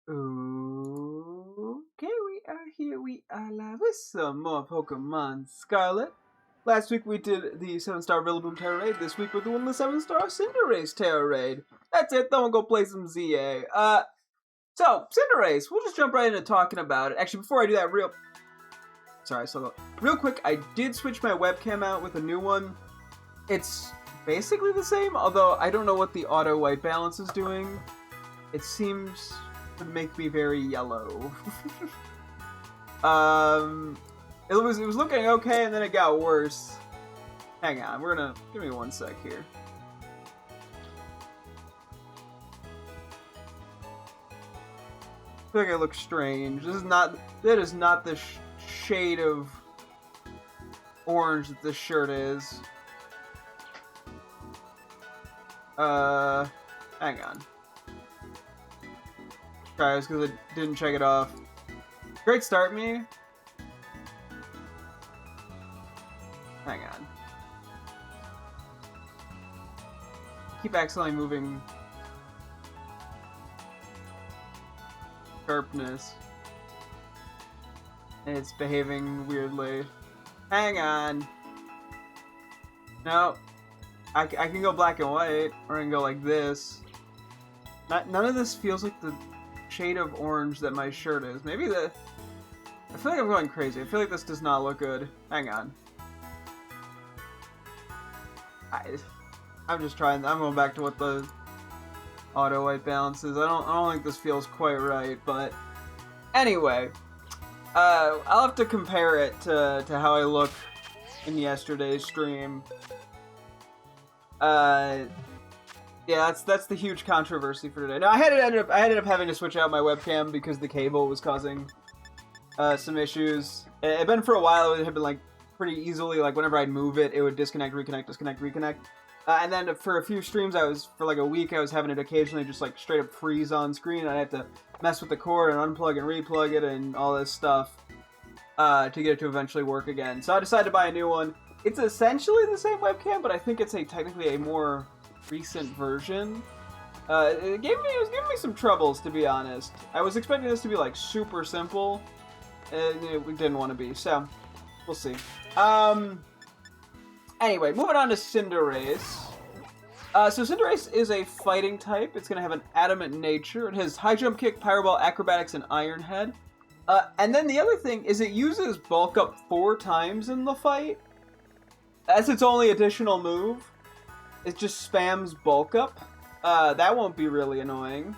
Okay, we are here. We are live with some more Pokemon Scarlet. Last week we did the 7-star Rillaboom Tera Raid. This week we're doing the 7-star Cinderace Tera Raid. That's it, then we'll go play some ZA. So, Cinderace, we'll just jump right into talking about it. Actually, before I do that, real quick, I did switch my webcam out with a new one. It's basically the same, although I don't know what the auto white balance is doing. It seems to make me very yellow. It was looking okay, and then it got worse. Hang on, give me one sec here. I feel like I look strange. That is not the shade of orange that this shirt is. Hang on. Guys, because I didn't check it off. Great start, me. Hang on. Keep accidentally moving. Sharpness. And it's behaving weirdly. Hang on. No. I can go black and white, or I can go like this. None of this feels like the shade of orange that my shirt is. Maybe I feel like I'm going crazy. I feel like this does not look good. Hang on. I'm just trying. I'm going back to what the auto white balance is. I don't think this feels quite right, but anyway, I'll have to compare it to how I look in yesterday's stream. Yeah, that's the huge controversy for today. Now, I ended up having to switch out my webcam because the cable was causing some issues. It had been for a while. It had been like pretty easily, like whenever I'd move it, it would disconnect, reconnect, disconnect, reconnect. And then for a few streams, for like a week, I was having it occasionally just like straight up freeze on screen. I had to mess with the cord and unplug and replug it and all this stuff to get it to eventually work again. So I decided to buy a new one. It's essentially the same webcam, but I think it's technically a more recent version. It was giving me some troubles, to be honest. I was expecting this to be like super simple, and it didn't want to be. So we'll see. Anyway, moving on to Cinderace. So Cinderace is a fighting type. It's going to have an adamant nature. It has high jump kick, Pyro Ball, acrobatics, and Iron Head. And then the other thing is it uses bulk up 4 times in the fight. That's its only additional move. It just spams bulk up. That won't be really annoying.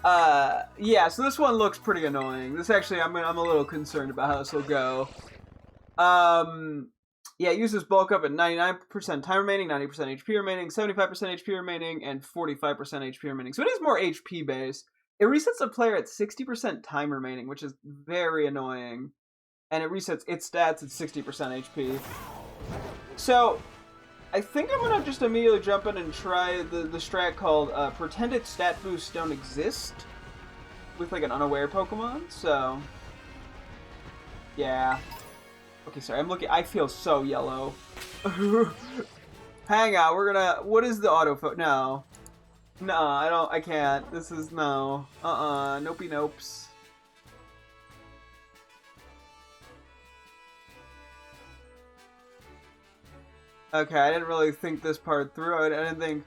Yeah, so this one looks pretty annoying. This actually, I'm a little concerned about how this will go. Yeah, it uses bulk up at 99% time remaining, 90% HP remaining, 75% HP remaining, and 45% HP remaining. So it is more HP based. It resets a player at 60% time remaining, which is very annoying. And it resets its stats at 60% HP. So, I think I'm going to just immediately jump in and try the strat called Pretend its stat boosts don't exist with like an unaware Pokemon, so yeah. Okay, sorry, I feel so yellow. Hang on, what is the autofocus? No, I can't. This is, no. Nopey nopes. Okay, I didn't really think this part through. I didn't think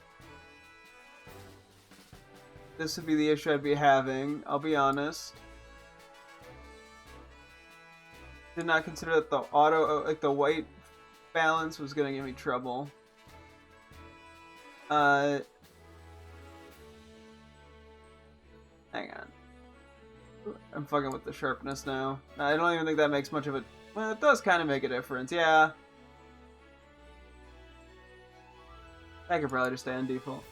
this would be the issue I'd be having, I'll be honest. Did not consider that the white balance was gonna give me trouble. Hang on. I'm fucking with the sharpness now. I don't even think that makes much of a... Well, it does kind of make a difference, yeah. I could probably just stay on default.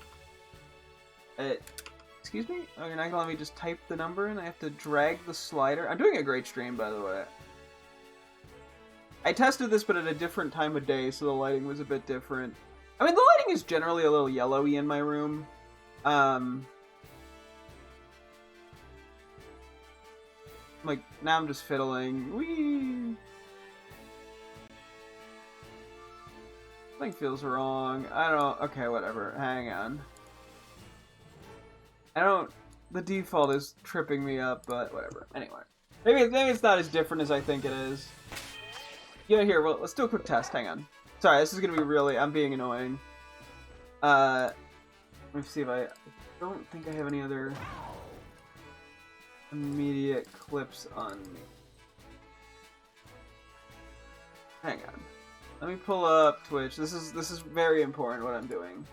Excuse me? Oh, you're not gonna let me just type the number in? I have to drag the slider? I'm doing a great stream, by the way. I tested this, but at a different time of day, so the lighting was a bit different. I mean, the lighting is generally a little yellowy in my room. Like, now I'm just fiddling. Whee! Something feels wrong. I don't... Okay, whatever. Hang on. I don't... The default is tripping me up, but whatever. Anyway. Maybe it's not as different as I think it is. Yeah, here, well, let's do a quick test. Hang on. Sorry, this is gonna be really... I'm being annoying. Let me see if I don't think I have any other immediate clips on me. Hang on. Let me pull up Twitch. This is very important what I'm doing.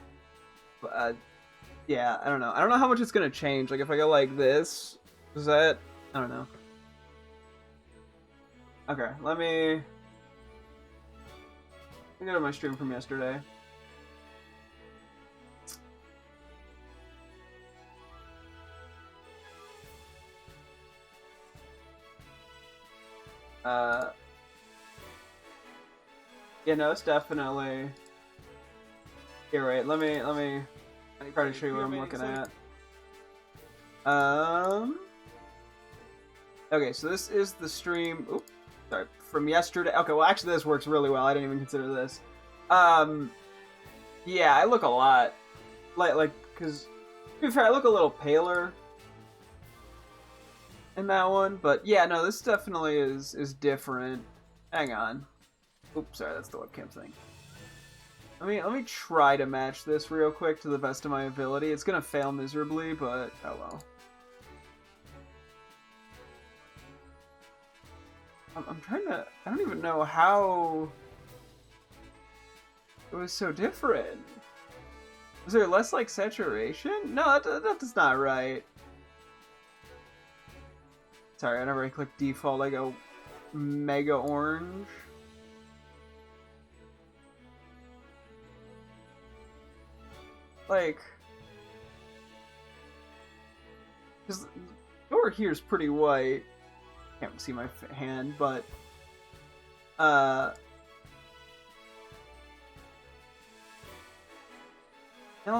Yeah, I don't know. I don't know how much it's gonna change. Like if I go like this, is that... I don't know. Okay, let me go to my stream from yesterday. Yeah, no, it's definitely... Here, wait, let me try to show you what I'm looking at. Okay, so this is the stream... Oops, sorry, from yesterday. Okay, well, actually, this works really well. I didn't even consider this. Yeah, I look a lot... because... To be fair, I look a little paler in that one, but yeah, no, this definitely is different. Hang on. Oops, sorry, that's the webcam thing. Let me try to match this real quick to the best of my ability. It's gonna fail miserably, but oh well. I'm trying to... I don't even know how it was so different. Was there less, like, saturation? No, that's not right. Sorry, whenever I click default, I go mega orange. Like... Because over here is pretty white. Can't see my hand, but... No,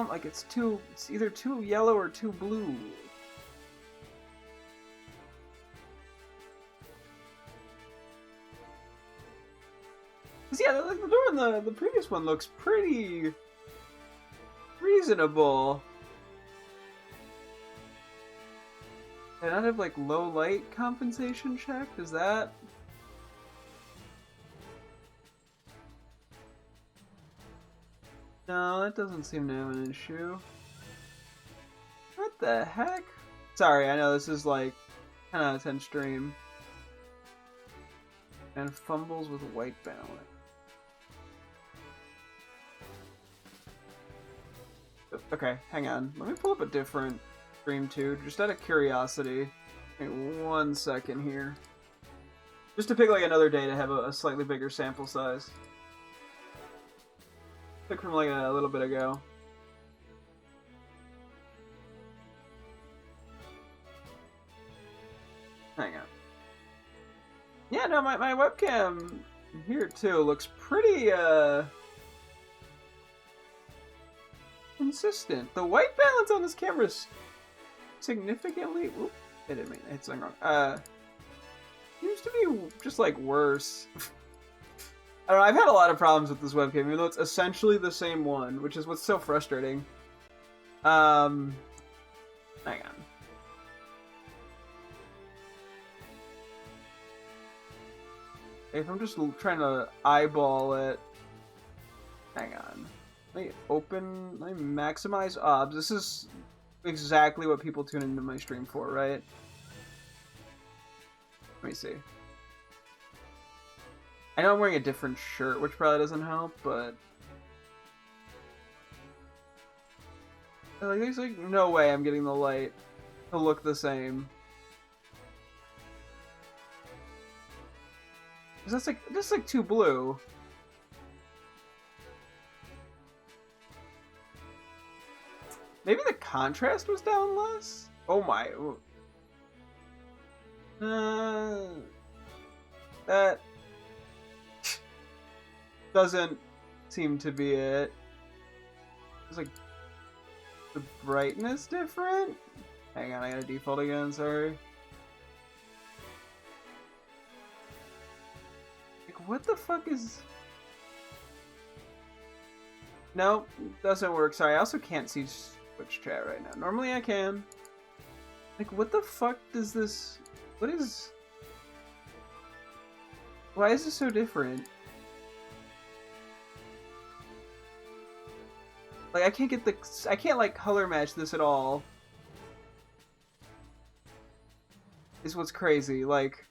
like it's either too yellow or too blue. Cause yeah, like the door in the previous one looks pretty reasonable. Did I not have like low light compensation checked? Is that? No, that doesn't seem to have an issue. What the heck? Sorry, I know this is like 10 out of 10 stream. And fumbles with white balance. Okay, hang on. Let me pull up a different stream too, just out of curiosity. Wait 1 second here. Just to pick like another day to have a slightly bigger sample size. Pick from like a little bit ago. Hang on. Yeah, no, my webcam here too looks pretty consistent. The white balance on this camera is significantly... Oop, I didn't mean to hit something wrong. Seems to be just like worse. I don't know, I've had a lot of problems with this webcam, even though it's essentially the same one, which is what's so frustrating. Hang on. If I'm just trying to eyeball it... Hang on. Let me maximize obs. This is exactly what people tune into my stream for, right? Let me see. I know I'm wearing a different shirt, which probably doesn't help, but... Like, there's like no way I'm getting the light to look the same. Cause that's like too blue. Maybe the contrast was down less? Oh my... That... doesn't seem to be it. It's like... The brightness different? Hang on, I gotta default again, sorry. Like, what the fuck is... Nope, doesn't work. Sorry, I also can't see Twitch chat right now. Normally I can. Like, what the fuck does this... What is... Why is this so different? Like, I can't get the... I can't, like, color match this at all. Is what's crazy. Like,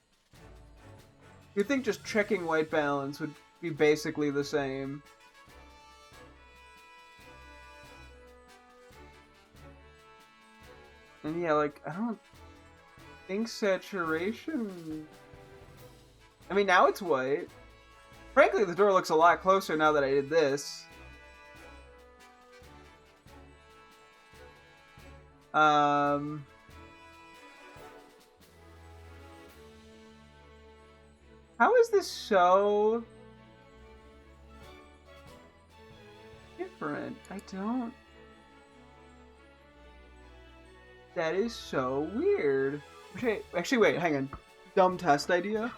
you'd think just checking white balance would be basically the same. And yeah, like, I don't think saturation... I mean, now it's white. Frankly, the door looks a lot closer now that I did this. How is this so different? I don't... That is so weird. Actually, wait, hang on. Dumb test idea?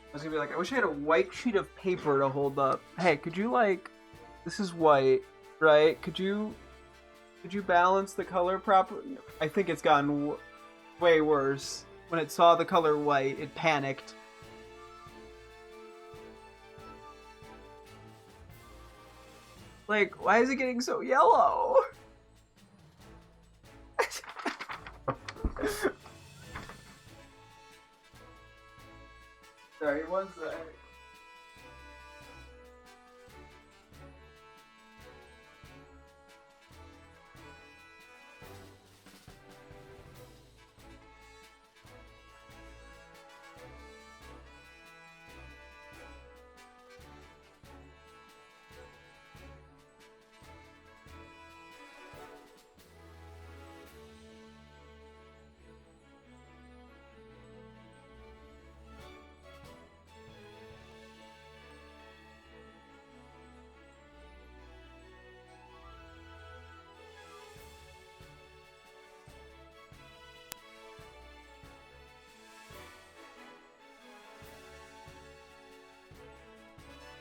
I was gonna be like, I wish I had a white sheet of paper to hold up. Hey, could you, like... This is white, right? Could you balance the color properly? I think it's gotten way worse. When it saw the color white, it panicked. Like, why is it getting so yellow? Sorry, one sec.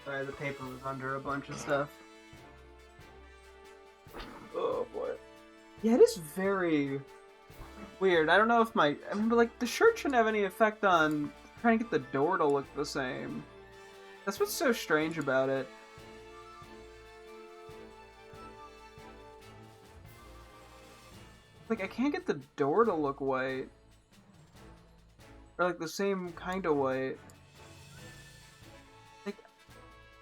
Sorry, the paper was under a bunch of stuff. Oh boy. Yeah, it is very weird. I don't know if my... I mean, but like, the shirt shouldn't have any effect on trying to get the door to look the same. That's what's so strange about it. Like, I can't get the door to look white. Or like the same kind of white.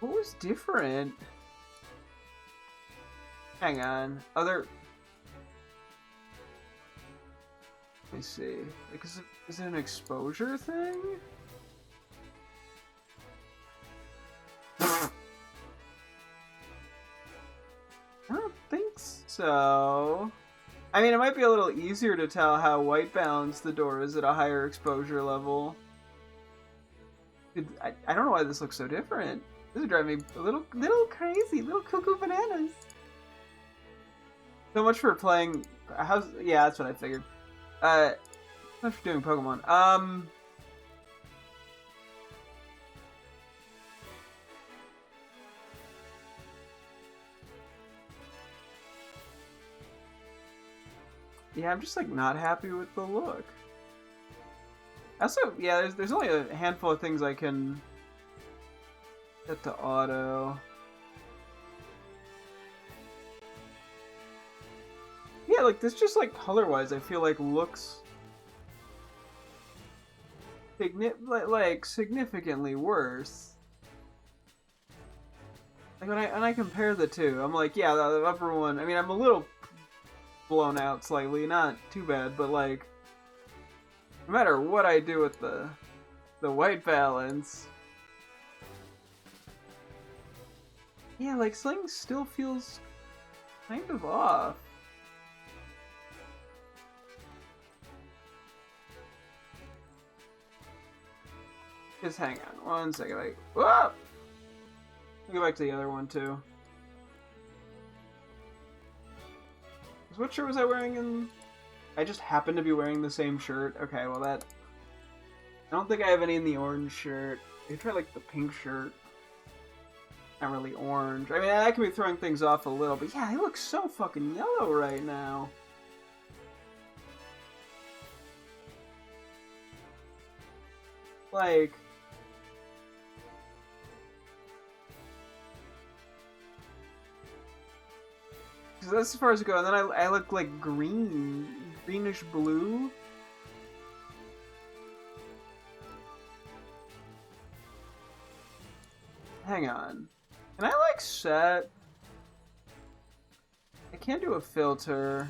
What was different? Hang on. Other... Let me see. Like, is it an exposure thing? I don't think so. I mean, it might be a little easier to tell how white balanced the door is at a higher exposure level. I don't know why this looks so different. This is driving me a little crazy, little cuckoo bananas. So much for playing. Yeah, that's what I figured. So much for doing Pokemon. Yeah, I'm just like not happy with the look. Also, yeah, there's only a handful of things I can. Set to auto. Yeah, like this just like color-wise I feel like looks significantly worse. Like when I compare the two, I'm like, yeah, the upper one, I mean, I'm a little blown out slightly, not too bad, but like no matter what I do with the white balance, yeah, like something still feels kind of off. Just hang on one second. Like, whoa! I'll go back to the other one too. What shirt was I wearing in? I just happened to be wearing the same shirt. Okay, well that. I don't think I have any in the orange shirt. I could try like the pink shirt. Not really orange. I mean, I can be throwing things off a little, but yeah, he looks so fucking yellow right now. Like... that's as far as I go, and then I look like green. Greenish blue. Hang on. Can I, like, set... I can't do a filter.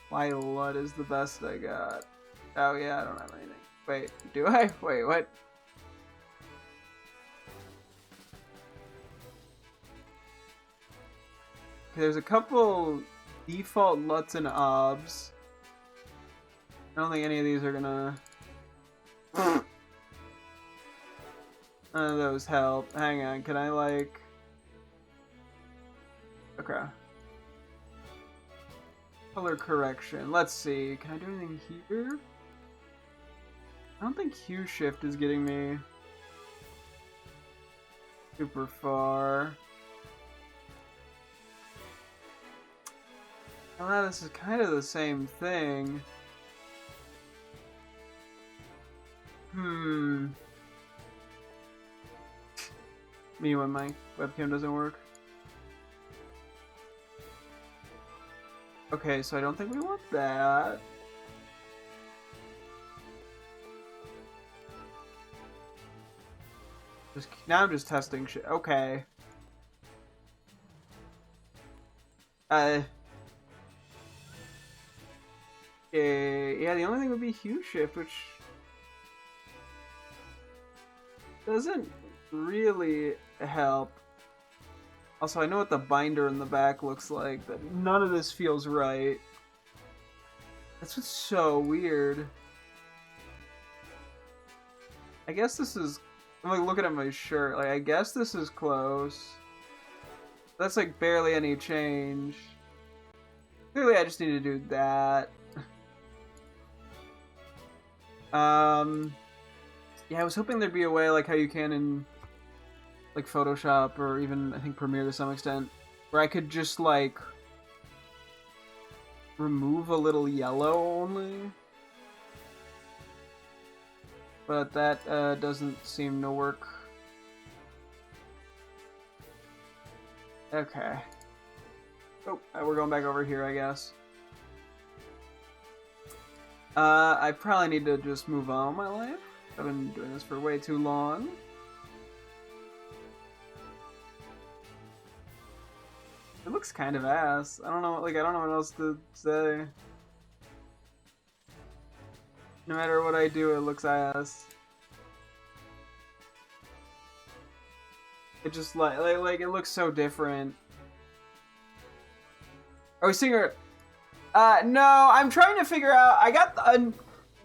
Violet is the best I got. Oh, yeah, I don't have anything. Wait, do I? Wait, what? There's a couple default LUTs and OBS. I don't think any of these are gonna... None of those help. Hang on, can I like... Okay. Color correction. Let's see. Can I do anything here? I don't think hue shift is getting me super far. Well, this is kind of the same thing. Me when my webcam doesn't work. Okay, so I don't think we want that. Now I'm just testing shit. Okay. Yeah, the only thing would be hue shift, which doesn't really help. Also, I know what the binder in the back looks like, but none of this feels right. That's what's so weird. I guess this is... I'm like looking at my shirt. Like, I guess this is close. That's like barely any change. Clearly, I just need to do that. Yeah, I was hoping there'd be a way, like how you can in, like, Photoshop, or even, I think, Premiere to some extent, where I could just, like, remove a little yellow only. But that, doesn't seem to work. Okay. Oh, we're going back over here, I guess. I probably need to just move on with my life. I've been doing this for way too long. It looks kind of ass. I don't know, like, I don't know what else to say. No matter what I do, it looks ass. It just, like it looks so different. Are we seeing her? No, I'm trying to figure out... I got a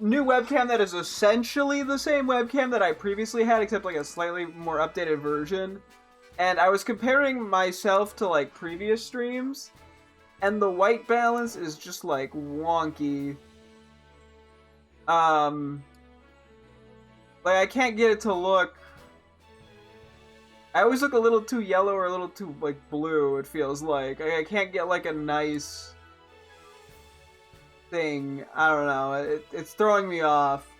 new webcam that is essentially the same webcam that I previously had, except like a slightly more updated version. And I was comparing myself to like previous streams, and the white balance is just like wonky. Like I can't get it to look... I always look a little too yellow or a little too like blue, it feels like. I can't get like a nice thing. I don't know. It's throwing me off.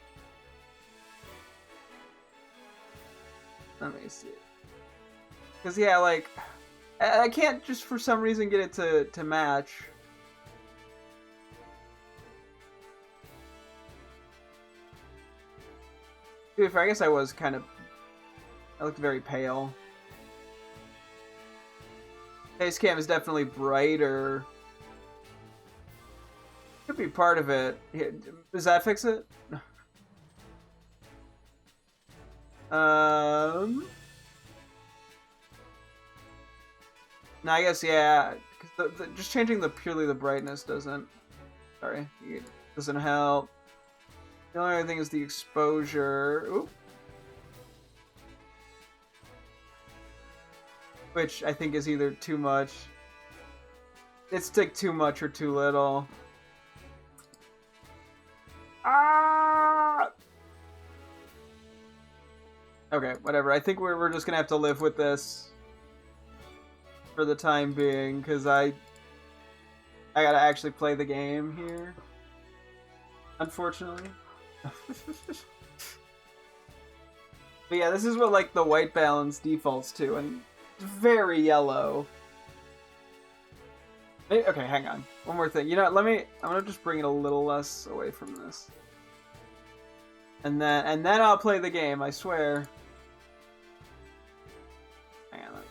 Let me see. Because, yeah, like, I can't just for some reason get it to match. Dude, I guess I was kind of... I looked very pale. Face cam is definitely brighter. Could be part of it. Here, does that fix it? No, I guess, yeah. Cause just changing purely the brightness doesn't... Sorry. It doesn't help. The only other thing is the exposure. Oop. Which I think is either too much. It's like too much or too little. Ah! Okay, whatever. I think we're just gonna have to live with this for the time being, because I gotta actually play the game here. Unfortunately. But yeah, this is what like the white balance defaults to, and it's very yellow. Okay, hang on. One more thing. You know, I'm gonna just bring it a little less away from this. And then I'll play the game, I swear. Hang on.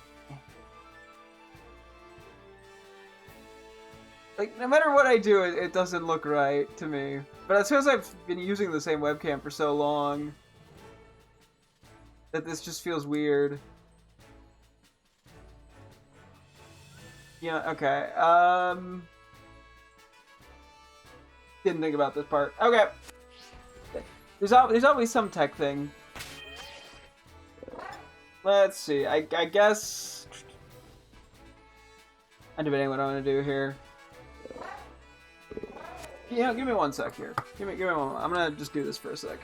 Like, no matter what I do, it doesn't look right to me. But as soon as I've been using the same webcam for so long, that this just feels weird. Yeah, okay. Didn't think about this part. Okay. There's always some tech thing. Let's see. I guess... I'm debating what I'm gonna do here. Yeah, give me one sec here. Give me one. I'm gonna just do this for a sec.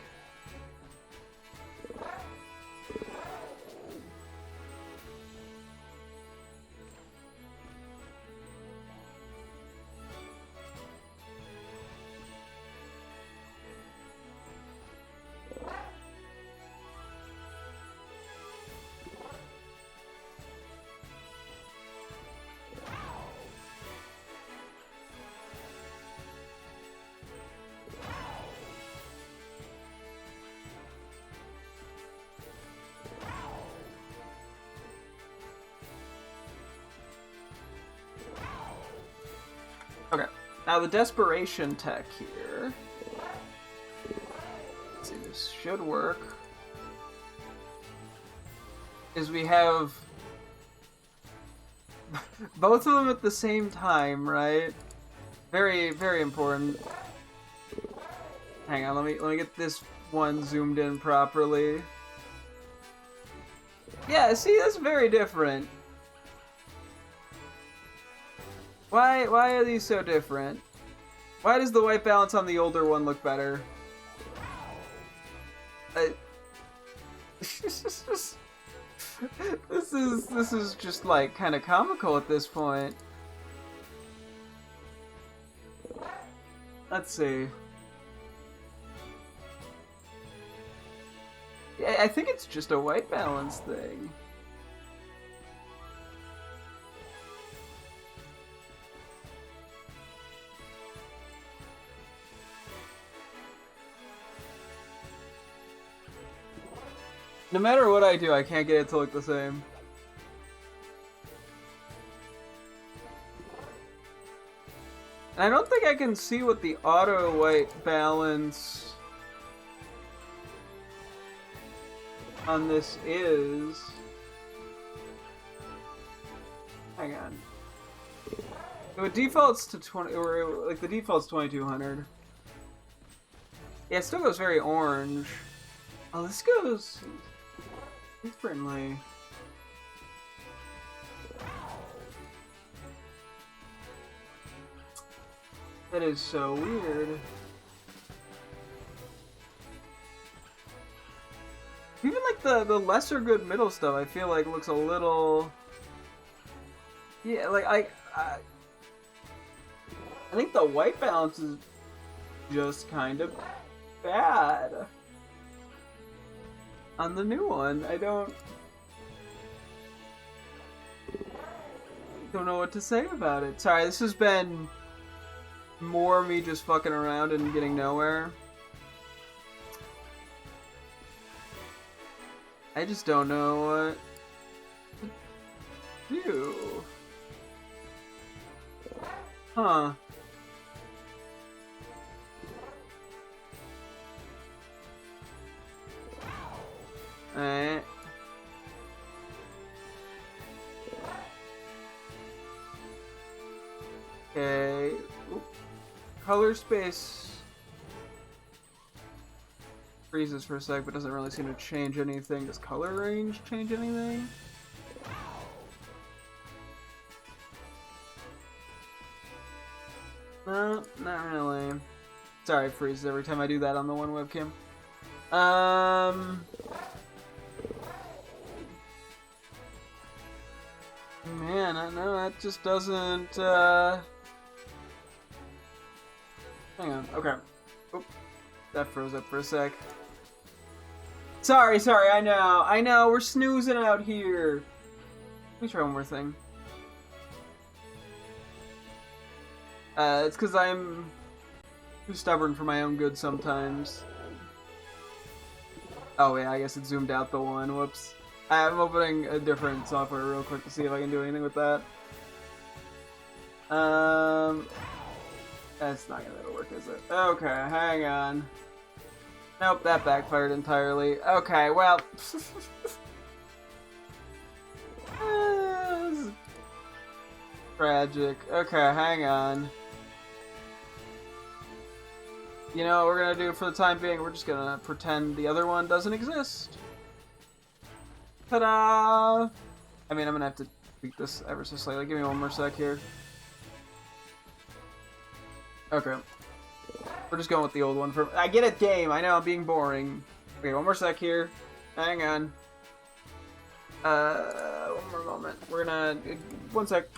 Okay, now the desperation tech here. Let's see, this should work. Is we have both of them at the same time, right? Very, very important. Hang on, let me get this one zoomed in properly. Yeah, see, that's very different. Why are these so different? Why does the white balance on the older one look better? This is just like kind of comical at this point. Let's see. Yeah, I think it's just a white balance thing. No matter what I do, I can't get it to look the same. And I don't think I can see what the auto white balance on this is. Hang on. So it defaults to 20, or like the default's 2200. Yeah, it still goes very orange. Oh, this goes differently. That is so weird. Even like the lesser good middle stuff, I feel like looks a little. Yeah, like I think the white balance is just kind of bad on the new one. I don't know what to say about it. Sorry, this has been more me just fucking around and getting nowhere. I just don't know what to do. Huh. Alright. Okay. Oop. Color space freezes for a sec, but doesn't really seem to change anything. Does color range change anything? No, not really. Sorry, it freezes every time I do that on the one webcam. Man, I know that just doesn't, Hang on, okay. Oop, that froze up for a sec. Sorry, I know, we're snoozing out here. Let me try one more thing. It's because I'm too stubborn for my own good sometimes. Oh yeah, I guess it zoomed out the one, whoops. I'm opening a different software real quick to see if I can do anything with that. That's not gonna work, is it? Okay, hang on. Nope, that backfired entirely. Okay, well... This is tragic. Okay, hang on. You know what we're gonna do for the time being? We're just gonna pretend the other one doesn't exist. Ta-da! I mean, I'm gonna have to tweak this ever so slightly. Give me one more sec here. Okay. We're just going with the old one for... I get it, game! I know, I'm being boring. Okay, one more sec here. Hang on. One more moment. We're gonna... One sec.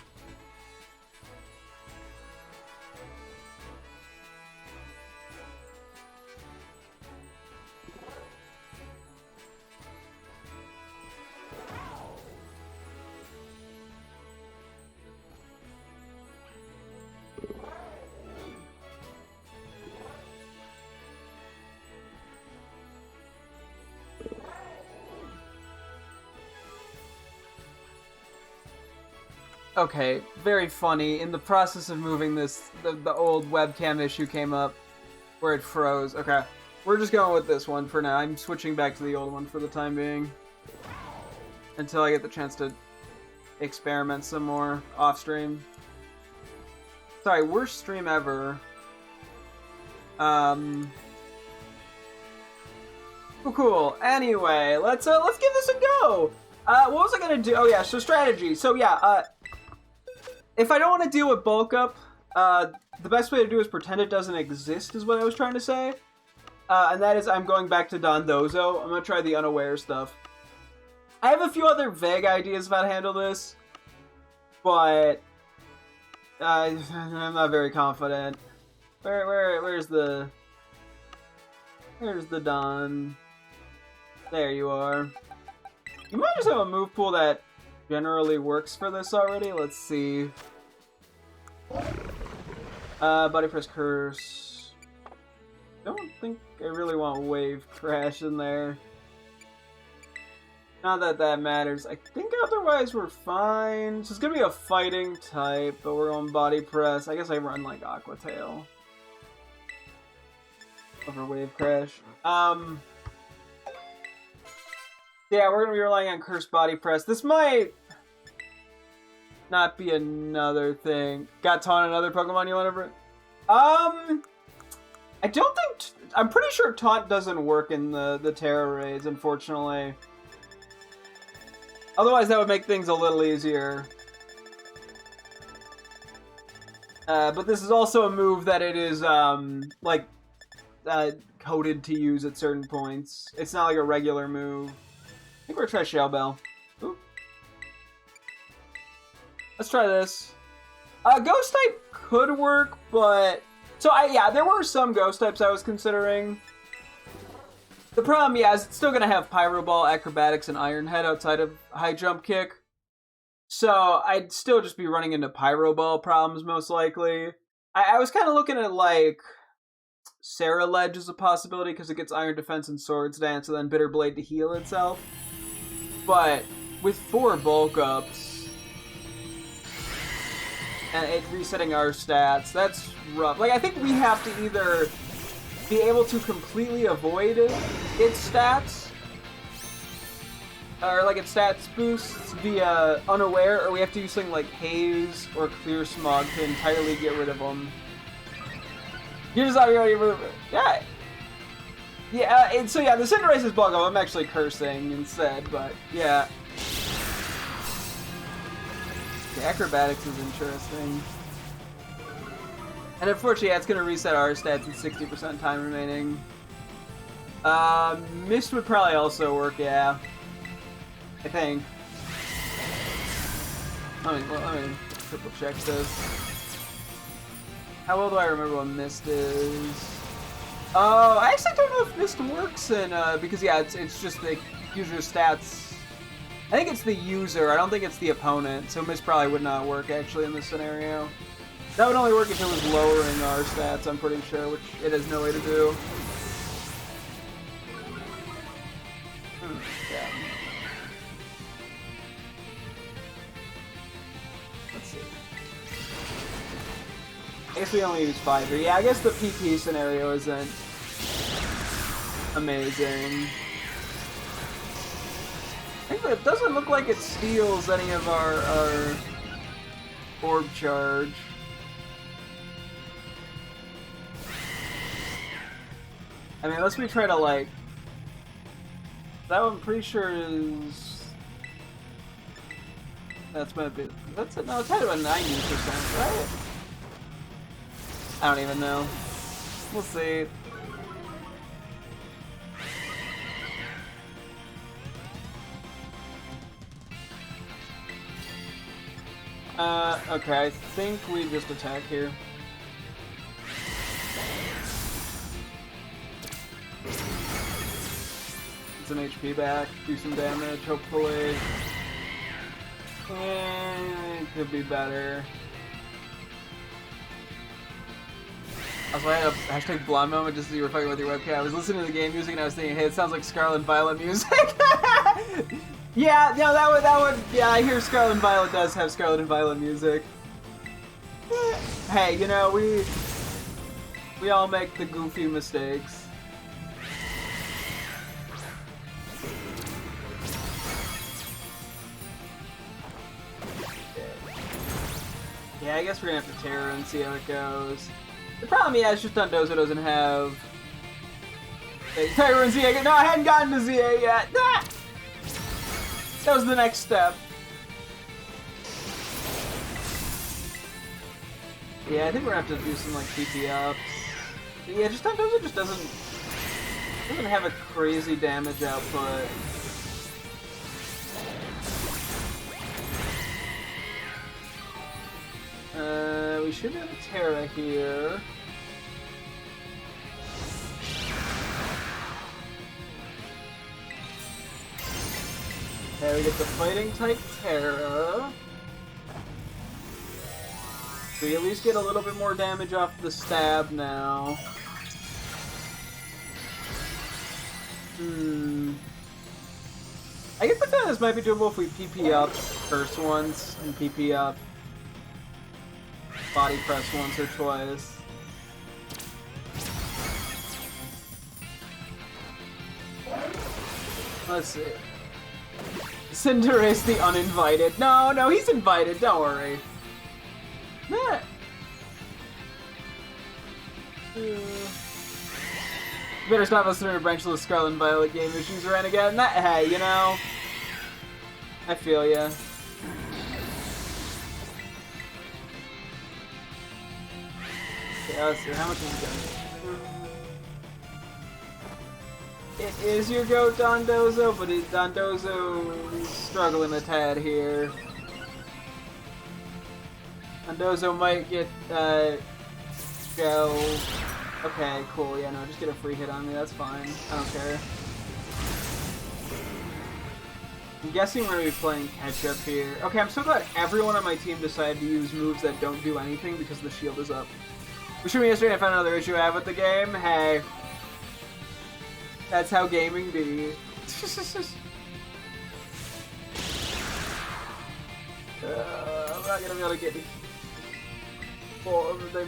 Okay, very funny. In the process of moving this, the old webcam issue came up where it froze. Okay, we're just going with this one for now. I'm switching back to the old one for the time being. Until I get the chance to experiment some more off stream. Sorry, worst stream ever. Cool. Anyway, let's give this a go. What was I gonna do? Oh yeah, so strategy. So yeah, if I don't want to deal with bulk up, the best way to do is pretend it doesn't exist, is what I was trying to say. And that is I'm going back to Dondozo. I'm going to try the unaware stuff. I have a few other vague ideas of how to handle this, but I'm not very confident. Where's the Don? There you are. You might just have a move pool that generally works for this already. Let's see. Body press curse. Don't think I really want wave crash in there. Not that that matters. I think otherwise we're fine. So it's gonna be a fighting type, but we're on body press. I guess I run like Aqua Tail over wave crash. Yeah, we're gonna be relying on cursed body press. This might not be another thing. Got taunt another Pokemon you want to... I don't think... I'm pretty sure taunt doesn't work in the Tera raids, unfortunately. Otherwise, that would make things a little easier. But this is also a move that it is, coded to use at certain points. It's not like a regular move. I think we're gonna try Shell Bell. Ooh. Let's try this. Ghost type could work, but... So, yeah, there were some ghost types I was considering. The problem, yeah, is it's still gonna have Pyro Ball, Acrobatics, and Iron Head outside of High Jump Kick. So, I'd still just be running into Pyro Ball problems, most likely. I was kind of looking at, like... Sarah Ledge is a possibility, because it gets Iron Defense and Swords Dance, and then Bitter Blade to heal itself. But with 4 bulk ups and it resetting our stats, that's rough. Like, I think we have to either be able to completely avoid its stats, or like its stats boosts via unaware, or we have to use something like Haze or Clear Smog to entirely get rid of them. Here's how you're already... Yeah. Yeah, and so yeah, the Cinderace is bulk up. I'm actually cursing instead, but yeah. The Acrobatics is interesting. And unfortunately, yeah, it's going to reset our stats with 60% time remaining. Mist would probably also work, yeah. I think. Let me triple check this. How well do I remember what Mist is? Oh, I actually don't know if Mist works in, because yeah, it's just the user stats. I think it's the user, I don't think it's the opponent, so Mist probably would not work actually in this scenario. That would only work if it was lowering our stats, I'm pretty sure, which it has no way to do. Yeah. Let's see. I guess we only use 5 here. Yeah, I guess the PP scenario isn't amazing. I think it doesn't look like it steals any of our orb charge. I mean, unless we try to, like... That one I'm pretty sure is... That's might be... That's it. No, it's had about 90%, right? I don't even know. We'll see. Okay, I think we just attack here. It's an HP back, do some damage, hopefully. It could be better. Also, I had a hashtag blonde moment just as you were fucking with your webcam. I was listening to the game music and I was thinking, hey, it sounds like Scarlet and Violet music. Yeah, no, that would, yeah, I hear Scarlet and Violet does have Scarlet and Violet music. Hey, you know, we all make the goofy mistakes. Yeah, I guess we're gonna have to Tera and see how it goes. The problem, yeah, is just Dondozo doesn't have... Tera and ZA. No, I hadn't gotten to ZA yet. Ah! That was the next step. Yeah, I think we're gonna have to do some, like, PP ups. Yeah, just Dondozo just doesn't have a crazy damage output. We should have a Tera here. There we get the fighting type Tera. So we at least get a little bit more damage off the stab now. I get the feeling this might be doable if we PP up first once and PP up body press once or twice. Let's see. Cinderace the uninvited. No, no, he's invited, don't worry. Nah. Better stop listening to Branchless Scarlet and Violet game issues around again. Nah, hey, you know. I feel ya. Yeah, let's see, how much is it done? It is your goat, Dondozo, but Dondozo is struggling a tad here. Dondozo might get, go. Okay, cool, yeah, no, just get a free hit on me, that's fine. I don't care. I'm guessing we're gonna be playing catch-up here. Okay, I'm so glad everyone on my team decided to use moves that don't do anything because the shield is up. We showed me yesterday I found another issue I have with the game. Hey. That's how gaming be. I'm not gonna be able to get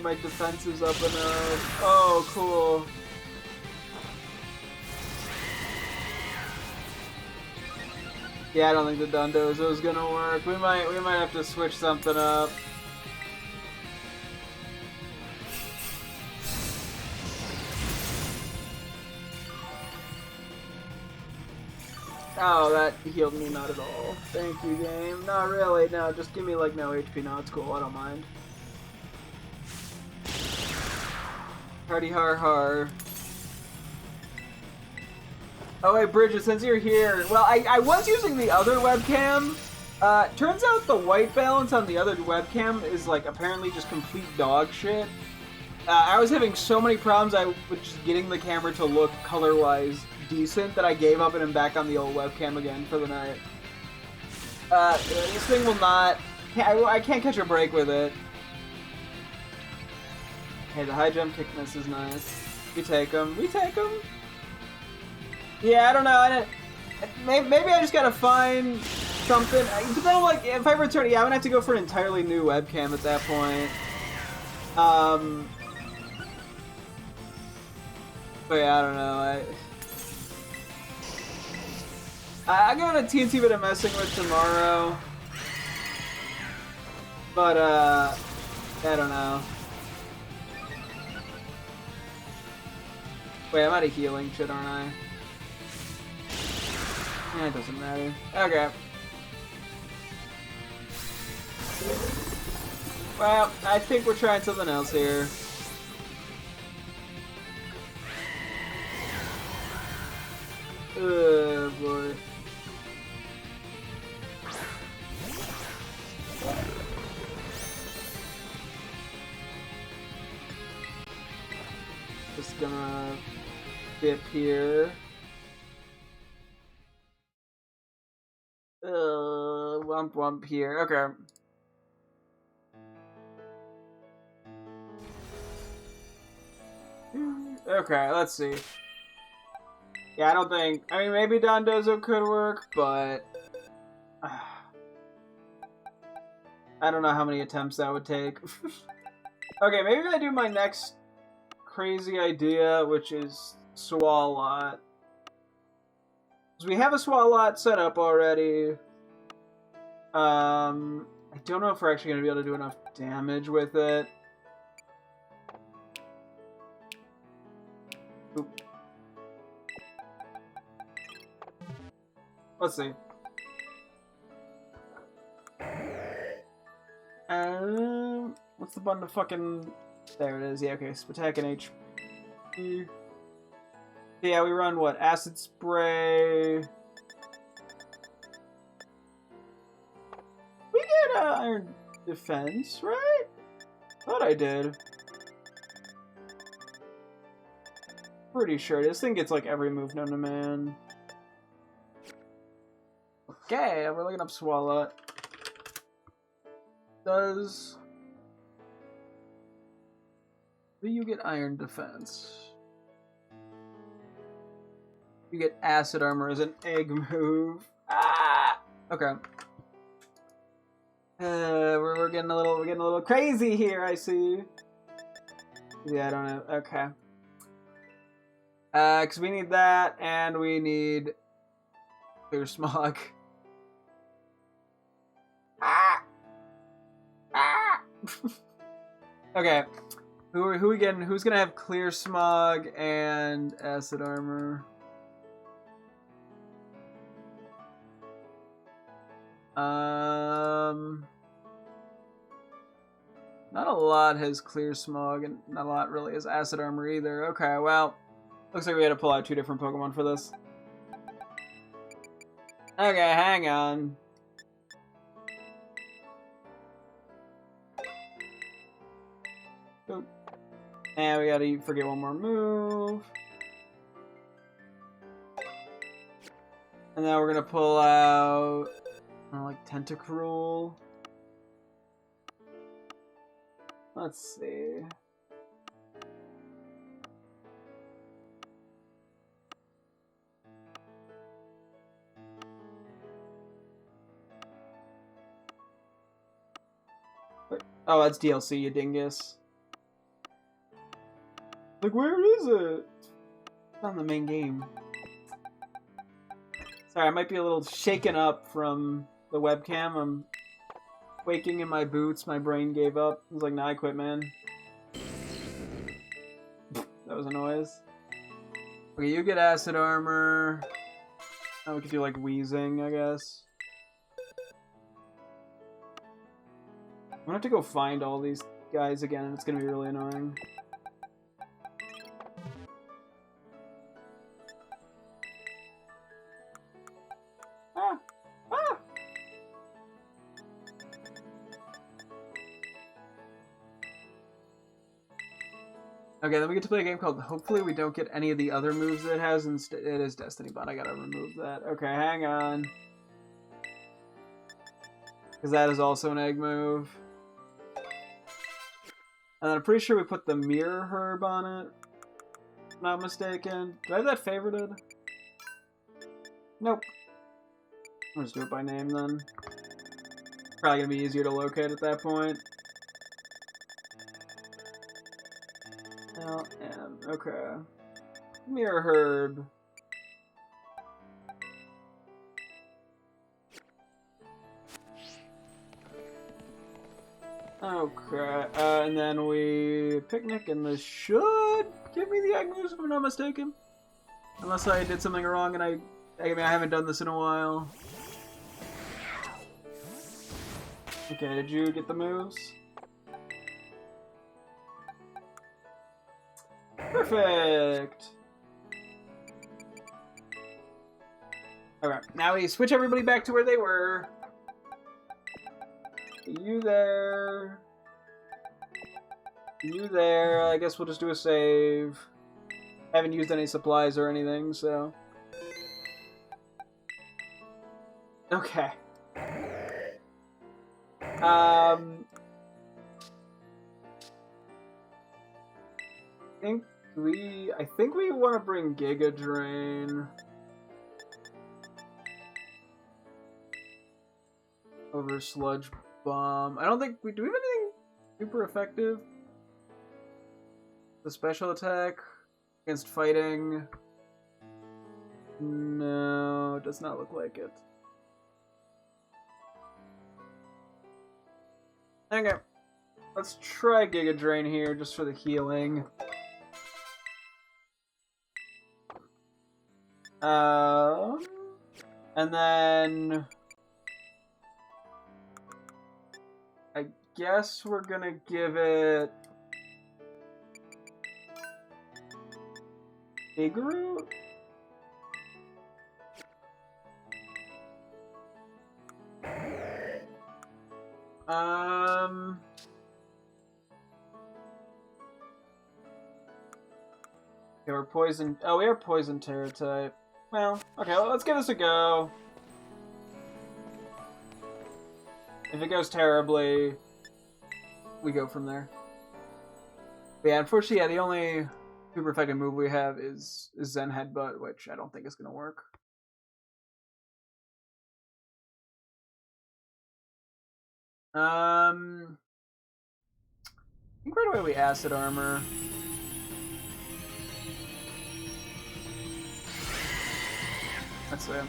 my defenses up enough. Oh, cool. Yeah, I don't think the Dondozo is gonna work. We might have to switch something up. Oh, that healed me not at all. Thank you, game. Not really. No, just give me like no HP. No, it's cool. I don't mind. Hardy har har. Oh wait, Bridget, since you're here, well, I was using the other webcam, Turns out the white balance on the other webcam is, like, apparently just complete dog shit. I was having so many problems with just getting the camera to look color-wise decent that I gave up and am back on the old webcam again for the night. This thing will not... I can't catch a break with it. Hey, the high jump kick miss is nice. We take them. We take them. Yeah, I don't know. Maybe I just gotta find something. But then, like, if I return, yeah, I'm gonna have to go for an entirely new webcam at that point. But yeah, I don't know. I got a teensy bit of messing with tomorrow. But, I don't know. Wait, I'm out of healing shit, aren't I? Eh, it doesn't matter. Okay. Well, I think we're trying something else here. Oh, boy. Just gonna dip here. Wump wump here. Okay. Okay, let's see. Yeah, I don't think... I mean, maybe Dondozo could work, but... I don't know how many attempts that would take. Okay, maybe I do my next crazy idea, which is Swalot. Because we have a Swalot set up already. I don't know if we're actually going to be able to do enough damage with it. Oop. Let's see. What's the button to fucking... There it is. Yeah, okay. Attack and HP. Yeah, we run what? Acid Spray. We get Iron Defense, right? Thought I did. Pretty sure. This thing gets like every move known to man. Okay, we're looking up Swalot. Do you get Iron Defense? You get Acid Armor as an egg move. Ah! Okay. We're getting a little crazy here, I see. Yeah, I don't know. Okay. Cause we need that, and we need Clear Smog. Ah! Ah! Okay. Who we getting? Who's gonna have Clear Smog and Acid Armor? Not a lot has Clear Smog, and not a lot really has Acid Armor either. Okay, well, looks like we had to pull out two different Pokemon for this. Okay, hang on. Oop. And we gotta forget one more move. And now we're gonna pull out, like, Tentacruel. Let's see. Oh, that's DLC, you dingus. Like, where is it? It's on the main game. Sorry, I might be a little shaken up from the webcam. I'm waking in my boots. My brain gave up. I was like, nah, I quit, man. That was a noise. Okay, you get Acid Armor. Oh, we could do, like, Wheezing, I guess. I'm gonna have to go find all these guys again, and it's gonna be really annoying. Ah! Ah! Okay, then we get to play a game called Hopefully We Don't Get Any of the Other Moves that it has. Instead, it is Destiny Bond. I gotta remove that. Okay, hang on. Because that is also an egg move. And I'm pretty sure we put the Mirror Herb on it. If I'm not mistaken. Do I have that favorited? Nope. I'll just do it by name then. Probably gonna be easier to locate at that point. LM, okay. Mirror Herb. Okay, and then we picnic, and this should give me the egg moves if I'm not mistaken. Unless I did something wrong and I mean, I haven't done this in a while. Okay, did you get the moves? Perfect! Okay, now we switch everybody back to where they were. You there. You there. I guess we'll just do a save. Haven't used any supplies or anything, so... Okay. I think we want to bring Giga Drain over Sludge Bomb. I don't think we do we have anything super effective. The special attack against fighting. No, it does not look like it. Okay, let's try Giga Drain here just for the healing. And then I guess we're gonna give it Big Root? Okay, we're poison. Oh, we are poison Tera type. Well, okay, well, let's give this a go. If it goes terribly, we go from there. But yeah, unfortunately, yeah, the only super effective move we have is Zen Headbutt, which I don't think is going to work. I think right away we Acid Armor. That's it.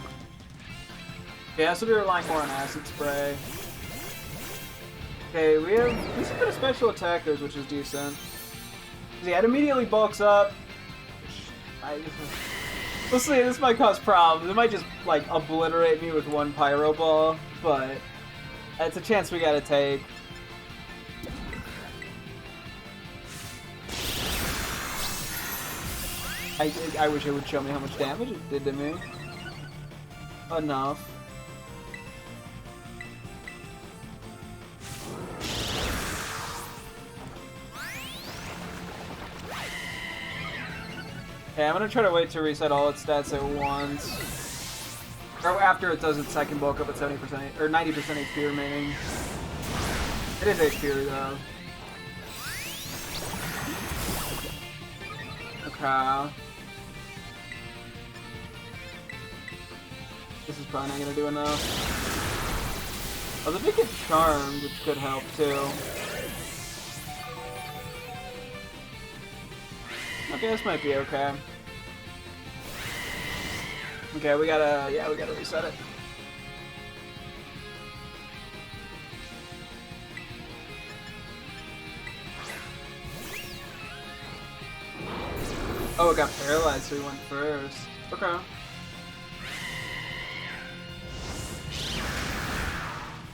Yeah, so we're relying more on Acid Spray. Okay, we have a decent bit of special attackers, which is decent. Yeah, it immediately bulks up. We'll see, this might cause problems. It might just, like, obliterate me with one Pyro Ball, but it's a chance we gotta take. I wish it would show me how much damage it did to me. Enough. Okay, I'm gonna try to wait to reset all its stats at once. Or after it does its second bulk up at 70% or 90% HP remaining. It is HP though. Okay. This is probably not gonna do enough. Oh, the big get Charmed, which could help too. Okay, this might be okay. Okay, we gotta reset it. Oh, it got paralyzed, so we went first. Okay.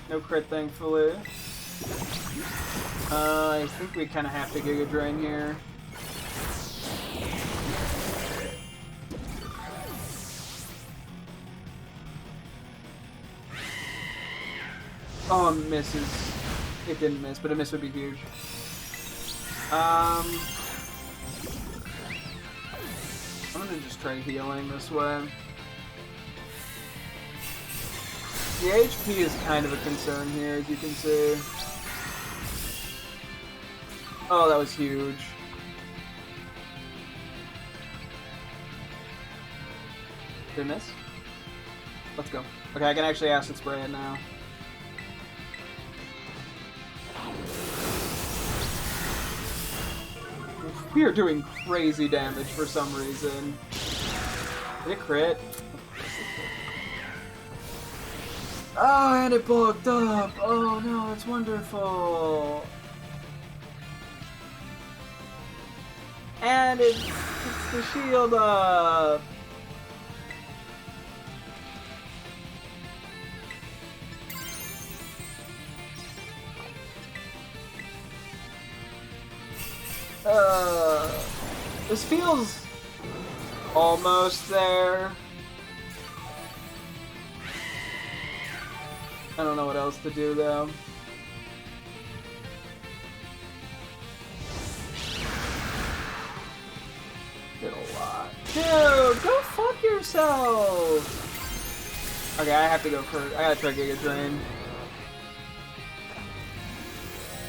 No crit, thankfully. I think we kind of have to Giga Drain here. Oh, it misses. It didn't miss, but a miss would be huge. I'm gonna just try healing this way. The HP is kind of a concern here, as you can see. Oh, that was huge. Did I miss? Let's go. Okay, I can actually acid spray it now. We are doing crazy damage for some reason. Did it crit? Oh, and it bugged up! Oh no, it's wonderful! And it gets the shield up! This feels almost there. I don't know what else to do though. Did a lot. Dude, go fuck yourself! Okay, I have to go for I gotta try Giga Drain.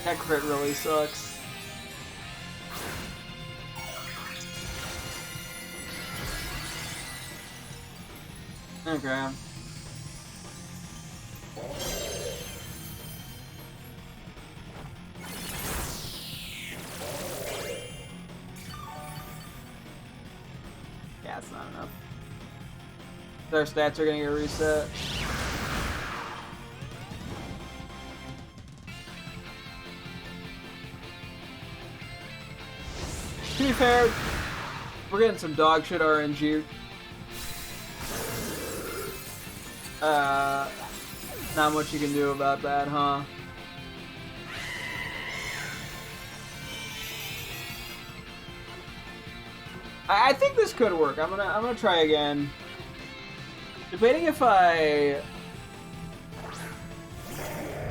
That crit really sucks. Okay. Yeah, it's not enough. Their stats are gonna get reset. To be fair, we're getting some dog shit RNG. Not much you can do about that, huh? I think this could work. I'm gonna try again. Debating if I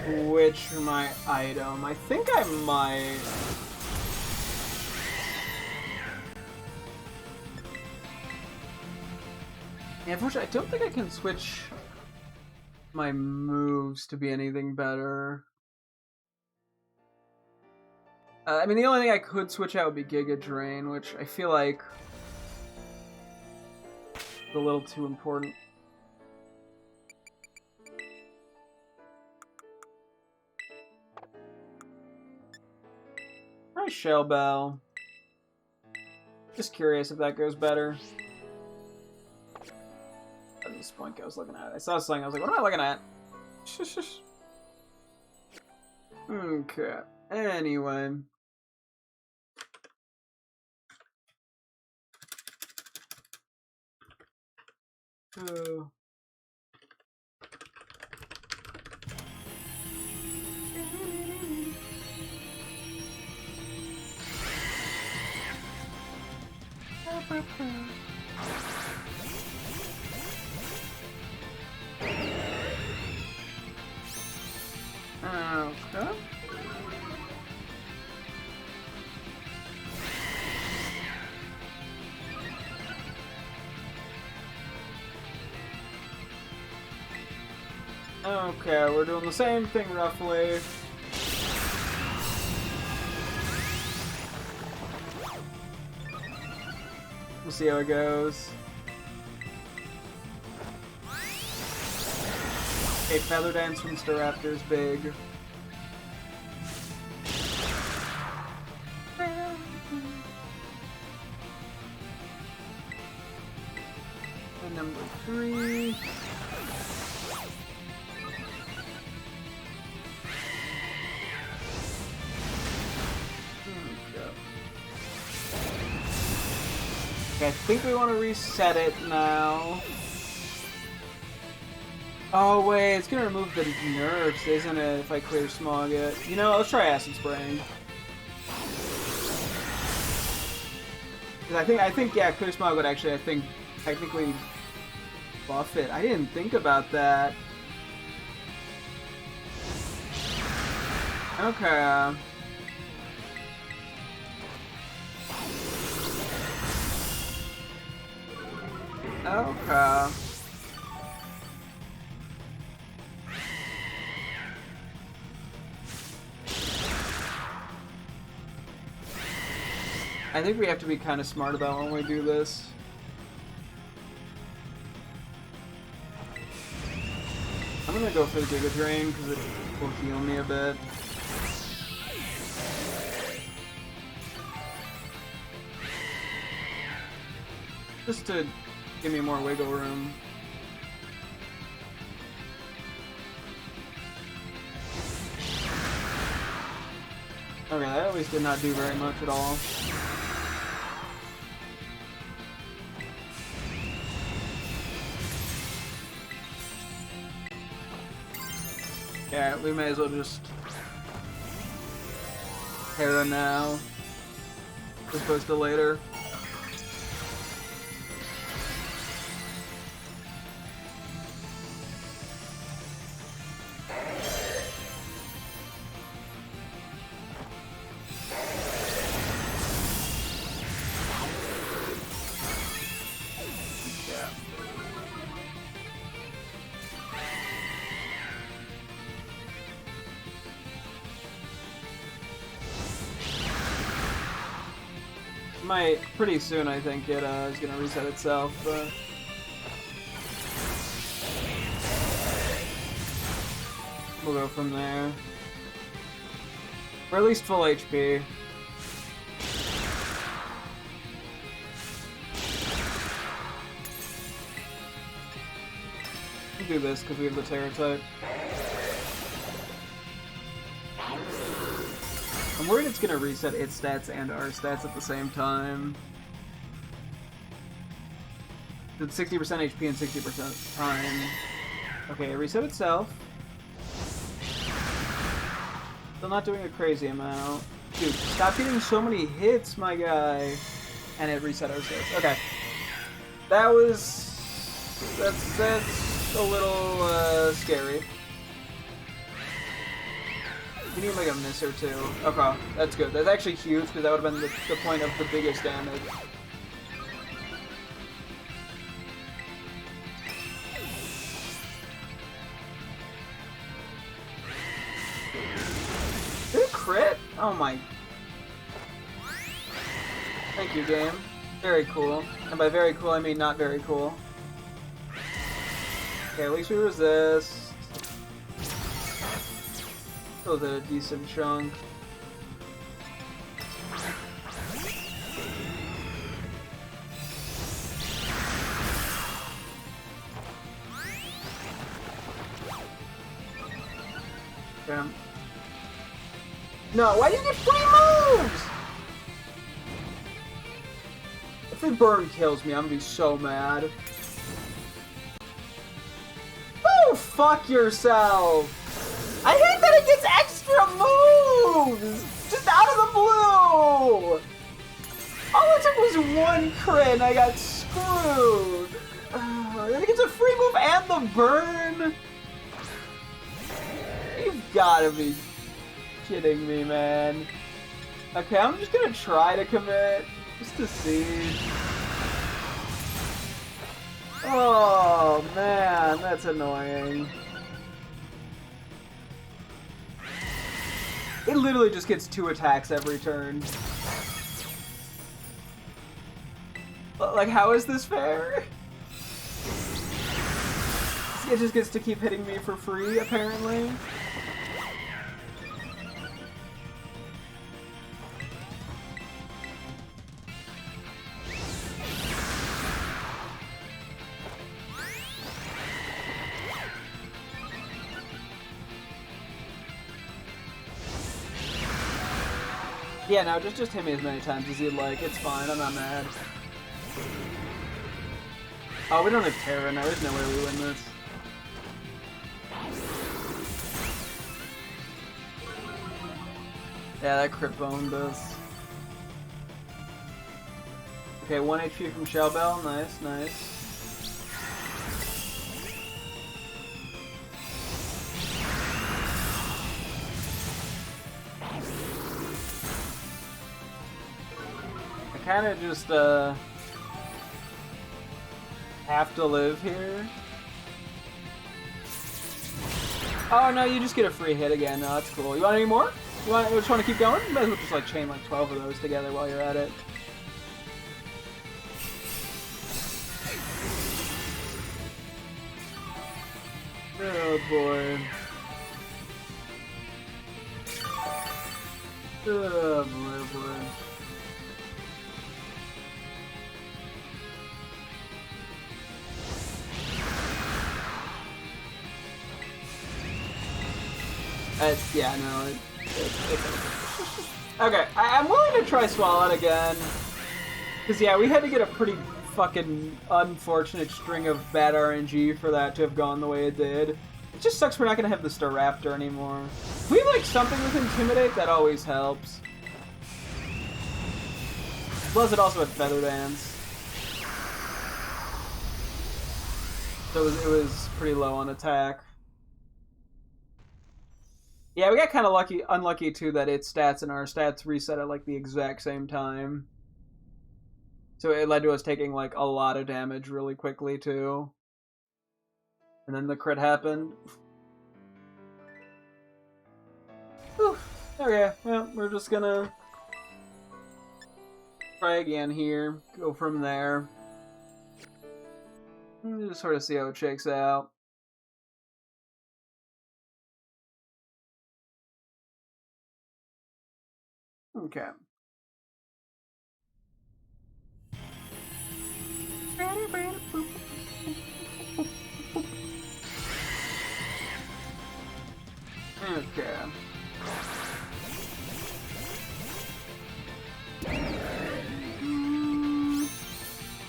switch my item. I think I might. Yeah, unfortunately, I don't think I can switch my moves to be anything better. I mean, the only thing I could switch out would be Giga Drain, which I feel like is a little too important. Try Shell Bell. Just curious if that goes better. This point I was looking at. I saw something. I was like, "What am I looking at?" Okay. Anyway. Oh. Okay. Okay, we're doing the same thing roughly. We'll see how it goes. Okay, Feather Dance from Staraptor's big. And number 3. Okay, I think we want to reset it now. Oh wait, it's gonna remove the nerfs, isn't it, if I Clear Smog it? You know, let's try Acid Spraying. Because I think, yeah, Clear Smog would actually, I think, technically buff it. I didn't think about that. Okay. Okay. I think we have to be kind of smart about when we do this. I'm gonna go for the Giga Drain because it will heal me a bit. Just to give me more wiggle room. Okay, that at least did not do very much at all. Yeah, we may as well just Tera now, as opposed to later. Might pretty soon, I think it is gonna reset itself, but we'll go from there. Or at least full HP. We'll do this because we have the Tera type. I'm worried it's gonna reset its stats and our stats at the same time. It's 60% HP and 60% time. Okay, it reset itself. Still not doing a crazy amount. Dude, stop getting so many hits, my guy. And it reset our stats. Okay. That was... That's a little, scary. We need like a miss or two. Okay, that's good. That's actually huge because that would have been the point of the biggest damage. Did it crit? Oh my. Thank you, game. Very cool. And by very cool, I mean not very cool. Okay, at least we resist. That was a decent chunk. Damn. No, why do you get free moves? If the burn kills me, I'm gonna be so mad. Oh, fuck yourself! I hate that it gets extra moves! Just out of the blue! All it took was one crit and I got screwed! Then it gets a free move and the burn? You've gotta be kidding me, man. Okay, I'm just gonna try to commit, just to see. Oh, man, that's annoying. It literally just gets 2 attacks every turn. Like, how is this fair? It just gets to keep hitting me for free, apparently. Yeah, no, just hit me as many times as you'd like. It's fine, I'm not mad. Oh, we don't have Tera now. There's no way we win this. Yeah, that crit boned us. Okay, 1 HP from Shell Bell. Nice, nice. I kind of just, have to live here. Oh no, you just get a free hit again. No, that's cool. You want any more? You just want to keep going? You might as well just like chain like 12 of those together while you're at it. Oh boy. Oh boy. Yeah, no, it's okay. I'm willing to try Swallow again. Because, yeah, we had to get a pretty fucking unfortunate string of bad RNG for that to have gone the way it did. It just sucks we're not going to have the Staraptor anymore. If we like something with Intimidate, that always helps. Plus, it also had Feather Dance. So it was pretty low on attack. Yeah, we got kind of unlucky too that its stats and our stats reset at like the exact same time. So it led to us taking like a lot of damage really quickly too. And then the crit happened. Whew. Okay, well, we're just gonna try again here. Go from there. And just sort of see how it shakes out. Okay. Okay.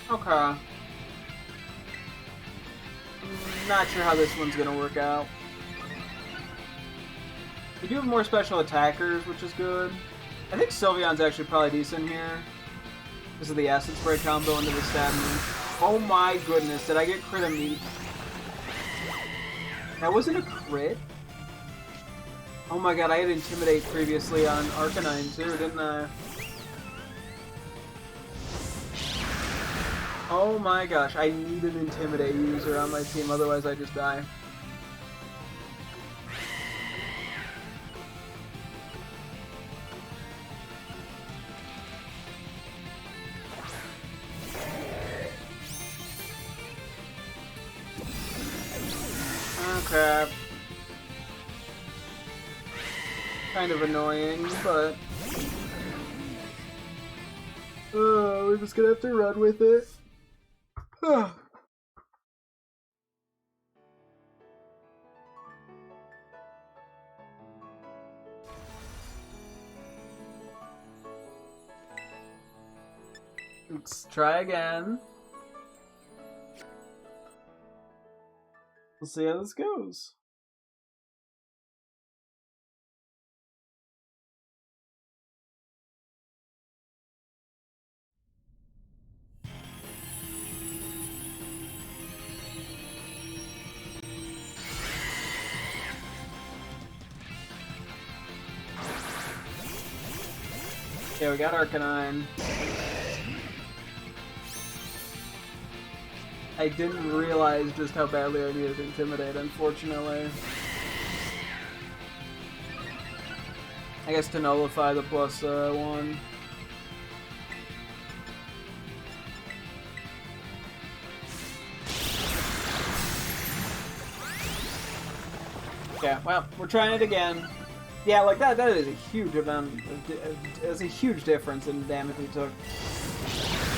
Okay. Not sure how this one's gonna work out. We do have more special attackers, which is good. I think Sylveon's actually probably decent here. This is the Acid Spray combo into the Stabman. Oh my goodness, did I get crit immediately? That wasn't a crit? Oh my god, I had Intimidate previously on Arcanine too, didn't I? Oh my gosh, I need an Intimidate user on my team, otherwise I just die. Crap. Kind of annoying, but we're just gonna have to run with it. Let's try again. We'll see how this goes. Okay, we got Arcanine. I didn't realize just how badly I needed Intimidate, unfortunately. I guess to nullify the plus one. Okay, well, we're trying it again. Yeah, like that is a huge amount. It's a huge difference in damage we took.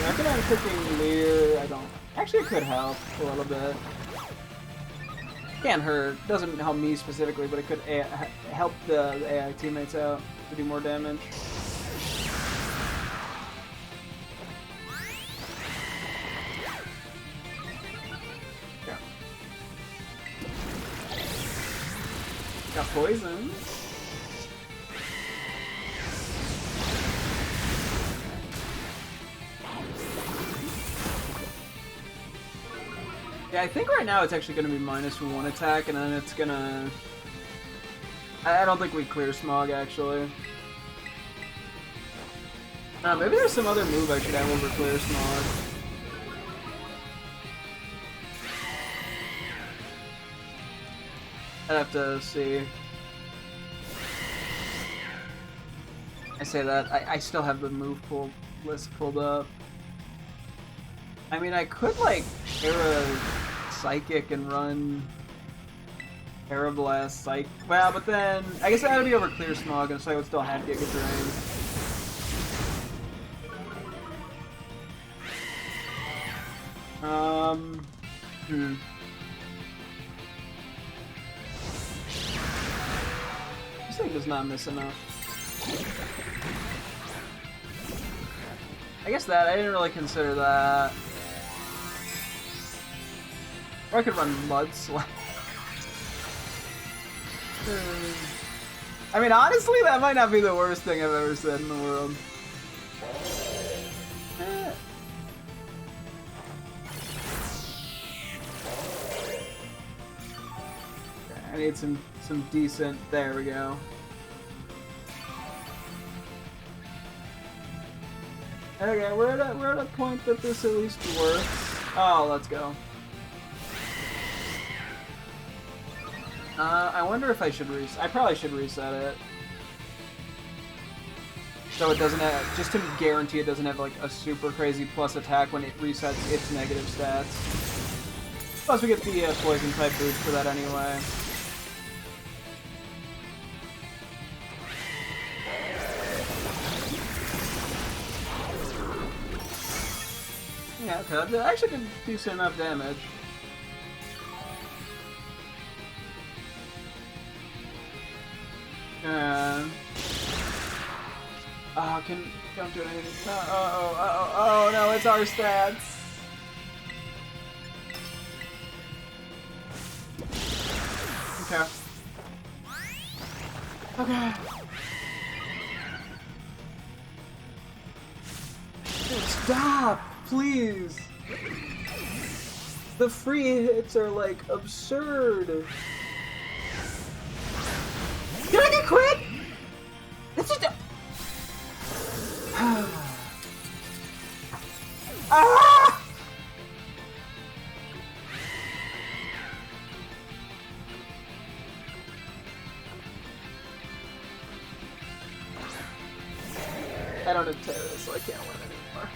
I'm gonna picking Leer. I don't. Actually, it could help a little bit. Can't hurt. Doesn't help me specifically, but it could help the AI teammates out to do more damage. Okay. Got poison. Yeah, I think right now it's actually going to be -1 attack, and then it's going to... I don't think we clear Smog, actually. Maybe there's some other move I should have over clear Smog. I'd have to see. I say that. I still have the move pool list pulled up. I mean, I could, like, Tera Psychic and run Tera Blast Psych. Well, but then I guess I would be over Clear Smog, and so I would still have Giga Drain. This thing does not miss enough. I guess that I didn't really consider that. Or I could run Mudslap. I mean, honestly, that might not be the worst thing I've ever said in the world. I need some decent. There we go. Okay, we're at a point that this at least works. Oh, let's go. I wonder if I should reset. I probably should reset it. So it doesn't have, just to guarantee it doesn't have like a super crazy plus attack when it resets its negative stats. Plus we get the poison type boost for that anyway. Yeah, okay, that actually did decent enough damage. Oh, don't do anything. Oh, no, it's our stats. Okay. Okay. Dude, stop, please. The free hits are like absurd. Did I get crit? It's just a... Ah! I don't have Tera, so I can't win anymore.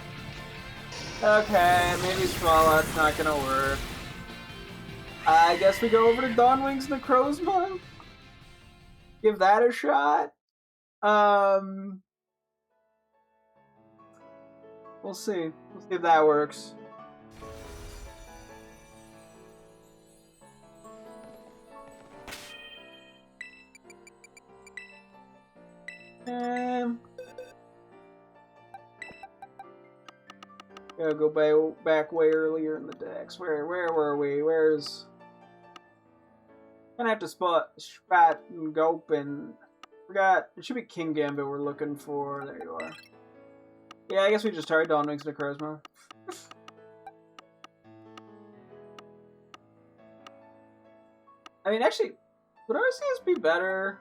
Okay, maybe Swalot's not gonna work. I guess we go over to Dawnwing's Necrozma. Give that a shot. We'll see. We'll see if that works. Gotta go back way earlier in the decks. Where were we? Where's... Gonna have to spot Spat and Gulpin. Forgot. It should be King Gambit we're looking for. There you are. Yeah, I guess we just tried Dawnwing's Necrozma. I mean, actually, would Arceus be better?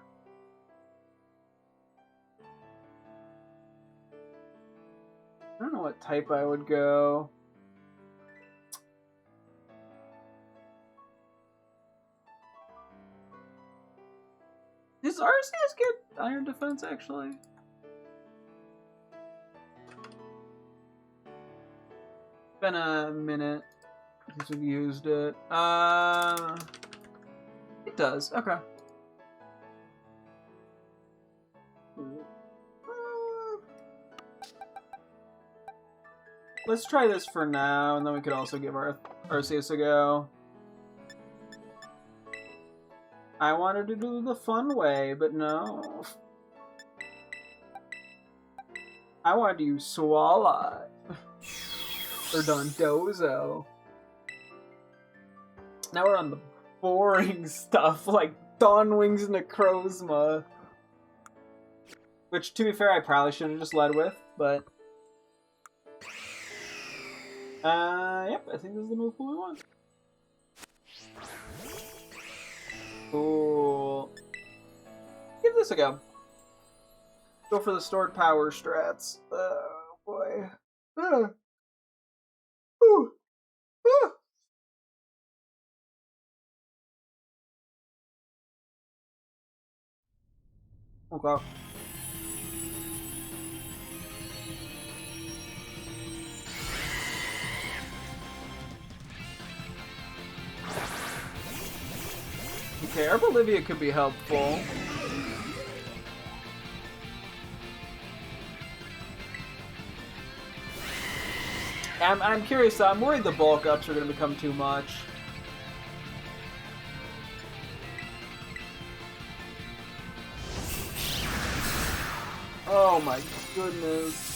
I don't know what type I would go. Does Arceus get Iron Defense, actually? Been a minute since we've used it. It does. Okay. Let's try this for now, and then we could also give our Arceus a go. I wanted to do the fun way, but no. I wanted to use Swalot. Or Dondozo. Now we're on the boring stuff, like Dawnwing's Necrozma. Which, to be fair, I probably should have just led with, but... yep, I think this is the move pool we want. Cool. Give this a go. Go for the stored power strats. Oh, boy. Okay. Okay, our Bolivia could be helpful. I'm curious, I'm worried the bulk ups are going to become too much. Oh my goodness.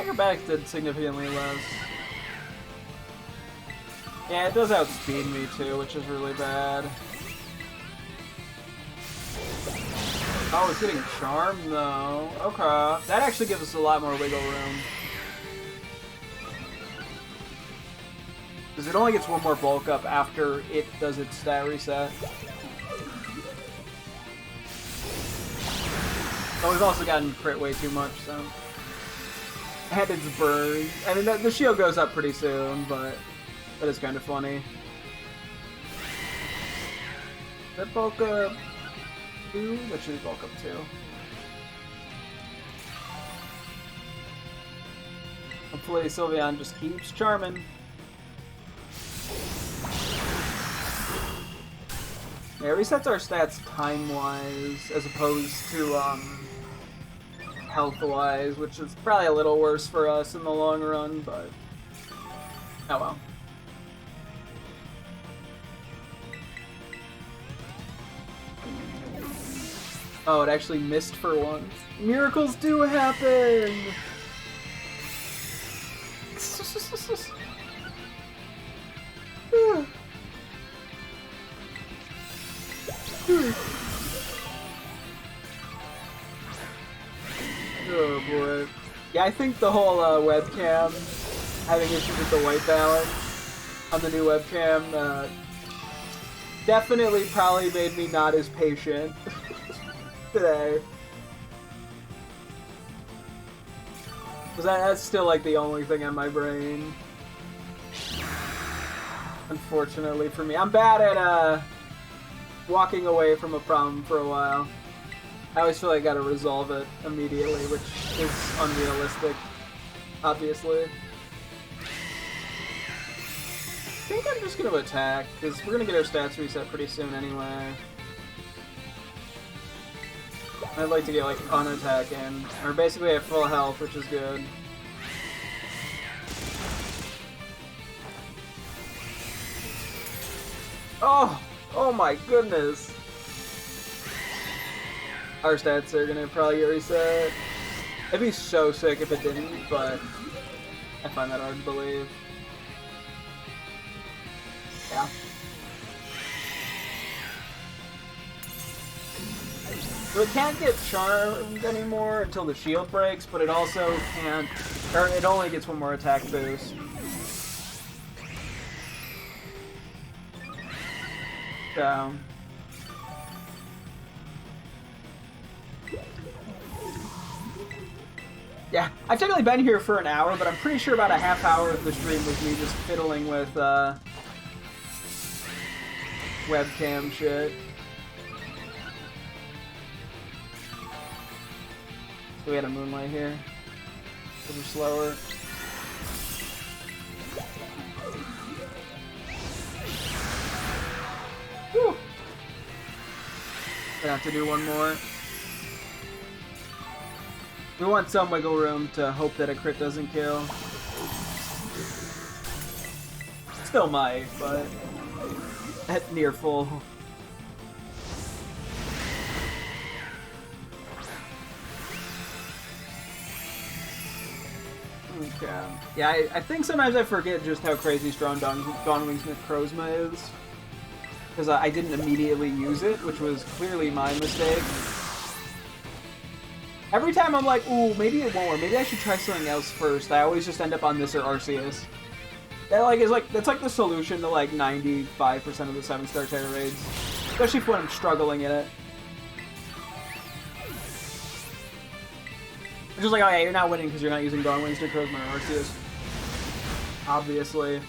Acrobatics did significantly less. Yeah, it does outspeed me too, which is really bad. Oh, it's getting Charm though. Okay. That actually gives us a lot more wiggle room. Because it only gets one more bulk up after it does its stat reset. Oh, we've also gotten crit way too much, so. And it's burned. I mean, the shield goes up pretty soon, but that is kind of funny. That bulk up 2? That should be bulk up 2. Hopefully Sylveon just keeps charming. Yeah, it resets our stats time-wise, as opposed to, health-wise, which is probably a little worse for us in the long run, but oh well. Oh, it actually missed for once. Miracles do happen! Oh boy. Yeah, I think the whole webcam, having issues with the white balance on the new webcam, definitely probably made me not as patient today. Because that's still like the only thing on my brain. Unfortunately for me. I'm bad at walking away from a problem for a while. I always feel like I gotta resolve it immediately, which is unrealistic, obviously. I think I'm just gonna attack, because we're gonna get our stats reset pretty soon anyway. I'd like to get like unattack in, or basically at full health, which is good. Oh! Oh my goodness! Our stats are gonna probably get reset. It'd be so sick if it didn't, but I find that hard to believe. Yeah. So it can't get charmed anymore until the shield breaks, but it also can't, or it only gets one more attack boost. So. Yeah, I've technically been here for an hour, but I'm pretty sure about a half hour of the stream was me just fiddling with webcam shit. So we had a Moonlight here. A little slower. Whew. Gonna have to do one more. We want some wiggle room to hope that a crit doesn't kill. Still might, but at near full. Okay. Yeah, I think sometimes I forget just how crazy strong Dawnwing Smith Crozma is. Because I didn't immediately use it, which was clearly my mistake. Every time I'm like, ooh, maybe it won't, or maybe I should try something else first, I always just end up on this or Arceus. That like is like that's like the solution to like 95% of the 7-star Tera raids, especially when I'm struggling in it. It's just like, oh yeah, you're not winning because you're not using Dawn Wings, Necrozma, or Arceus. Obviously.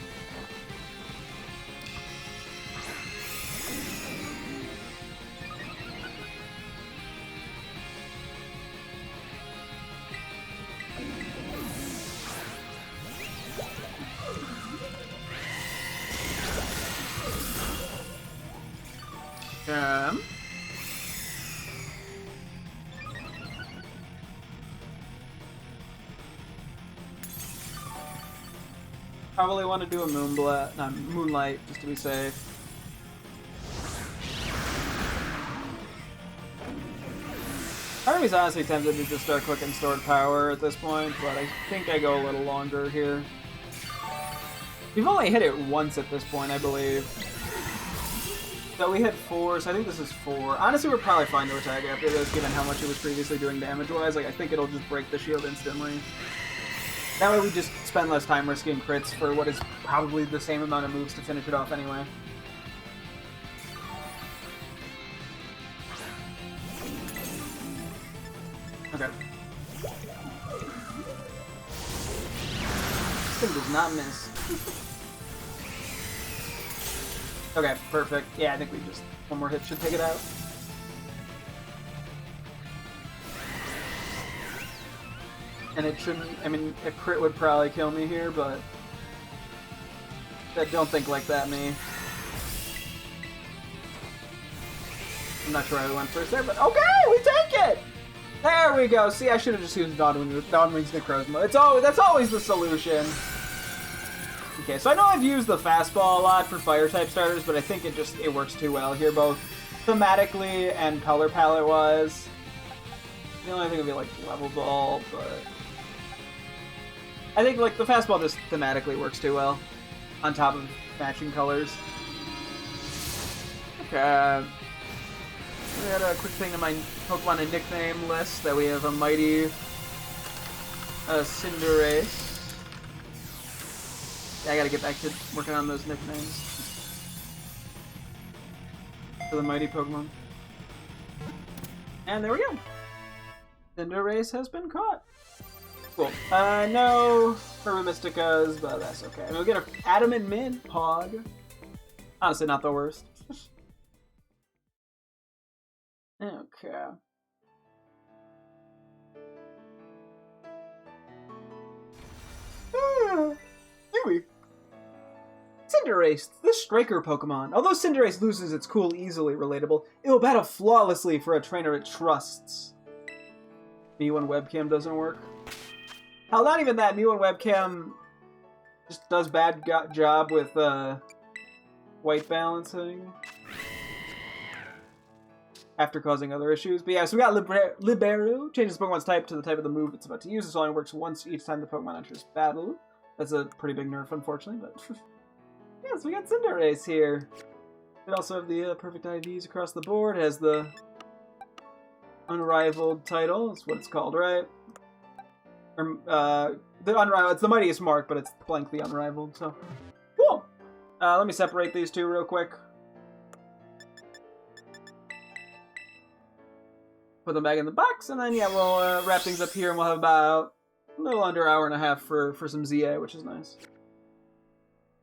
Probably want to do a Moonlight, just to be safe. Part of me's honestly tempted to just start clicking Stored Power at this point, but I think I go a little longer here. We've only hit it once at this point, I believe. So we hit 4, so I think this is 4. Honestly, we're probably fine to attack after this, given how much it was previously doing damage-wise. Like, I think it'll just break the shield instantly. That way we just spend less time risking crits for what is probably the same amount of moves to finish it off anyway. Okay. This thing does not miss. Okay, perfect. Yeah, I think we just... one more hit should take it out. And it shouldn't... I mean, a crit would probably kill me here, but... don't think like that, me. I'm not sure I went first there, but... okay, we take it! There we go. See, I should have just used Dawn Wings Necrozma. That's always the solution. Okay, so I know I've used the fastball a lot for fire-type starters, but I think it works too well here, both thematically and color palette-wise. The only thing would be, like, level ball, but... I think, like, the fastball just thematically works too well, on top of matching colors. Okay. We got a quick thing to my Pokemon and nickname list, that we have a mighty Cinderace. Yeah, I gotta get back to working on those nicknames for the mighty Pokemon. And there we go. Cinderace has been caught. Cool. No Hermamysticas, but that's okay. I mean, we get an Adamant Min Pog. Honestly, not the worst. Okay. Yui. Cinderace, the Striker Pokemon. Although Cinderace loses its cool, easily relatable, it will battle flawlessly for a trainer it trusts. Me when webcam doesn't work. Hell, not even that. Me when webcam just does bad job with white balancing. After causing other issues. But yeah, so we got Libero. Changes Pokemon's type to the type of the move it's about to use. This only works once each time the Pokemon enters battle. That's a pretty big nerf, unfortunately, but... yeah, so we got Cinderace here. We also have the perfect IVs across the board. It has the Unrivaled title. That's what it's called, right? Or, the Unrivaled. It's the Mightiest Mark, but it's blankly Unrivaled, so... cool! Let me separate these two real quick. Put them back in the box, and then, yeah, we'll wrap things up here, and we'll have about a little under an hour and a half for some ZA, which is nice.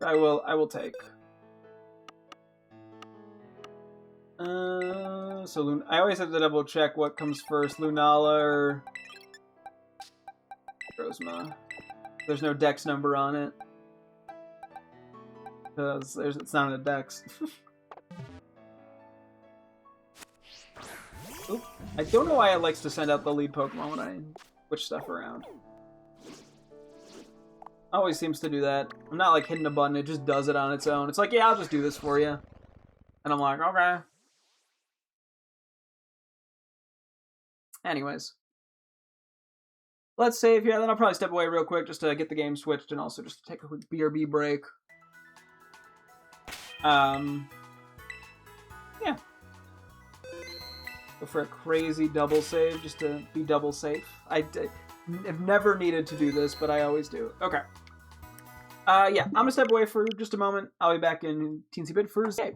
I will take. So I always have to double check what comes first, Lunala or Rosma. There's no dex number on it. Because it's not in the dex. Oop. I don't know why it likes to send out the lead Pokemon when I switch stuff around. Always seems to do that. I'm not like hitting a button, it just does it on its own. It's like, yeah, I'll just do this for you. And I'm like, okay. Anyways. Let's save here, then I'll probably step away real quick just to get the game switched and also just take a quick BRB break. Yeah. Go for a crazy double save just to be double safe. I've never needed to do this, but I always do. Okay. Yeah, I'm gonna step away for just a moment. I'll be back in teensy bit for Zay.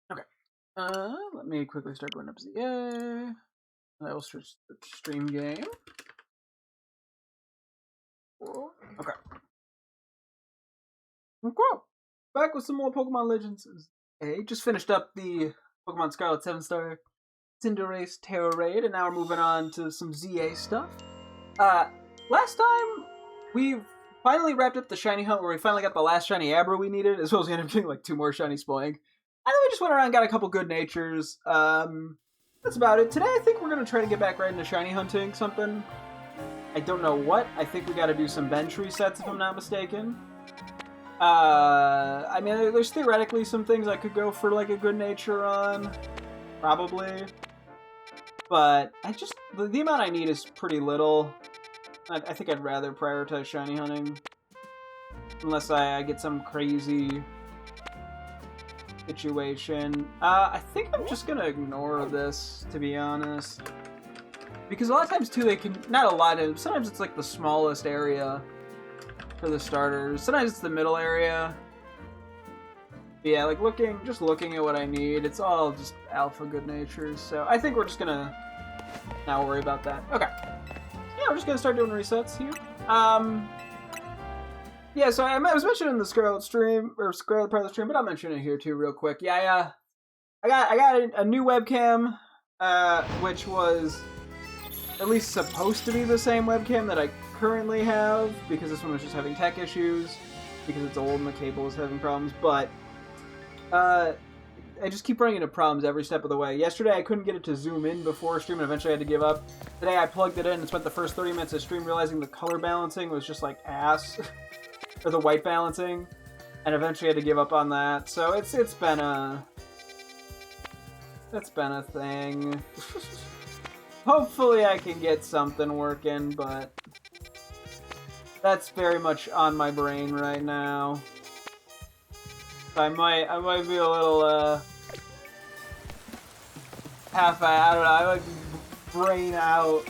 Okay. Let me quickly start going up ZA. I will start the stream game. Whoa. Okay. Cool. Back with some more Pokemon Legends. Hey, just finished up the Pokemon Scarlet 7-star Cinderace Tera raid, and now we're moving on to some ZA stuff. Last time we finally wrapped up the shiny hunt where we finally got the last shiny Abra we needed, as well as we ended up getting like 2 more shiny Spoink. And then we just went around and got a couple good natures. That's about it. Today I think we're going to try to get back right into shiny hunting something. I don't know what. I think we got to do some bench resets if I'm not mistaken. I mean, there's theoretically some things I could go for like a good nature on. Probably. But the amount I need is pretty little. I think I'd rather prioritize shiny hunting. Unless I get some crazy situation. I think I'm just gonna ignore this, to be honest. Because a lot of times, too, they can... Not a lot of... Sometimes it's like the smallest area for the starters. Sometimes it's the middle area. But yeah, like just looking at what I need, it's all just alpha good natures. So I think we're just gonna not worry about that. Okay. Yeah, we're just gonna start doing resets here. Yeah, so I was mentioning in the Scarlet stream, or Scarlet part of the stream, but I'll mention it here too real quick. Yeah, I got a new webcam. which was at least supposed to be the same webcam that I currently have, because this one was just having tech issues, because it's old and the cable is having problems, but I just keep running into problems every step of the way. Yesterday I couldn't get it to zoom in before stream and eventually I had to give up. Today I plugged it in and spent the first 30 minutes of stream realizing the color balancing was just like ass, or the white balancing, and eventually I had to give up on that, so it's been a thing. Hopefully I can get something working, but that's very much on my brain right now. I might be a little I don't know, I might brain out.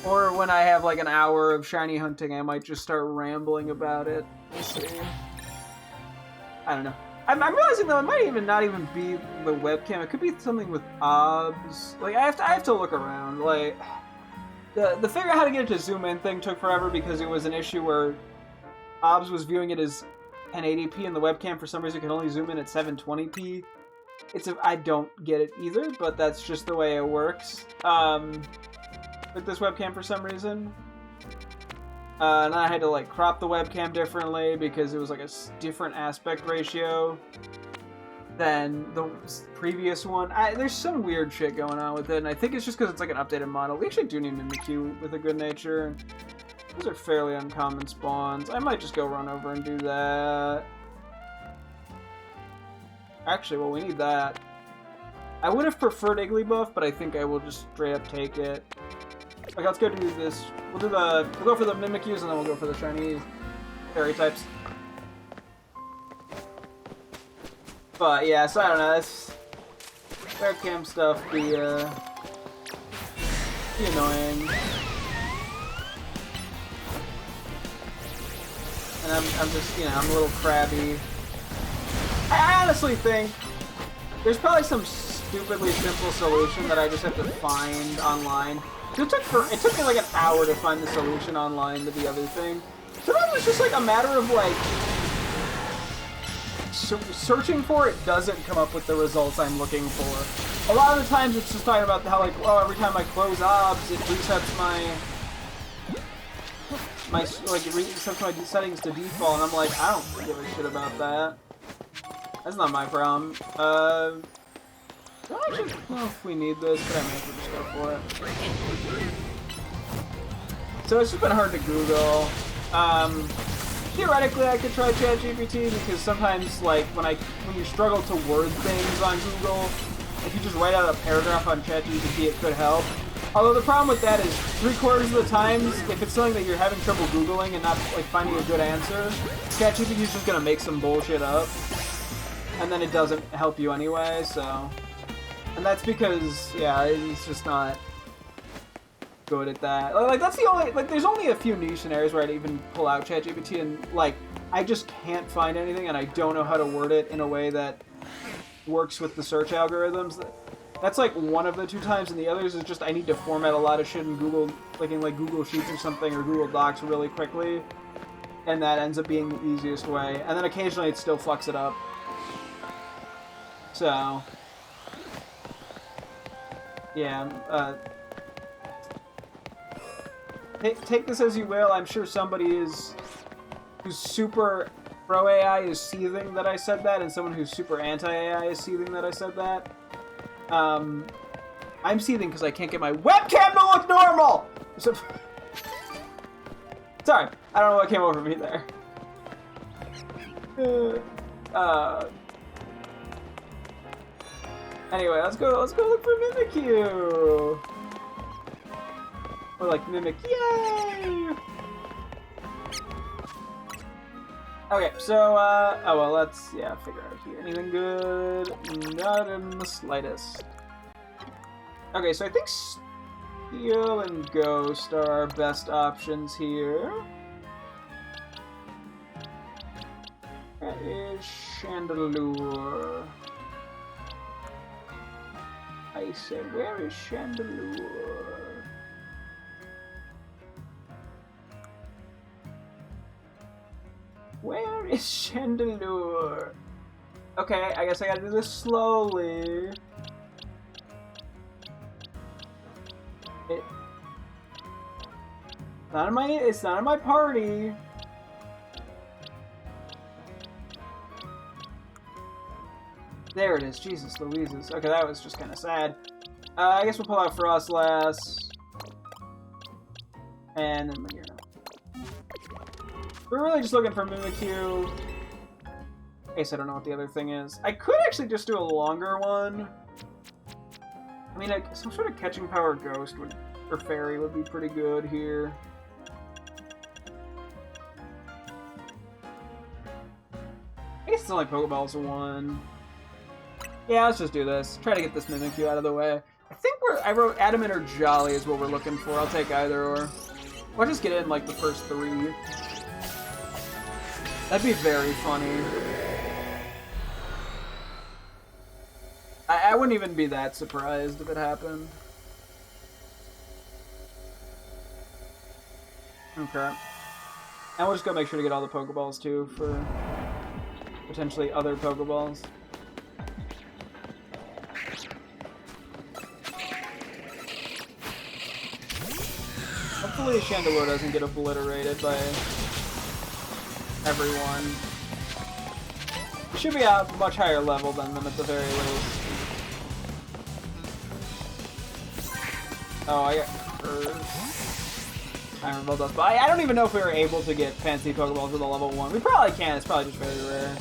Or when I have like an hour of shiny hunting, I might just start rambling about it. We'll see. I don't know. I'm realizing though it might even not even be the webcam. It could be something with OBS. Like I have to look around. Like the figure out how to get it to zoom in thing took forever because it was an issue where OBS was viewing it as 1080p and the webcam for some reason could only zoom in at 720p. I don't get it either, but that's just the way it works. With this webcam for some reason. And I had to like crop the webcam differently because it was like a different aspect ratio than the previous one. There's some weird shit going on with it, and I think it's just because it's like an updated model. We actually do need Mimikyu with a good nature. Those are fairly uncommon spawns. I might just go run over and do that. Actually, well, we need that. I would have preferred Igglybuff, but I think I will just straight up take it. Okay, let's go do this. We'll go for the Mimikyus and then we'll go for the shiny fairy types. But yeah, so I don't know, this webcam stuff be annoying. And I'm just, I'm a little crabby. I honestly think there's probably some stupidly simple solution that I just have to find online. It took me like an hour to find the solution online to the other thing. Sometimes it's just like a matter of like searching for it doesn't come up with the results I'm looking for. A lot of the times it's just talking about how like, oh, every time I close OBS it resets it resets my settings to default, and I'm like, I don't give a shit about that. That's not my problem. I don't actually know if we need this, but I may as well just go for it. So it's just been hard to Google. Theoretically, I could try ChatGPT because sometimes, like, when you struggle to word things on Google, if you just write out a paragraph on ChatGPT, it could help. Although the problem with that is 3/4 of the times, if it's something that you're having trouble Googling and not like finding a good answer, ChatGPT is just gonna make some bullshit up, and then it doesn't help you anyway. So. And that's because, yeah, it's just not good at that. Like, that's the only, like, there's only a few niche scenarios where I'd even pull out ChatGPT and, like, I just can't find anything and I don't know how to word it in a way that works with the search algorithms. That's, like, one of the 2 times, and the others is just I need to format a lot of shit in Google, like, in, like, Google Sheets or something, or Google Docs really quickly, and that ends up being the easiest way. And then occasionally it still fucks it up. So... yeah, take this as you will. I'm sure somebody who's super pro-AI is seething that I said that, and someone who's super anti-AI is seething that I said that. I'm seething because I can't get my webcam to look normal! So, sorry, I don't know what came over me there. Anyway, let's go look for Mimikyu! Or like Mimic, yay! Okay, so, oh well, let's, figure out here. Anything good? Not in the slightest. Okay, so I think Steel and Ghost are our best options here. That is Chandelure. I said, where is Chandelure? Where is Chandelure? Okay, I guess I gotta do this slowly. It's not in my party. There it is. Jesus Louises. Okay, that was just kind of sad. I guess we'll pull out Frostlass. And then Magearna. We're really just looking for Mimikyu. I guess I don't know what the other thing is. I could actually just do a longer one. I mean, like, some sort of catching power ghost would, or fairy would be pretty good here. I guess it's only Pokeballs one. Yeah, let's just do this. Try to get this Mimikyu out of the way. I think I wrote Adamant or Jolly is what we're looking for. I'll take either or. I'll just get in like the first 3. That'd be very funny. I wouldn't even be that surprised if it happened. Okay. And we'll just go make sure to get all the Pokeballs too for potentially other Pokeballs. Hopefully Chandelure doesn't get obliterated by everyone. It should be a much higher level than them at the very least. Oh, I got Iron Bulldoze. But I don't even know if we were able to get fancy Pokeballs with a level 1. We probably can, it's probably just very rare.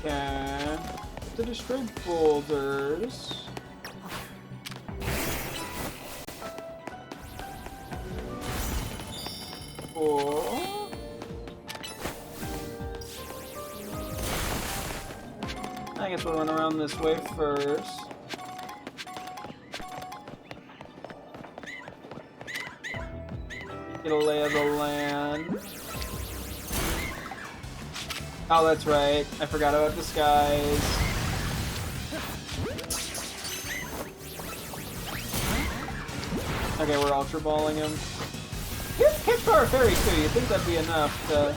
Okay. To destroy boulders. Cool. I guess we'll run around this way first. Get a lay of the land. Oh, that's right. I forgot about Disguise. Okay, we're Ultra Balling him. Here's Catch Power Fairy too. You'd think that'd be enough to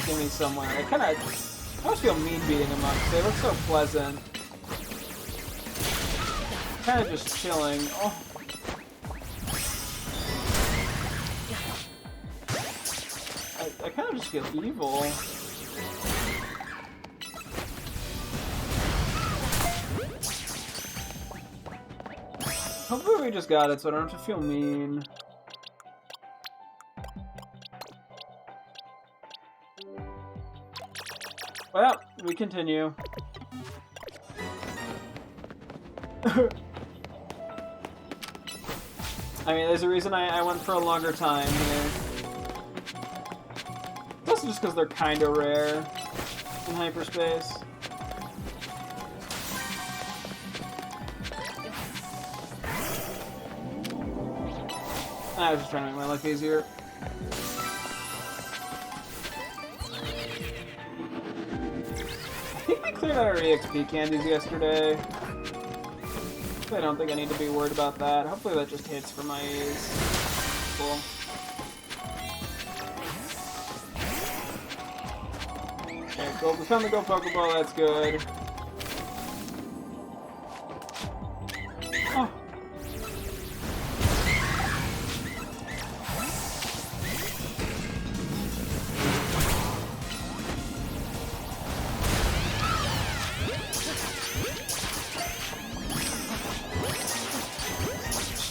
get me somewhere. I almost feel mean beating them up because they look so pleasant. Kind of just chilling. Oh. I kind of just feel evil. Hopefully we just got it so I don't have to feel mean. Well, we continue. I mean, there's a reason I went for a longer time here. Plus just because they're kind of rare in hyperspace. I was just trying to make my life easier. I think we cleared out our EXP candies yesterday. I don't think I need to be worried about that. Hopefully that just hits for my ease. Cool. Okay, cool. We found the Go Pokeball, that's good. Oh.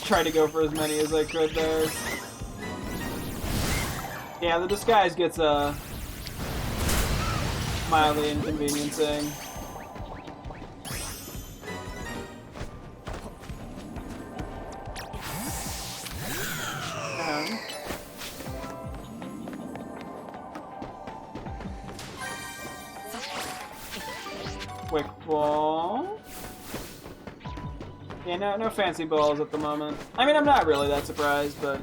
Try to go for as many as I could there. Yeah, the Disguise gets mildly inconveniencing. Quick ball. Yeah, no fancy balls at the moment. I mean, I'm not really that surprised, but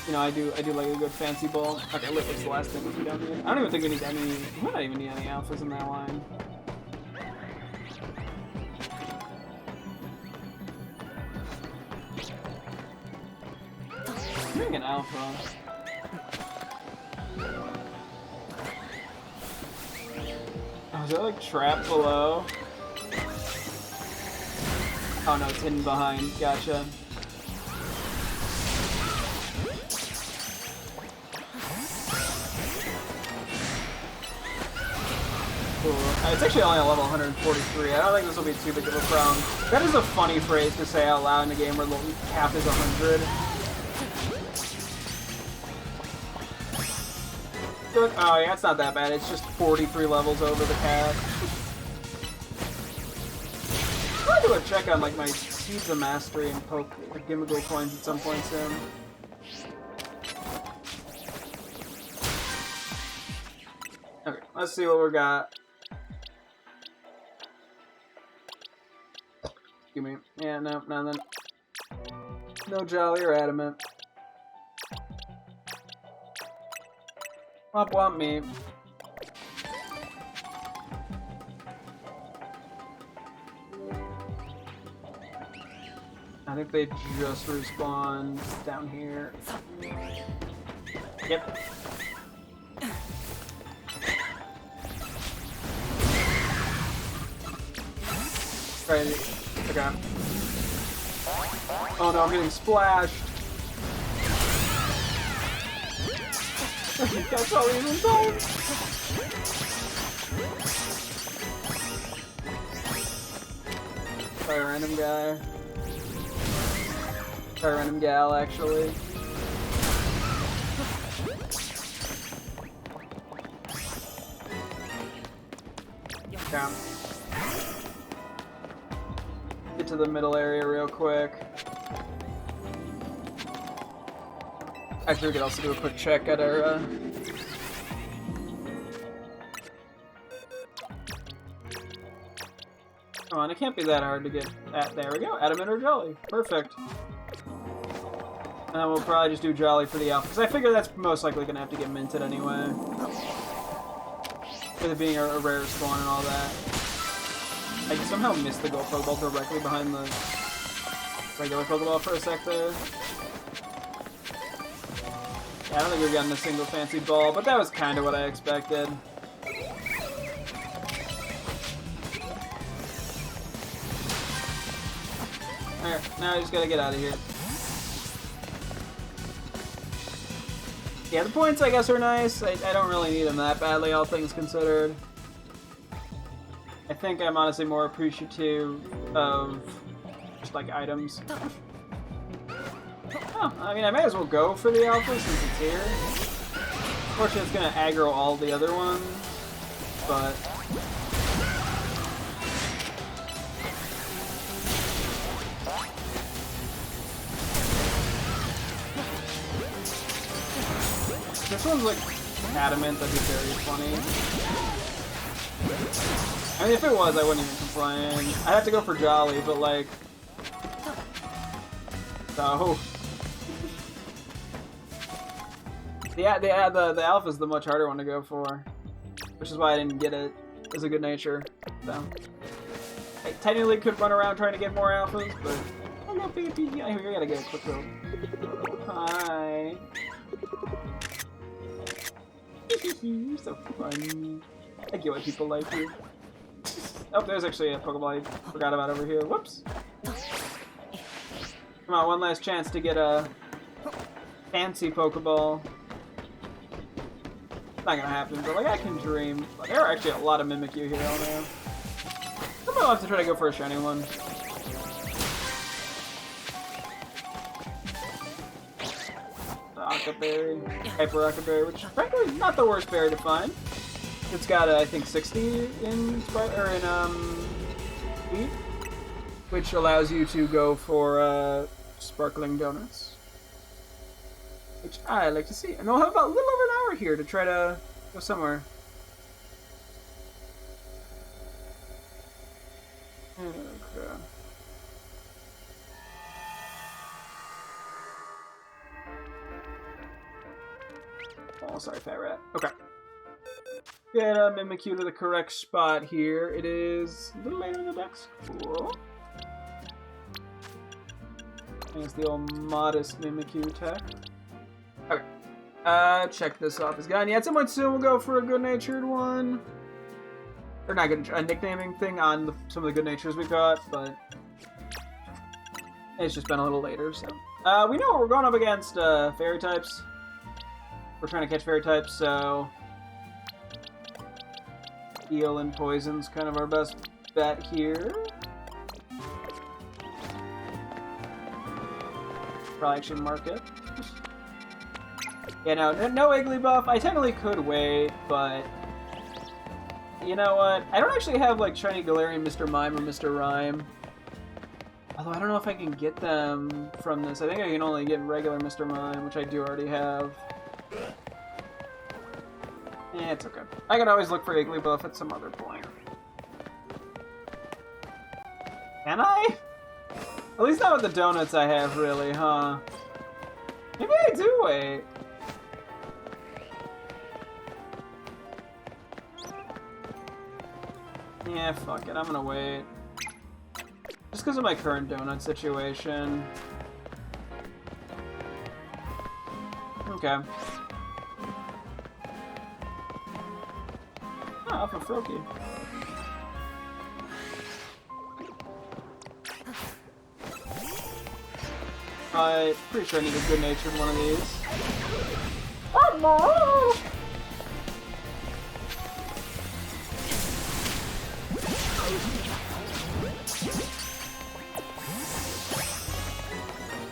you know, I do like a good fancy ball. Okay, Liquid's the last thing we don't need. I don't even think we need any. We might not even need any alphas in that line. I'm doing an alpha. Is it like trapped below? Oh no, it's hidden behind. Gotcha. Cool. It's actually only a level 143. I don't think this will be too big of a problem. That is a funny phrase to say out loud in a game where the cap is 100. Oh yeah, it's not that bad. It's just 43 levels over the cap. I'll do a check on like my Seeds of Mastery and Gimmighoul coins at some point soon. Okay, let's see what we got. Give me. Yeah, no, nothing. No Jolly or Adamant. Womp womp me. I think they just respawned down here. Yep. Right. Okay. Oh no, I'm getting splashed. That's all even time. Try a random guy. Try a random gal, actually. Yeah. Get to the middle area real quick. Actually, we could also do a quick check at our, Come on, it can't be that hard to get at. There we go, Adamant or Jolly. Perfect. And then we'll probably just do Jolly for the alpha, because I figure that's most likely going to have to get minted anyway. With it being a rare spawn and all that. I somehow missed the gold Pokeball directly behind the regular Pokeball for a sec there. Yeah, I don't think we've gotten a single fancy ball, but that was kind of what I expected. Alright, now I just gotta get out of here. Yeah, the points I guess are nice. I don't really need them that badly, all things considered. I think I'm honestly more appreciative of just like items. Oh, I mean, I may as well go for the alpha since it's here. Unfortunately, it's gonna aggro all the other ones, but this one's like adamant. That'd be very funny. I mean, if it was, I wouldn't even complain. I'd have to go for Jolly, but like, so. The alpha's the much harder one to go for, which is why I didn't get it as a good nature. So I technically could run around trying to get more alphas, but I gotta get a quick go. Hi. You're so funny. I get why people like you. Oh, there's actually a Pokeball I forgot about over here. Whoops. Come on, one last chance to get a fancy Pokeball. It's not gonna happen, but like I can dream. There are actually a lot of Mimikyu here, I don't know. I might have to try to go for a shiny one. The Aqua Berry, Hyper Aqua Berry, which frankly is not the worst berry to find. It's got I think 60 in speed, which allows you to go for sparkling donuts. Which I like to see. And we'll have about a little over an hour here to try to go somewhere. Okay. Oh, sorry, Fat Rat. Okay. Get Mimikyu to the correct spot here. It is a little later in the decks. Cool. And it's the old modest Mimikyu tech. Okay. Check this off. It's gone. Yeah, at some point soon we'll go for a good-natured one. or not good, a nicknaming thing on some of the good natures we got, but it's just been a little later, so. We know we're going up against, fairy types. We're trying to catch fairy types, so Eel and Poison's kind of our best bet here. Probably actually mark it. Yeah, no Igglybuff. I technically could wait, but you know what? I don't actually have like Shiny Galarian, Mr. Mime, or Mr. Rhyme. Although I don't know if I can get them from this. I think I can only get regular Mr. Mime, which I do already have. It's okay. I can always look for Igglybuff at some other point. Can I? At least not with the donuts I have, really, huh? Maybe I do wait. Yeah, fuck it. I'm gonna wait. Just because of my current donut situation. Okay. Ah, for Froakie. I'm pretty sure I need a good-natured one of these. Oh,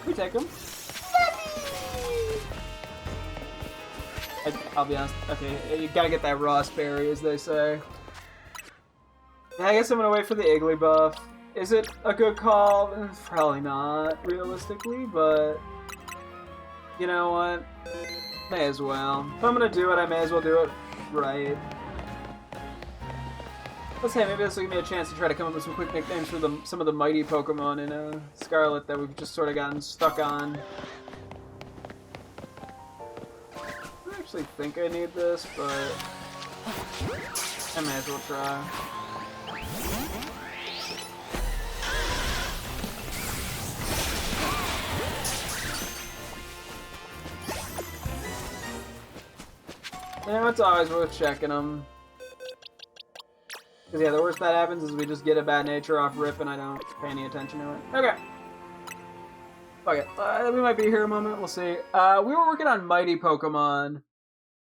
we take him. I'll be honest. Okay, you gotta get that Rossberry, as they say. Yeah, I guess I'm gonna wait for the Igglybuff. Is it a good call? Probably not, realistically, but you know what? May as well. If I'm gonna do it, I may as well do it right. Let's say maybe this will give me a chance to try to come up with some quick nicknames for some of the mighty Pokemon in Scarlet that we've just sort of gotten stuck on. I actually think I need this, but I may as well try. You know, it's always worth checking them. Because, yeah, the worst that happens is we just get a bad nature off rip and I don't pay any attention to it. Okay. Fuck it. We might be here a moment. We'll see. We were working on mighty Pokemon.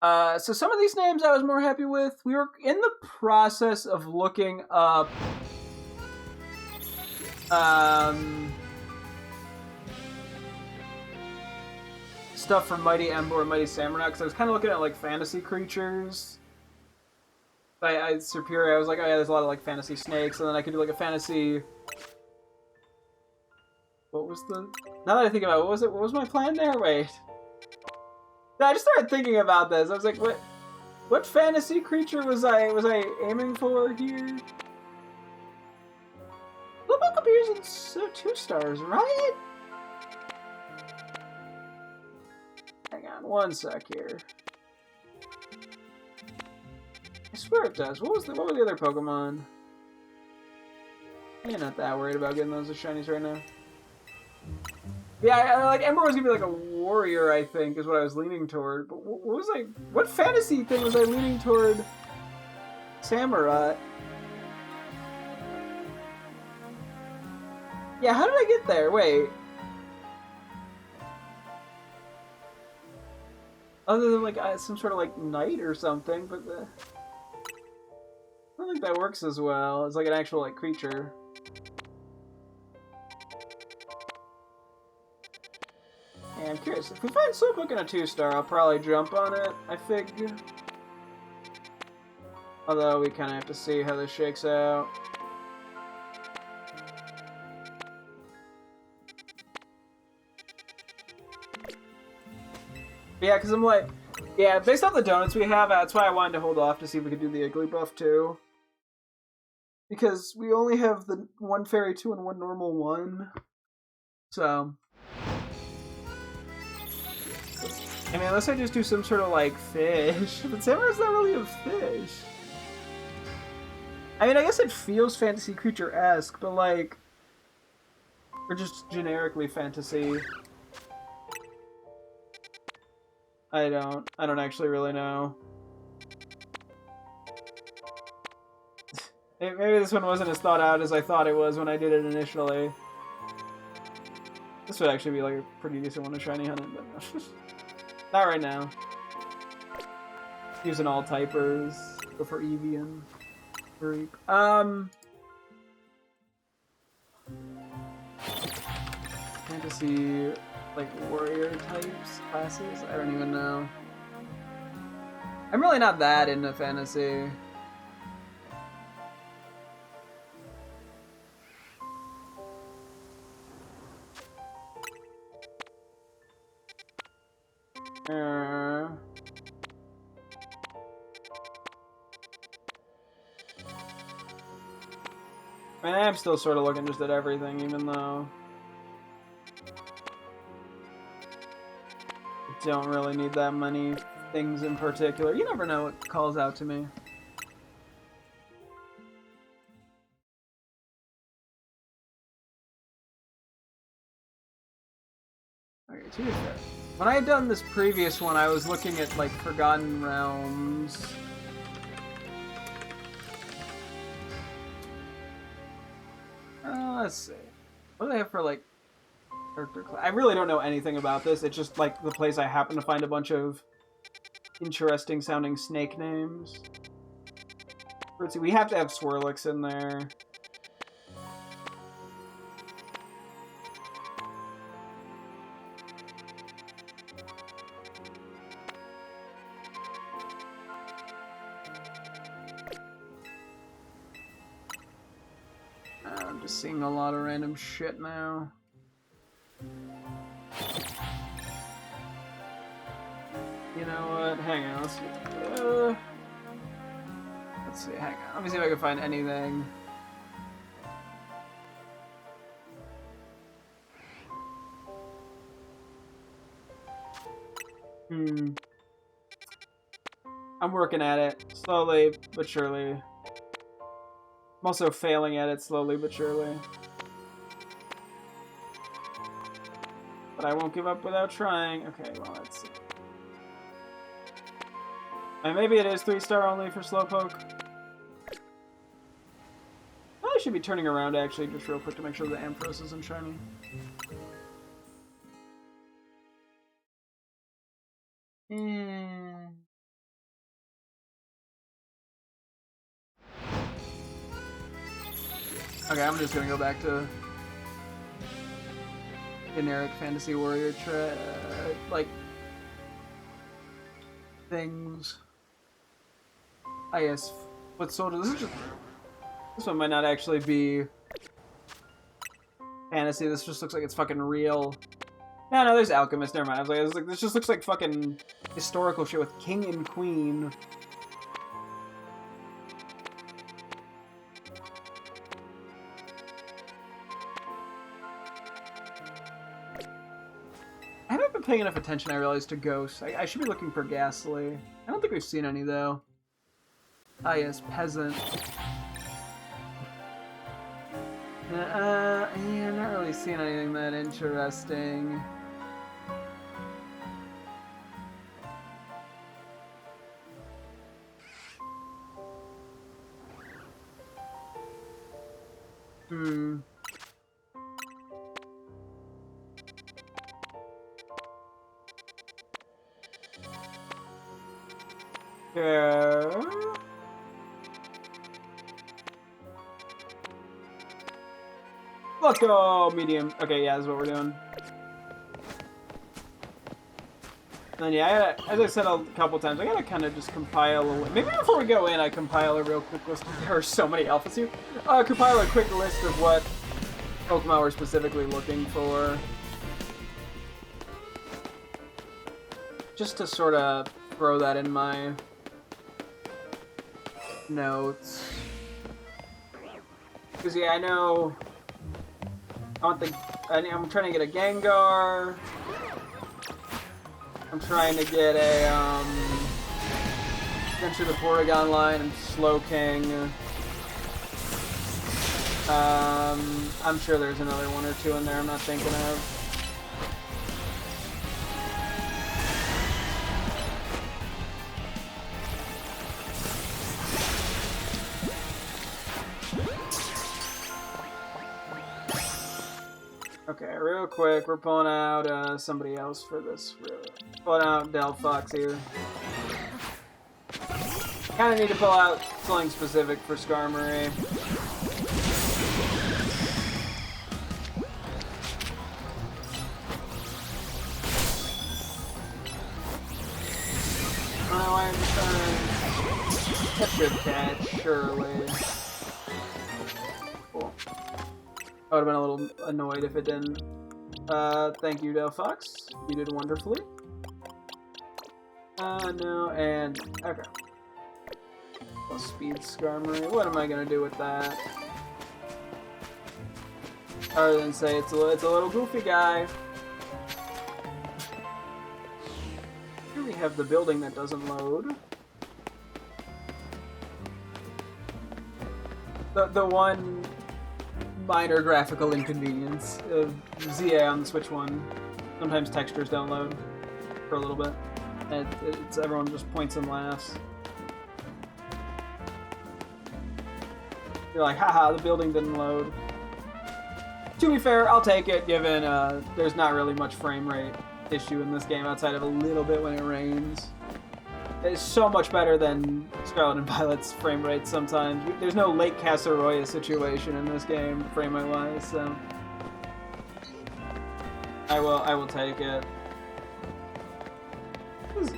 So some of these names I was more happy with. We were in the process of looking up stuff from Mighty Ember and Mighty Samurott, because I was kind of looking at like fantasy creatures. Superior, I was like, oh yeah, there's a lot of like fantasy snakes, and then I could do like a fantasy. What was the? Now that I think about it, what was it? What was my plan there? Wait. I just started thinking about this. I was like, what fantasy creature was I aiming for here? The book appears in 2 stars, right? Hang on, one sec here. I swear it does. What were the other Pokemon? I'm not that worried about getting those as shinies right now. Yeah, I like Ember was gonna be like a warrior, I think, is what I was leaning toward. But what fantasy thing was I leaning toward? Samurott. Yeah, how did I get there? Wait. Other than like some sort of like knight or something, but I don't think that works as well. It's like an actual like creature. Yeah, I'm curious. If we find Slowpoke in a 2-star, I'll probably jump on it, I figure. Although we kind of have to see how this shakes out. Yeah, because I'm like, yeah, based off the donuts we have, that's why I wanted to hold off to see if we could do the Igglybuff too. Because we only have the 1 Fairy 2 and 1 normal 1. So. I mean, unless I just do some sort of, like, fish. But Samurai's not really a fish. I mean, I guess it feels fantasy creature-esque, but, like... Or just generically fantasy. I don't actually really know. Maybe this one wasn't as thought out as I thought it was when I did it initially. This would actually be like a pretty decent one to shiny hunt it, but no. Not right now. Using all typers. Go for Eevee Reap. Fantasy, like, warrior types, classes? I don't even know. I'm really not that into fantasy. I mean, I'm still sort of looking just at everything, even though I don't really need that many things in particular. You never know what calls out to me. Okay, to be fair, when I had done this previous one, I was looking at, like, Forgotten Realms. Let's see. What do they have for, like, character class? I really don't know anything about this. It's just, like, the place I happen to find a bunch of interesting sounding snake names. Let's see, we have to have Swirlix in there. I'm just seeing a lot of random shit now. You know what? Hang on. Let's see. Hang on. Let me see if I can find anything. I'm working at it. Slowly but surely. I'm also failing at it slowly but surely. But I won't give up without trying. Okay, well, let's see. And maybe it is 3-star only for Slowpoke. I should be turning around actually just real quick to make sure the Ampharos isn't shiny. Okay, I'm just gonna go back to generic fantasy warrior like things. Ah yes, foot soldier. This one might not actually be fantasy. This just looks like it's fucking real. No, there's alchemist. Never mind. I was like, this just looks like fucking historical shit with king and queen. I haven't been paying enough attention, I realized, to ghosts. I should be looking for Ghastly. I don't think we've seen any, though. Ah, yes, Peasant. Yeah, I'm not really seeing anything that interesting. Yeah. Let's go, medium. Okay, yeah, that's what we're doing. And then yeah, as I said a couple times, I gotta kind of just compile maybe before we go in, I compile a real quick list. There are so many alphas here. Compile a quick list of what Pokemon we're specifically looking for. Just to sort of throw that in my notes. Because yeah, I know I'm trying to get a Gengar. I'm trying to get a enter the Porygon line and Slowking. I'm sure there's another one or two in there I'm not thinking of. Okay, real quick, we're pulling out somebody else for this. Pulling out Delphox here. Kind of need to pull out something specific for Skarmory. Oh, I understand. That's good catch, surely. Cool. I would have been a little annoyed if it didn't. Thank you, Delphox. You did wonderfully. No, and... okay. Well, speed Skarmory. What am I gonna do with that? Other than say it's a little goofy guy. Here we have the building that doesn't load. The one minor graphical inconvenience of ZA on the Switch 1. Sometimes textures don't load for a little bit. And it's everyone just points and laughs. You're like, haha, the building didn't load. To be fair, I'll take it, given there's not really much frame rate issue in this game outside of a little bit when it rains. It's so much better than Scarlet and Violet's frame rate sometimes. There's no Lake Casseroya situation in this game, frame rate wise, so I will take it.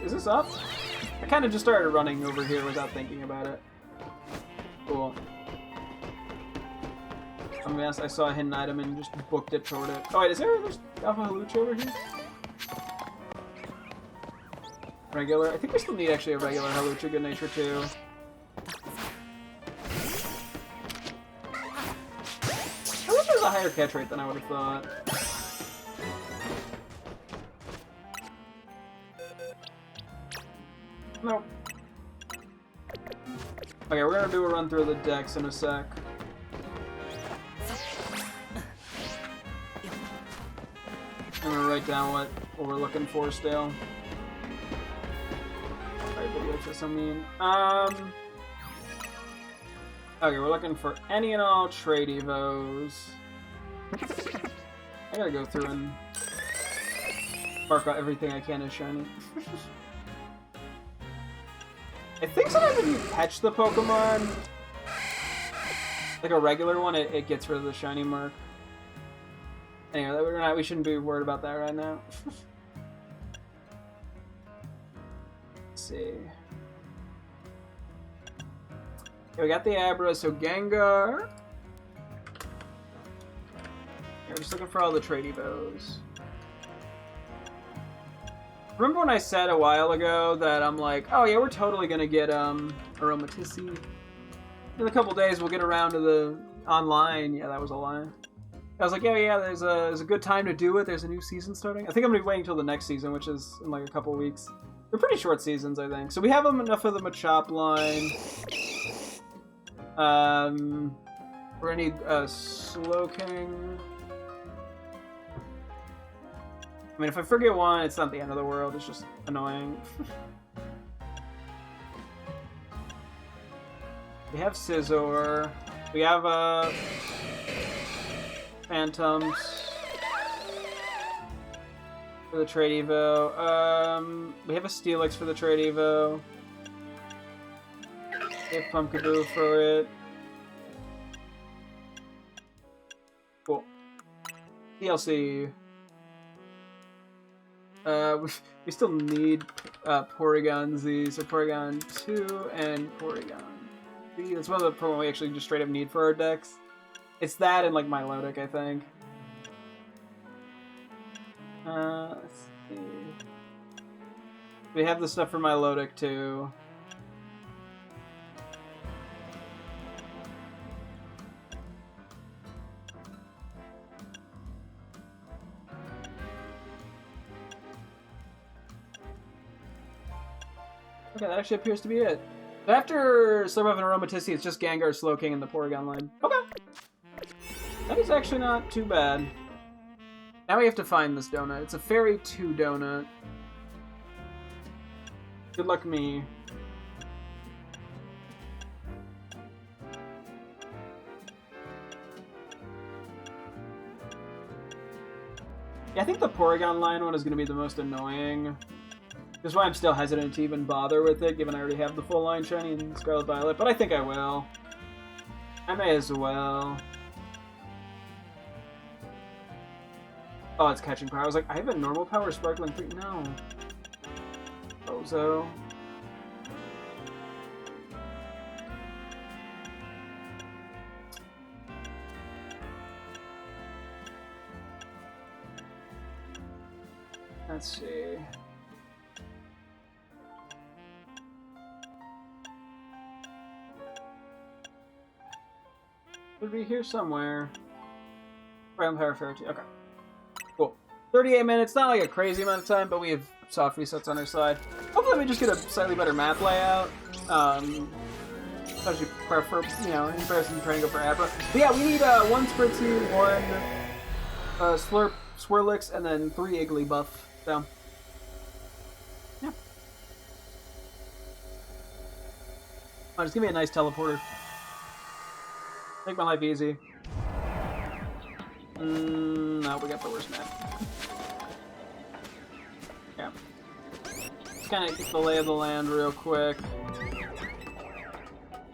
Is this up? I kind of just started running over here without thinking about it. Cool. I mean, I saw a hidden item and just booked it toward it. Oh wait, there's Alpha Hawlucha over here? Regular? I think we still need actually a regular Hawlucha Good Nature too. I wish there was a higher catch rate than I would have thought. Nope. Okay, we're gonna do a run through the decks in a sec. I'm gonna write down what we're looking for still. Alright, video just I mean. Okay, we're looking for any and all trade evos. I gotta go through and mark out everything I can as shiny. I think sometimes when you catch the Pokemon, like a regular one, it gets rid of the shiny mark. Anyway, we shouldn't be worried about that right now. Let's see. Okay, we got the Abra, so Gengar. Yeah, we're just looking for all the trade evos. Remember when I said a while ago that I'm like, oh yeah, we're totally gonna get Aromatisse. In a couple days we'll get around to the online. Yeah, that was a lie. I was like, yeah, there's a good time to do it. There's a new season starting. I think I'm gonna be waiting until the next season, which is in like a couple weeks. They're pretty short seasons, I think. So we have enough of the Machop line. We're gonna need Slowking. I mean, if I forget one, it's not the end of the world. It's just annoying. We have Scizor. We have Phantoms for the trade evo. We have a Steelix for the trade evo. We have Pumpkaboo for it. Cool. DLC. We still need Porygon Z, so Porygon 2 and Porygon Z. That's one of the Pokemon we actually just straight up need for our decks. It's that and like Milotic, I think. Let's see. We have the stuff for Milotic too. Okay, that actually appears to be it. After Slurpuff and Aromatisse, it's just Gengar, Slowking, and the Porygon line. Okay. That is actually not too bad. Now we have to find this donut. It's a Fairy 2 donut. Good luck me. Yeah, I think the Porygon line one is going to be the most annoying. That's why I'm still hesitant to even bother with it, given I already have the full line shiny in Scarlet Violet, but I think I will. I may as well. Oh, it's catching power. I was like, I have a normal power Sparkling Freak? No. Bozo. Let's see. Should be here somewhere. Right on Power Fairy. Okay. Cool. 38 minutes, not like a crazy amount of time, but we have soft resets on our side. Hopefully we just get a slightly better map layout. Especially prefer, you know, in comparison to trying to go for Abra. But yeah, we need one Spritzy, one Slurp, Swirlix, and then 3 Igglybuff. So, yeah. Oh, just give me a nice teleporter. Make my life easy. No, we got the worst map. Yeah. Just kind of get the lay of the land real quick.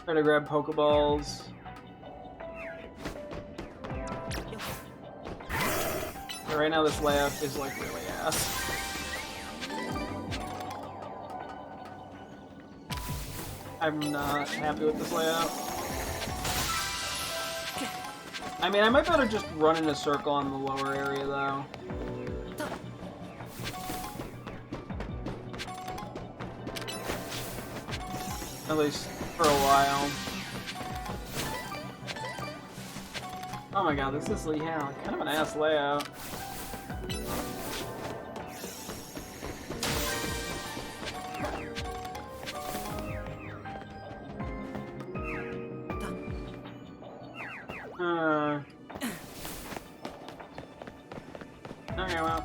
Try to grab Pokeballs. But right now this layout is like really ass. I'm not happy with this layout. I mean, I might better just run in a circle on the lower area, though. At least for a while. Oh my god, this is, yeah, kind of an ass layout. Okay, well.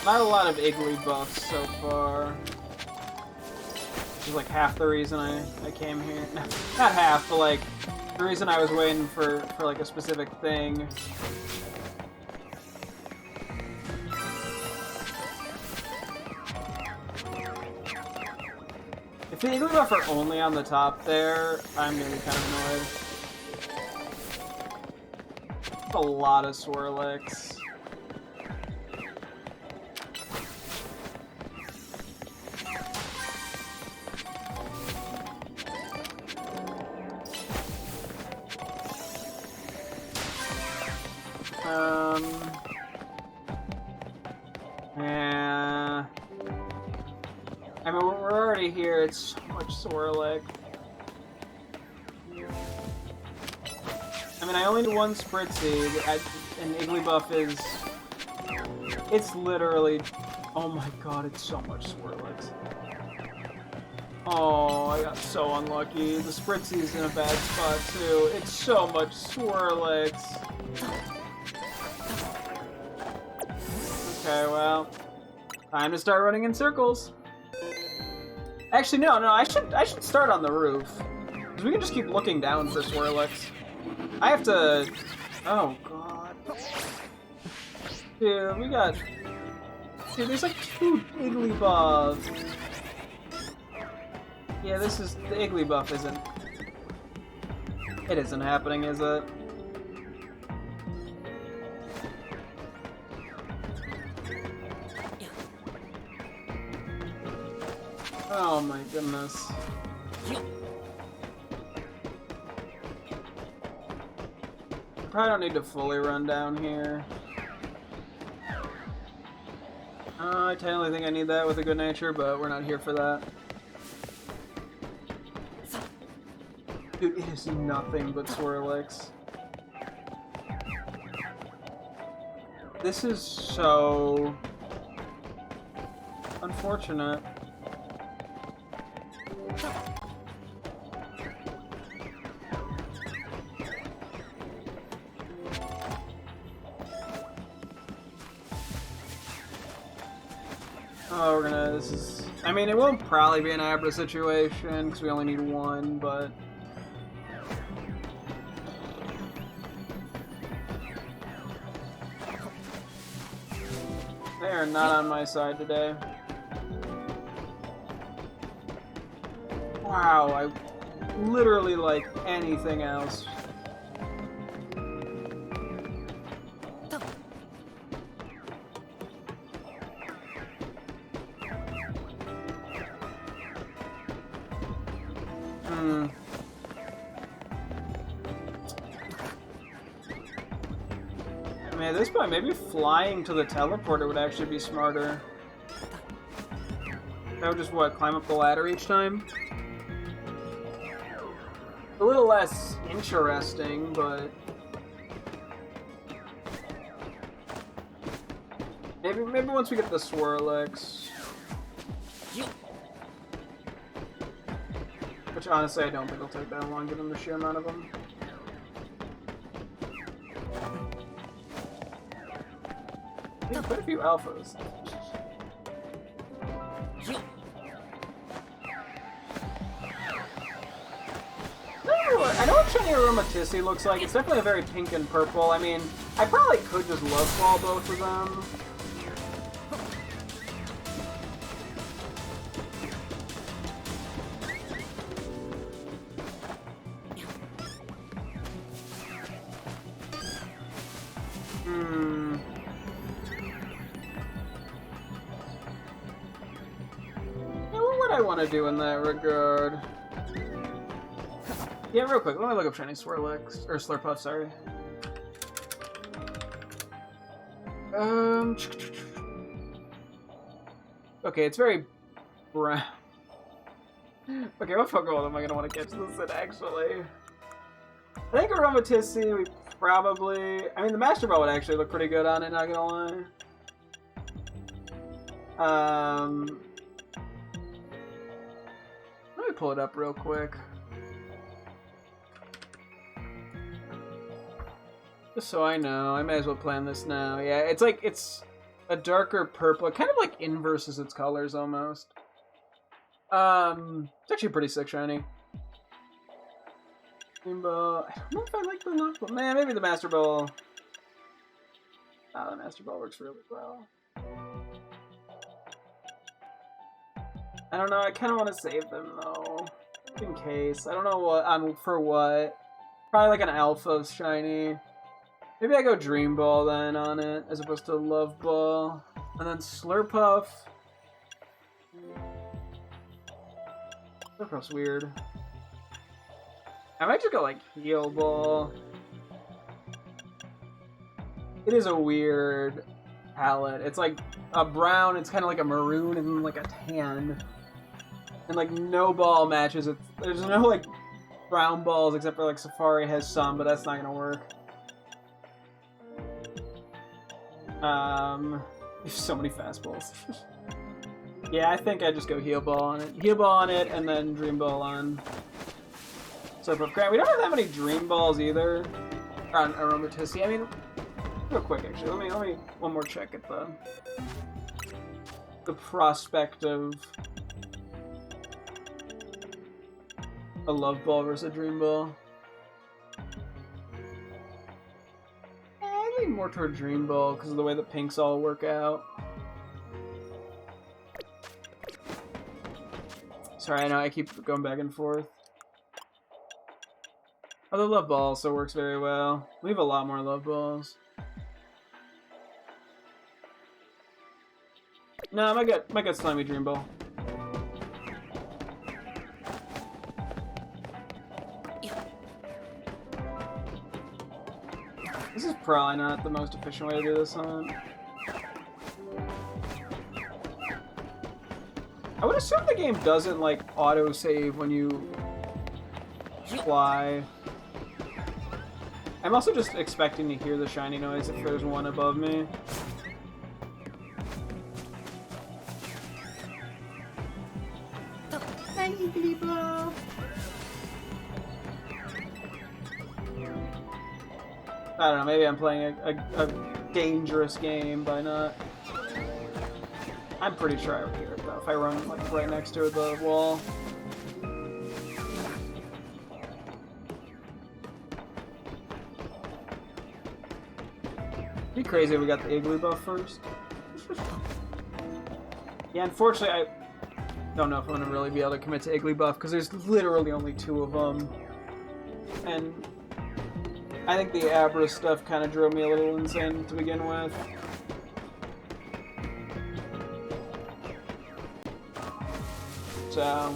Not a lot of Igglybuffs so far. This is like half the reason I came here. Not half, but like the reason I was waiting for like a specific thing. If the Igglybuff are only on the top there, I'm gonna be kind of annoyed. A lot of Swirlix. Yeah. I mean, we're already here. It's so much Swirlix. I mean, I only need one Spritzy, and Igglybuff is... It's literally... Oh my god, it's so much Swirlix. Oh, I got so unlucky. The Spritzy's in a bad spot, too. It's so much Swirlix. Okay, well... Time to start running in circles. Actually, no, I should start on the roof. Because we can just keep looking down for Swirlix. I have to... Oh, God. Dude, we got... Dude, there's like 2 Igglybuffs. Yeah, this is... The Igglybuff isn't... It isn't happening, is it? Oh my goodness. Probably don't need to fully run down here. I technically think I need that with a good nature, but we're not here for that. Dude, it is nothing but Swirlix. This is so... unfortunate. Oh, we're gonna, this is... I mean, it won't probably be an Abra situation, because we only need one, but... They are not on my side today. Wow, I literally like anything else. I mean, at this point, maybe flying to the teleporter would actually be smarter. That would just, what, climb up the ladder each time? A little less interesting, but... Maybe once we get the Swirlix. Which, honestly, I don't think it'll take that long, given the sheer amount of them. Quite a few alphas. I know what Shiny Aromatisse looks like. It's definitely a very pink and purple. I mean, I probably could just love ball both of them. Do in that regard. Yeah, real quick, let me look up Shiny Swirlix, or Slurpuff, sorry. Okay, it's very brown. Okay, what Pokemon am I gonna want to catch this in, actually? I think Aromatisse, we probably... I mean, the Master Ball would actually look pretty good on it, not gonna lie. Let me pull it up real quick. Just so I know, I may as well plan this now. Yeah, it's like, it's a darker purple, kind of like inverses its colors almost. It's actually pretty sick shiny. Rainbow. I don't know if I like the Knuckle. Man, maybe the Master Ball. Ah, the Master Ball works really well. I don't know, I kind of want to save them, though. In case. I don't know what, for what. Probably like an Alpha Shiny. Maybe I go Dream Ball then on it, as opposed to Love Ball. And then Slurpuff. Slurpuff's weird. I might just go like Heal Ball. It is a weird palette. It's like a brown, it's kind of like a maroon, and like a tan. And like no ball matches it. There's no like brown balls except for like Safari has some, but that's not gonna work. There's so many fastballs. Yeah, I think I just go Heal Ball on it. Heal Ball on it, and then Dream Ball on. So for Grant, we don't have that many Dream Balls either. On Aromatisse. I mean, real quick actually. Let me one more check at the prospect of a Love Ball versus a Dream Ball. I lean more toward Dream Ball because of the way the pinks all work out. Sorry, I know I keep going back and forth. Oh, the Love Ball also works very well. We have a lot more Love Balls. No, I might get Slimy Dream Ball. This is probably not the most efficient way to do this on. I would assume the game doesn't like auto-save when you fly. I'm also just expecting to hear the shiny noise if there's one above me. Thank you, people. I don't know, maybe I'm playing a dangerous game by not... I'm pretty sure I would hear it though, if I run like right next to the wall. It'd be crazy if we got the Igloo buff first. Yeah, unfortunately, I don't know if I'm gonna really be able to commit to Igglybuff because there's literally only 2 of them, and I think the Abra stuff kind of drove me a little insane to begin with. So.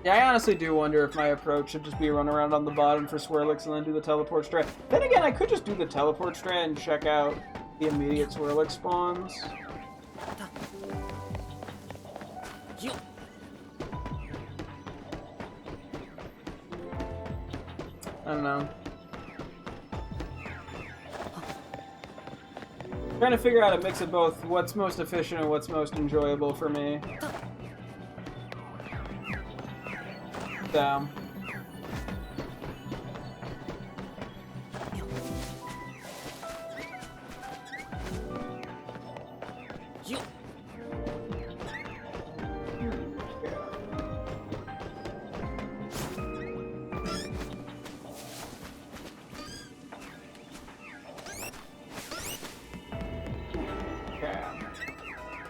Yeah, I honestly do wonder if my approach should just be run around on the bottom for Swirlix and then do the teleport strat. Then again, I could just do the teleport strat and check out the immediate Swirlix spawns. I don't know. Trying to figure out a mix of both what's most efficient and what's most enjoyable for me. So.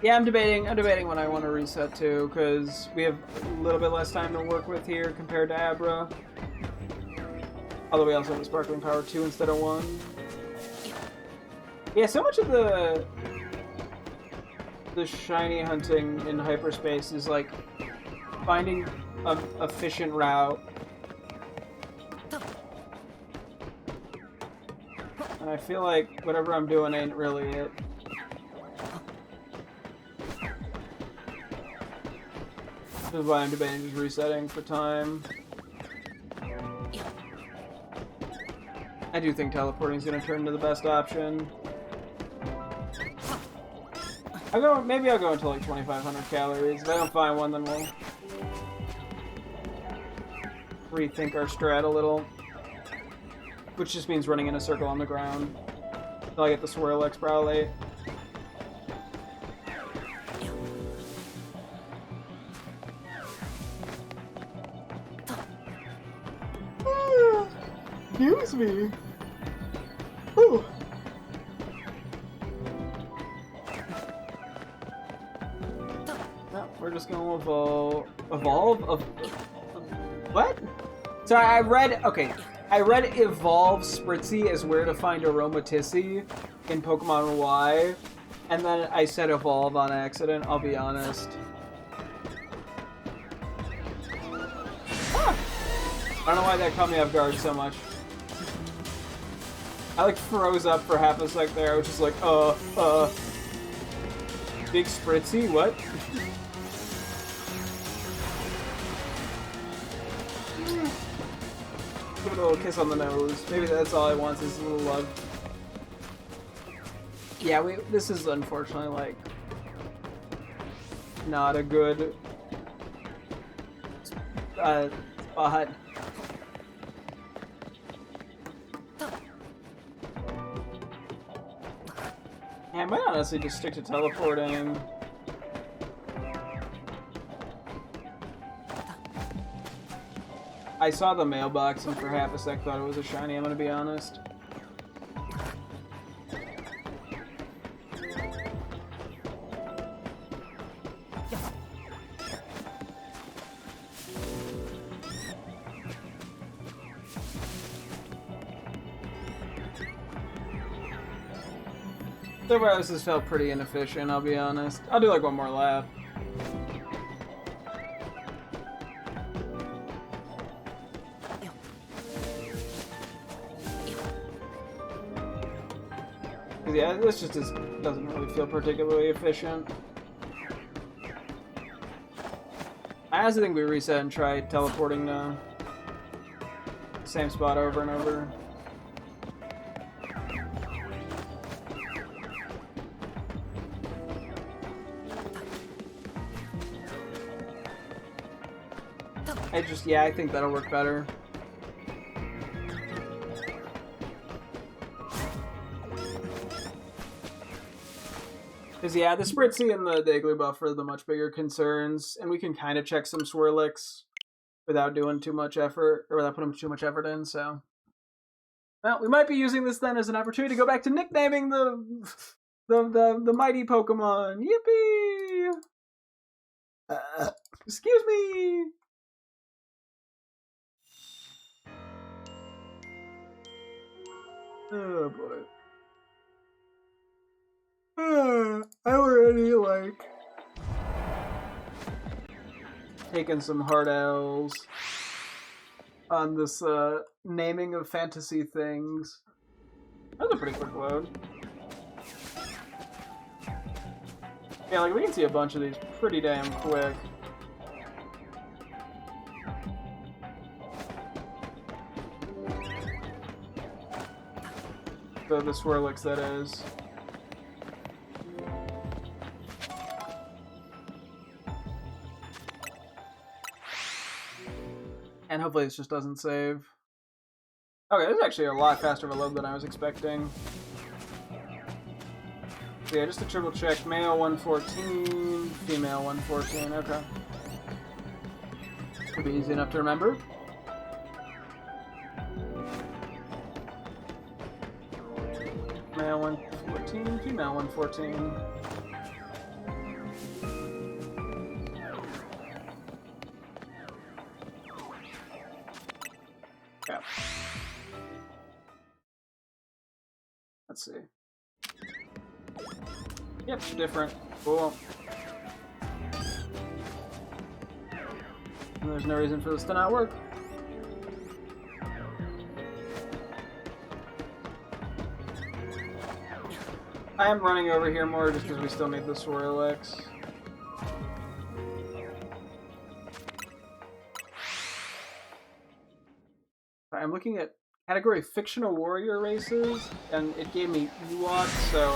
Yeah, I'm debating when I want to reset too, because we have a little bit less time to work with here compared to Abra. Although we also have the Sparkling Power 2 instead of 1. Yeah, so much of the shiny hunting in hyperspace is like finding an efficient route. And I feel like whatever I'm doing ain't really it. This is why I'm debating just resetting for time. I do think teleporting is going to turn into the best option. Maybe I'll go until like 2,500 calories. If I don't find one, then we'll rethink our strat a little. Which just means running in a circle on the ground. Until I get the Swirlix probably. Excuse me. Ooh. No, we're just gonna evolve. What? So I read evolve Spritzy as where to find Aromatisse in Pokemon Y, and then I said evolve on accident, I'll be honest. I don't know why that caught me off guard so much. I like froze up for half a sec there. I was just like, Big Spritzy? What? Give it a little kiss on the nose. Maybe that's all I want is a little love. Yeah, this is unfortunately like not a good spot. Yeah, I might honestly just stick to teleporting. I saw the mailbox and for half a sec thought it was a shiny, I'm gonna be honest. So far this has felt pretty inefficient, I'll be honest. I'll do like one more lap. Yeah, this just doesn't really feel particularly efficient. I honestly think we reset and try teleporting the same spot over and over. I think that'll work better. Because, yeah, the Spritzy and the Igglybuff are the much bigger concerns, and we can kind of check some Swirlix without doing too much effort, or without putting too much effort in, so... Well, we might be using this then as an opportunity to go back to nicknaming the mighty Pokemon. Yippee! Excuse me! Oh, boy. I already, like, taking some hard L's on this, naming of fantasy things. That was a pretty quick load. Yeah, like, we can see a bunch of these pretty damn quick. The Swirlix, that is. And hopefully this just doesn't save. Okay, this is actually a lot faster of a load than I was expecting. So yeah, just a triple check. Male 114, female 114, okay. Should be easy enough to remember. Male 114, female 114. Yeah. Let's see. Yep, different. Cool. And there's no reason for this to not work. I am running over here more just because we still need the Swirlix. I'm looking at category fictional warrior races, and it gave me Ewok, so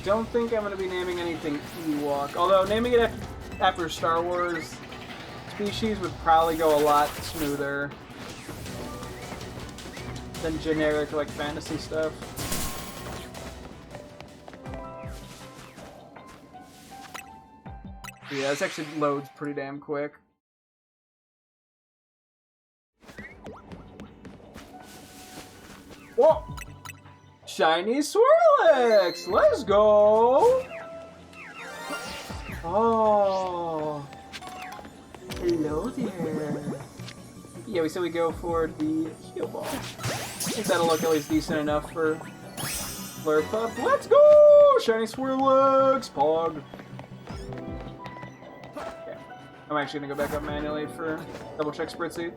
don't think I'm going to be naming anything Ewok. Although naming it after Star Wars species would probably go a lot smoother than generic, like, fantasy stuff. Yeah, this actually loads pretty damn quick. Whoa! Shiny Swirlix! Let's go! Oh. Hello there. Yeah, we said we go for the Heal Ball. I think that'll look at least decent enough for Flurpup. Let's go! Shiny Swirlix! Pog. Okay. I'm actually gonna go back up manually for double check Spritzy.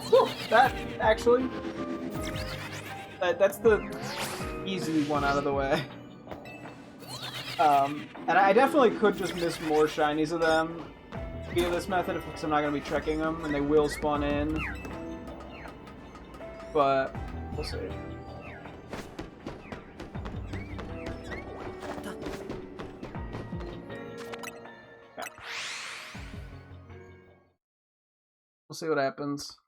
Whew, that actually... That's the easy one out of the way. And I definitely could just miss more shinies of them via this method because I'm not going to be trekking them, and they will spawn in. But we'll see. Okay. We'll see what happens.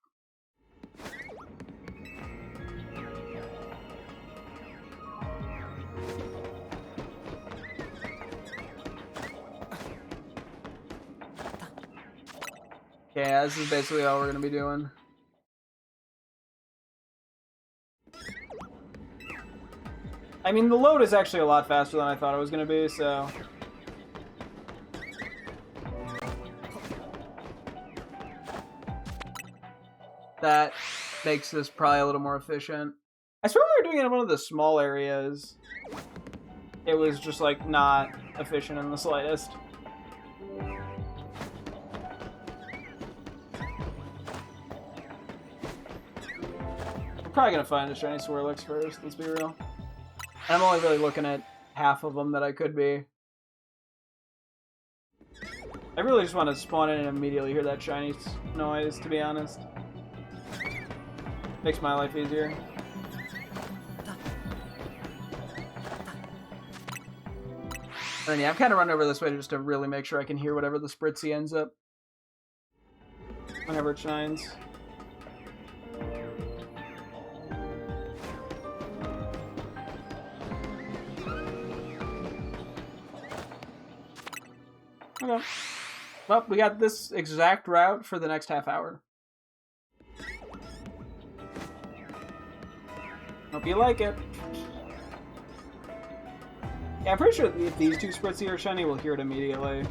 Yeah, this is basically all we're going to be doing. I mean, the load is actually a lot faster than I thought it was going to be, so... That makes this probably a little more efficient. I swear we were doing it in one of the small areas. It was just, like, not efficient in the slightest. Probably gonna find a shiny Swirlix first, let's be real. And I'm only really looking at half of them that I could be. I really just want to spawn in and immediately hear that shiny noise, to be honest. Makes my life easier. And yeah, I'm kind of running over this way just to really make sure I can hear whatever the Spritzy ends up whenever it shines. Okay. Well, we got this exact route for the next half hour. Hope you like it. Yeah, I'm pretty sure if these two Spritzy are shiny, we'll hear it immediately.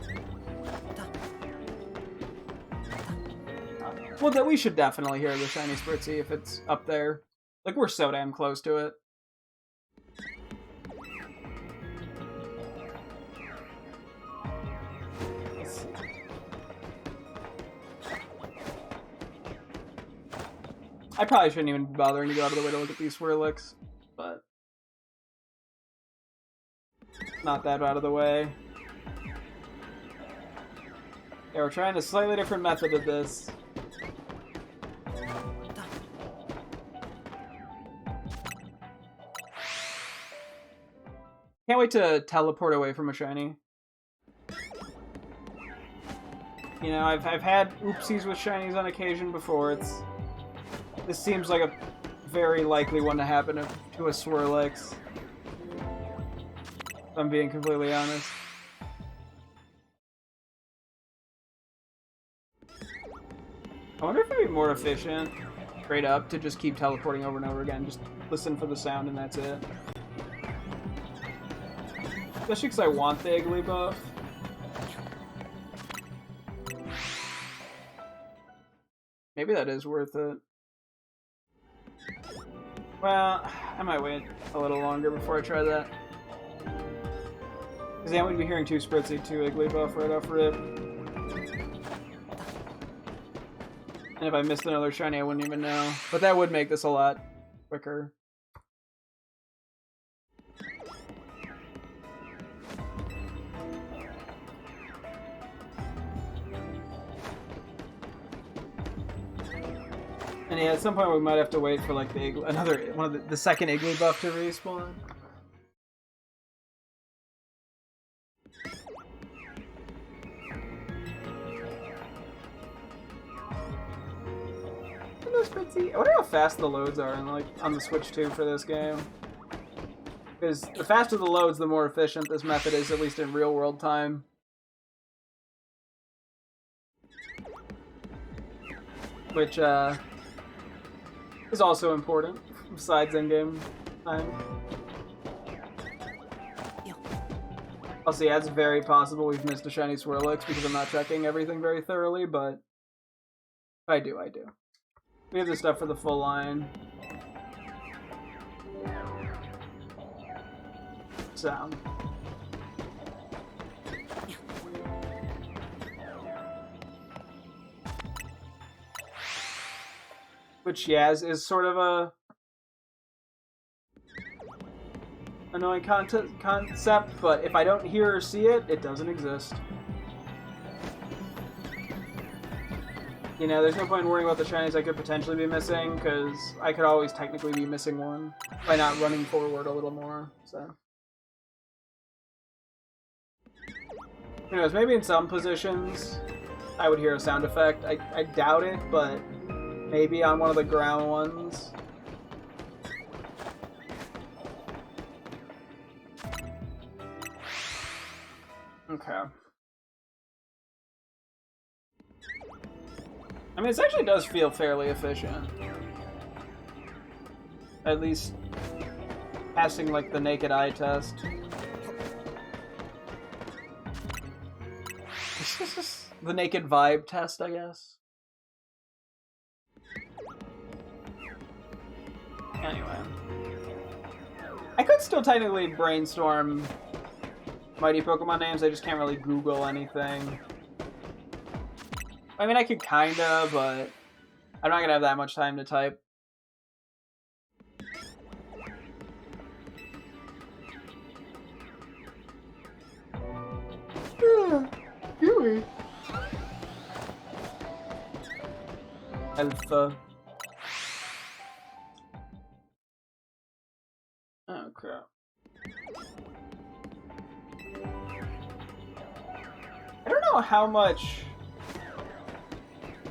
Well, we should definitely hear the shiny Spritzy if it's up there. Like, we're so damn close to it. I probably shouldn't even be bothering to go out of the way to look at these Swirlix, but not that out of the way. Yeah, we're trying a slightly different method of this. Can't wait to teleport away from a shiny. You know, I've had oopsies with shinies on occasion before. This seems like a very likely one to happen to a Swirlix. If I'm being completely honest. I wonder if it'd be more efficient, straight up, to just keep teleporting over and over again. Just listen for the sound and that's it. Especially because I want the Iggly buff. Maybe that is worth it. Well, I might wait a little longer before I try that. Because then we'd be hearing 2 Spritzy, 2 Iggly buff right off rip. And if I missed another shiny, I wouldn't even know. But that would make this a lot quicker. And yeah, at some point we might have to wait for like the second Iggly buff to respawn. I wonder how fast the loads are on the Switch 2 for this game. Because the faster the loads, the more efficient this method is, at least in real world time. Which is also important, besides in-game time. Also, yeah, it's very possible we've missed a shiny Swirlix because I'm not checking everything very thoroughly, but if I do, I do. We have the stuff for the full line. Sound. Which, yeah, is sort of a annoying concept, but if I don't hear or see it, it doesn't exist. You know, there's no point in worrying about the shinies I could potentially be missing, because I could always technically be missing one by not running forward a little more, so. Who knows, maybe in some positions I would hear a sound effect. I doubt it, but maybe on one of the ground ones. Okay. I mean, it actually does feel fairly efficient. At least passing, like, the naked eye test. The naked vibe test, I guess. Anyway. I could still technically brainstorm mighty Pokemon names, I just can't really Google anything. I mean, I could kinda, but I'm not gonna have that much time to type. Yui. Alpha. Oh crap. I don't know how much,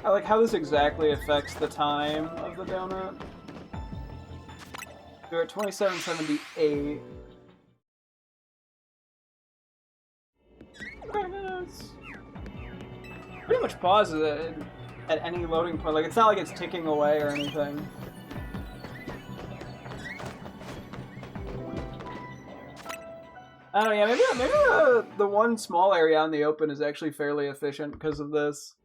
like how this exactly affects the time of the donut. We're at 2778. Okay, pretty much pauses it at any loading point. Like, it's not like it's ticking away or anything. I don't know, yeah, maybe the one small area out in the open is actually fairly efficient because of this.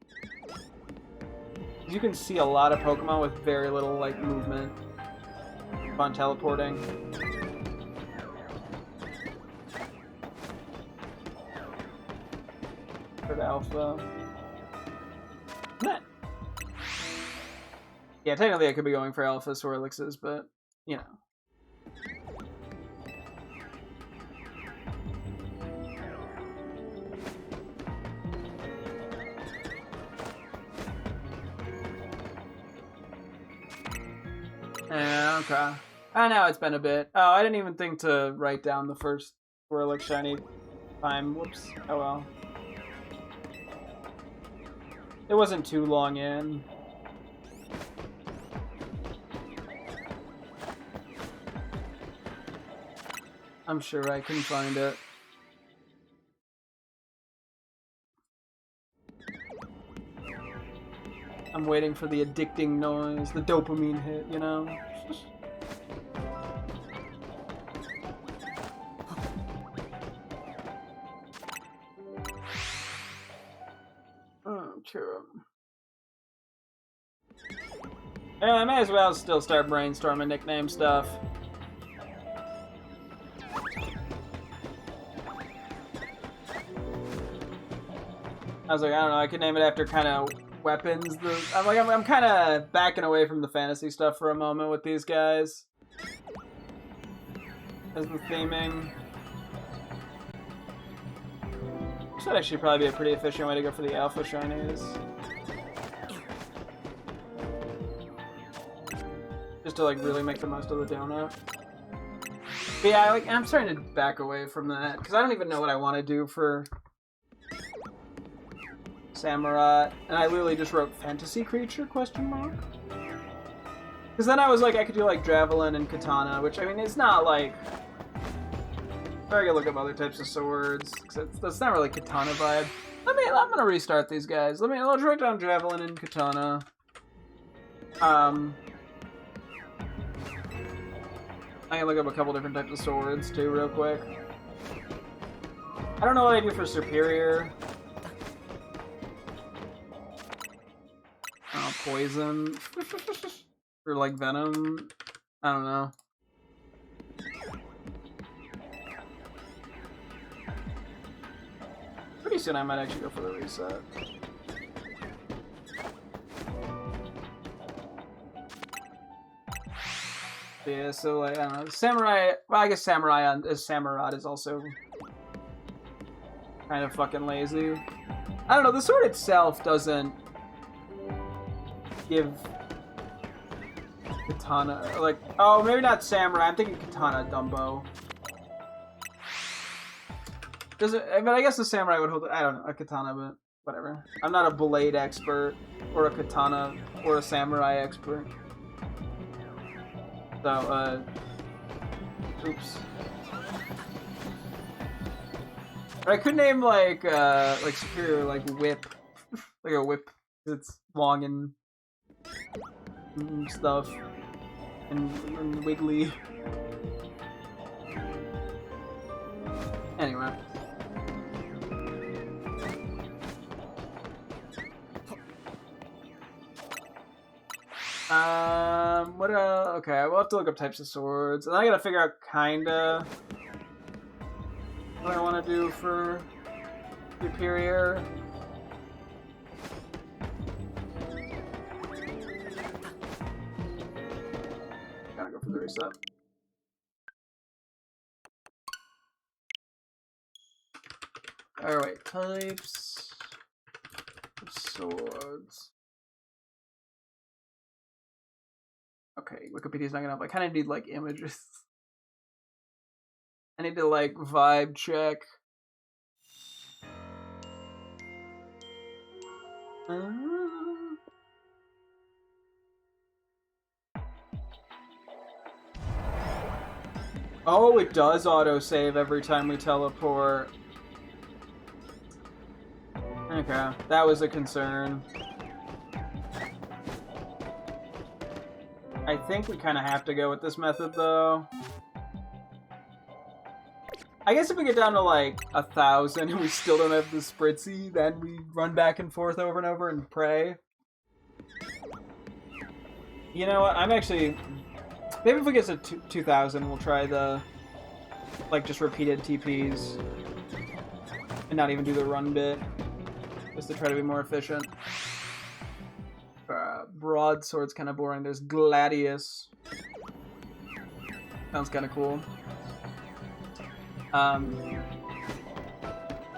You can see a lot of Pokemon with very little, like, movement on teleporting. For the Alpha. Nah. Yeah, technically I could be going for Alpha Swirlixes, but, you know. Yeah, okay. I know it's been a bit. Oh, I didn't even think to write down the first Swirlix shiny time. Whoops. Oh well. It wasn't too long in. I'm sure I can find it. I'm waiting for the addicting noise, the dopamine hit, you know? Oh, true. Yeah, I may as well still start brainstorming nickname stuff. I was like, I don't know, I could name it after kind of weapons. I'm kind of backing away from the fantasy stuff for a moment with these guys. As the theming. This would actually probably be a pretty efficient way to go for the Alpha Shinies. Just to like really make the most of the donut. But yeah, I'm starting to back away from that because I don't even know what I want to do for Samurott, and I literally just wrote fantasy creature ? Because then I was like, I could do like Javelin and Katana, which I mean, it's not like. I gotta look up other types of swords. That's not really Katana vibe. I'm gonna restart these guys. Let's write down Javelin and Katana. I can look up a couple different types of swords too, real quick. I don't know what I do for Superior. Poison. Or like Venom. I don't know. Pretty soon I might actually go for the reset. Yeah, so like, I don't know. Samurai, well, I guess Samurott is also kind of fucking lazy. I don't know, the sword itself doesn't give Katana, like, oh, maybe not Samurai, I'm thinking Katana Dumbo. Does it, but I guess the Samurai would hold, I don't know, a Katana, but whatever. I'm not a blade expert, or a Katana, or a Samurai expert. So, oops. But I could name, like Superior, like, Whip. Like a whip, it's long and stuff. And wiggly. Anyway. What okay, we'll have to look up types of swords. And I gotta figure out kinda what I wanna do for Superior. Gotta go for the reset. Alright, types of swords. Okay, Wikipedia's not gonna help. I kind of need, like, images. I need to, like, vibe check. Oh, it does autosave every time we teleport. Okay, that was a concern. I think we kind of have to go with this method, though. I guess if we get down to, like, 1,000 and we still don't have the Spritzy, then we run back and forth over and over and pray. You know what? I'm actually... Maybe if we get to 2,000, we'll try the, like, just repeated TPs. And not even do the run bit. Just to try to be more efficient. Broadsword's kind of boring. There's Gladius. Sounds kind of cool. I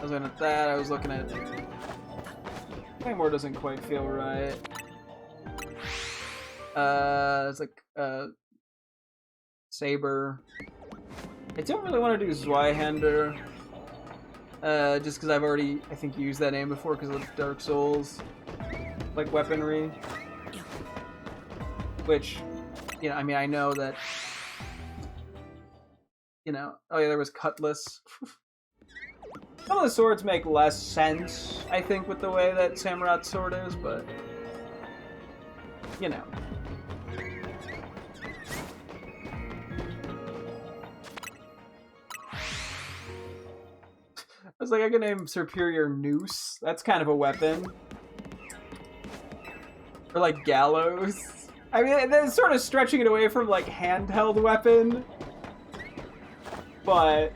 was looking at that. I was looking at... Claymore doesn't quite feel right. It's like, Saber. I don't really want to do Zweihander. Just because I've already, I think, used that name before because of Dark Souls. Like, weaponry. Which, you know, I mean, I know that... You know, oh yeah, there was Cutlass. Some of the swords make less sense, I think, with the way that Samurot's sword is, but... You know. I was like, I could name Superior Noose. That's kind of a weapon. Or like Gallows. I mean, that's sort of stretching it away from like handheld weapon. But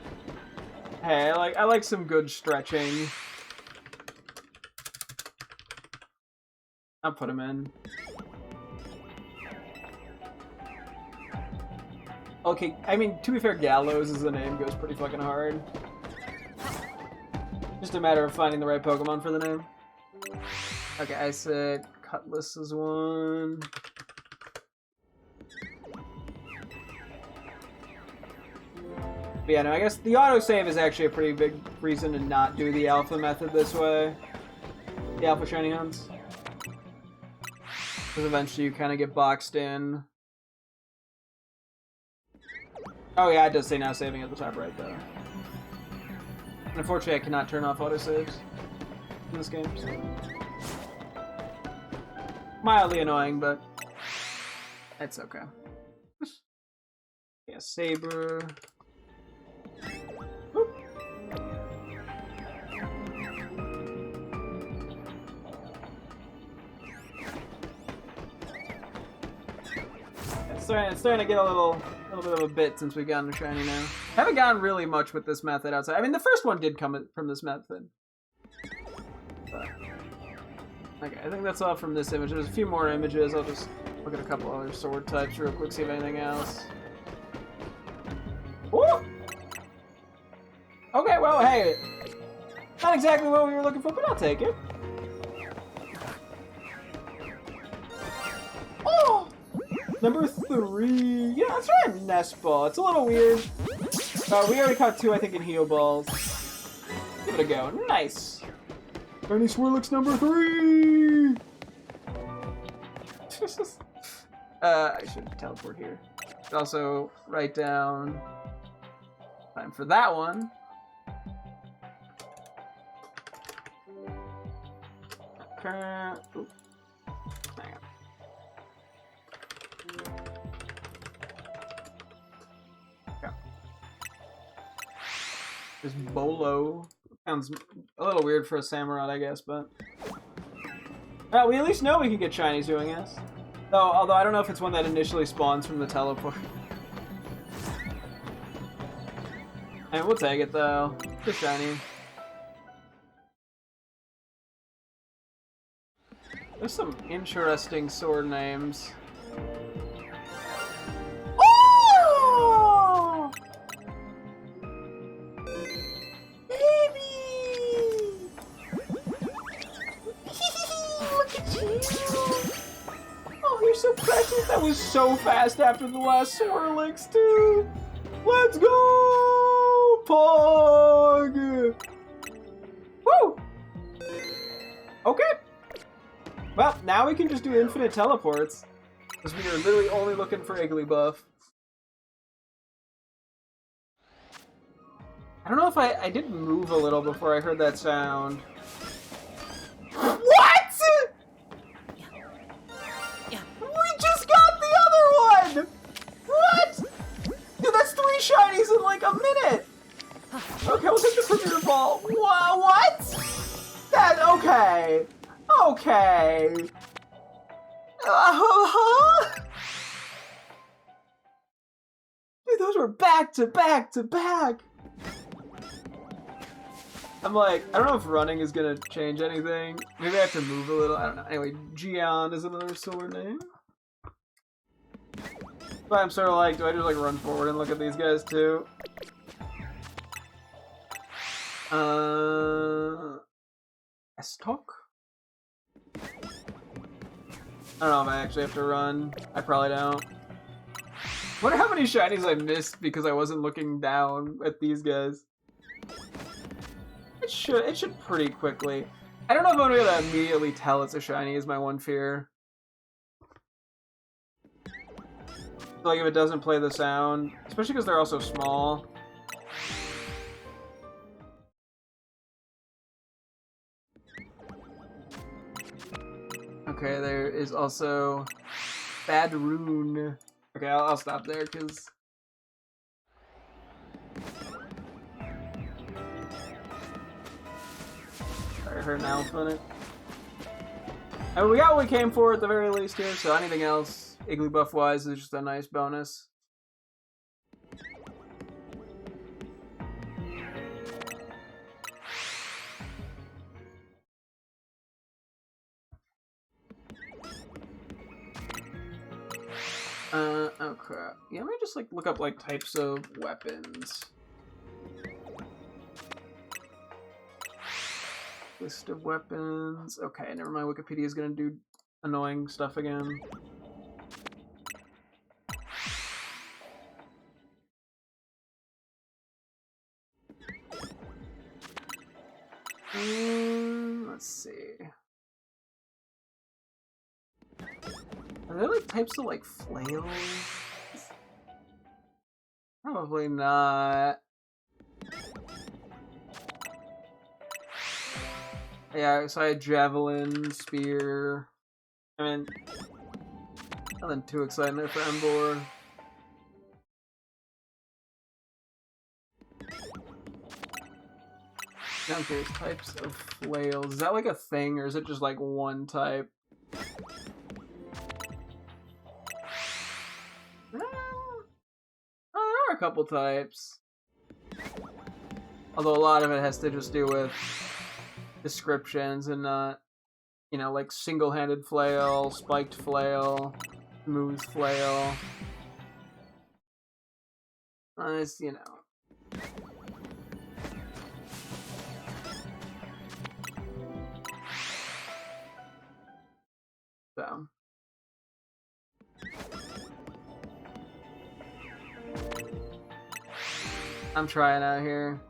hey, I like some good stretching. I'll put him in. Okay, I mean, to be fair, Gallows as the name goes pretty fucking hard. Just a matter of finding the right Pokemon for the name. Okay, I said Cutlass is one. But yeah, no, I guess the autosave is actually a pretty big reason to not do the Alpha method this way. The Alpha Shiny Hunts. Because eventually you kind of get boxed in. Oh yeah, it does say now saving at the top right, though. Unfortunately, I cannot turn off autosaves in this game. So. Mildly annoying, but it's okay. Yeah, Saber. Whoop. It's starting to get a little bit of a bit since we've gotten to shiny now. Haven't gotten really much with this method outside. I mean, the first one did come from this method. But, okay, I think that's all from this image. There's a few more images. I'll just look at a couple other sword types real quick, see if anything else. Ooh! Okay, well, hey, not exactly what we were looking for, but I'll take it. Oh! Number 3. Yeah, that's right, Nest Ball. It's a little weird. We already caught 2, I think, in Heal Balls. Give it a go. Nice. Ernie Swirlix number 3! I should teleport here. Should also write down time for that one. Okay. Ooh. Hang on. Okay. There's Bolo. Sounds a little weird for a Samurott, I guess, but... Well, we at least know we can get shinies doing this. Though, although I don't know if it's one that initially spawns from the teleport. And we'll take it, though. It's shiny. There's some interesting sword names. Oh! Baby! Look at you! Oh, you're so precious. That was so fast after the last Swirlix, too. Let's go! Pog! Woo! Okay. Well, now we can just do infinite teleports. Because we are literally only looking for Igglybuff. I don't know if I did move a little before I heard that sound. Premier Ball. Whoa, what? That, okay. Okay. Dude, those were back to back to back. I'm like, I don't know if running is gonna change anything. Maybe I have to move a little. I don't know. Anyway, Gian is another sword name. But I'm sort of like, do I just like run forward and look at these guys too? Estok? I don't know if I actually have to run. I probably don't. Wonder how many shinies I missed because I wasn't looking down at these guys. It should pretty quickly. I don't know if I'm gonna be able to immediately tell it's a shiny is my one fear. Like if it doesn't play the sound, especially because they're also small. Okay, there is also Bad Rune. Okay, I'll stop there because I heard an elf on it. And we got what we came for at the very least here, so anything else, Igglybuff wise, is just a nice bonus. Oh crap. Yeah, let me just like look up like types of weapons. List of weapons. Okay, never mind. Wikipedia is gonna do annoying stuff again. Let's see. Are there like types of like flails? Probably not. Yeah, so I had javelin, spear. I mean, nothing too exciting there for Embor. Now I'm curious, types of flails. Is that like a thing, or is it just like one type? Oh, there are a couple types. Although a lot of it has to just do with descriptions and not, you know, like single-handed flail, spiked flail, smooth flail. It's, you know. So. I'm trying out here.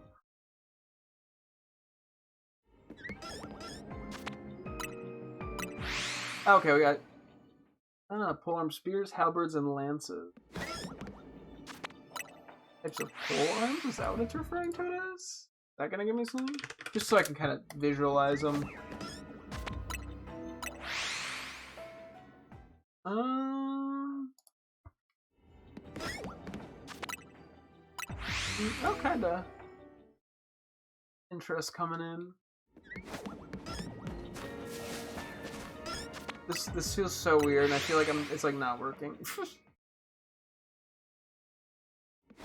Okay, we got polearm spears, halberds, and lances. Types of polearms? Is that what it's referring to it as? Is that gonna give me something? Just so I can kind of visualize them. Oh, kinda. Interest coming in. This feels so weird, and I feel like it's like not working.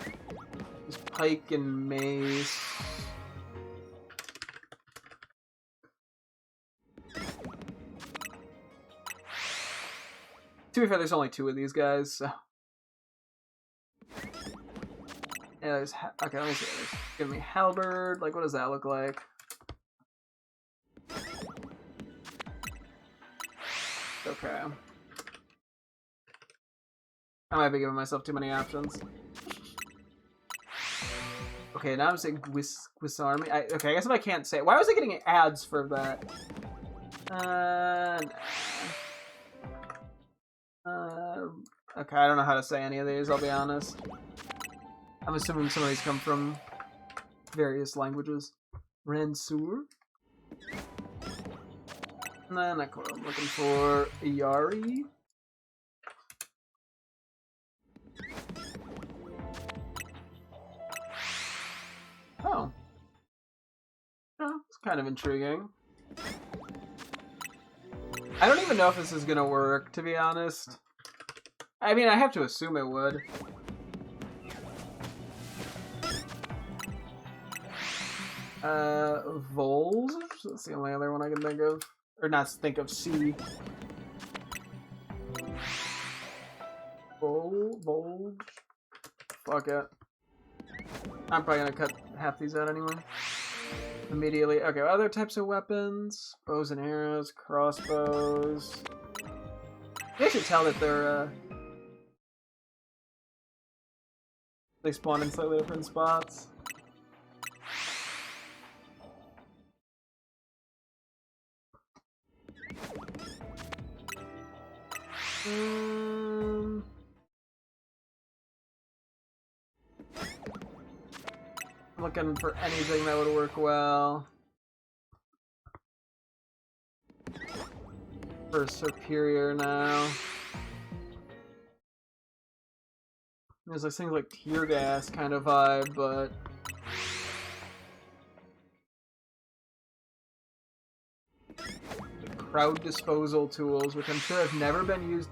There's pike and mace. To be fair, there's only 2 of these guys, so. Yeah, there's okay, let me see. There's give me halberd. Like, what does that look like? Okay. I might be giving myself too many options. Okay, now I'm saying Guisarmi. Okay, I guess if I can't say it. Why was I getting ads for that? Okay, I don't know how to say any of these, I'll be honest. I'm assuming some of these come from various languages. Ransur. Nah, not cool. I'm looking for Yari. Oh. kind of intriguing. I don't even know if this is gonna work, to be honest. I mean, I have to assume it would. Vols? That's the only other one I can think of. Or not think of, C. Vols? Fuck it. I'm probably gonna cut half these out anyway. Immediately. Okay, other types of weapons. Bows and arrows, crossbows. You should tell that they're, they spawn in slightly different spots. I'm looking for anything that would work well. For superior now. There's like things like tear gas kind of vibe, but crowd disposal tools, which I'm sure have never been used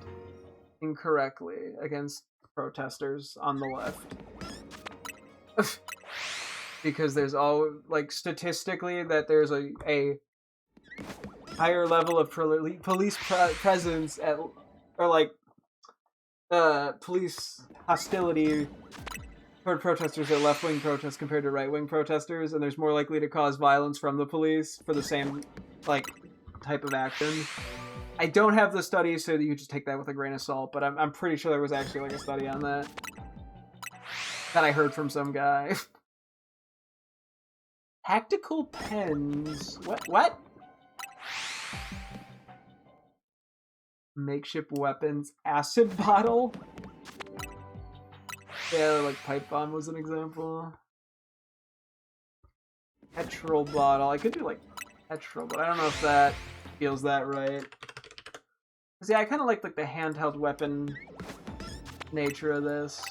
incorrectly against protesters on the left. Because there's all, like, statistically that there's a higher level of police presence at, or like, police hostility toward protesters at left-wing protests compared to right-wing protesters, and there's more likely to cause violence from the police for the same, like, type of action. I don't have the study, so you just take that with a grain of salt, but I'm pretty sure there was actually, like, a study on that I heard from some guy. Tactical pens. What? Makeshift weapons. Acid bottle? Yeah, like pipe bomb was an example. Petrol bottle. I could do like petrol, but I don't know if that feels that right. Cause yeah, I kind of like the handheld weapon nature of this.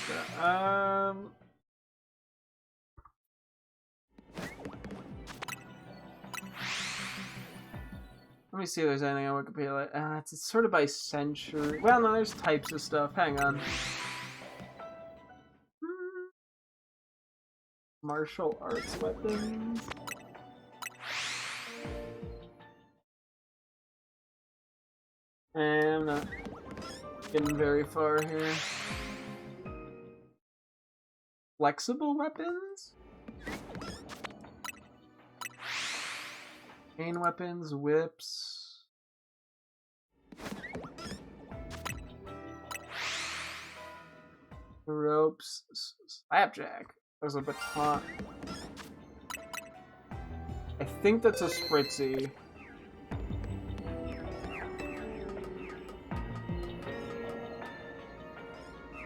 Okay. Let me see if there's anything on Wikipedia. It's sort of by century. Well, no, there's types of stuff. Hang on. Martial arts weapons. I'm not getting very far here. Flexible weapons? Chain weapons, whips. Ropes. Slapjack. There's a baton. I think that's a spritzy.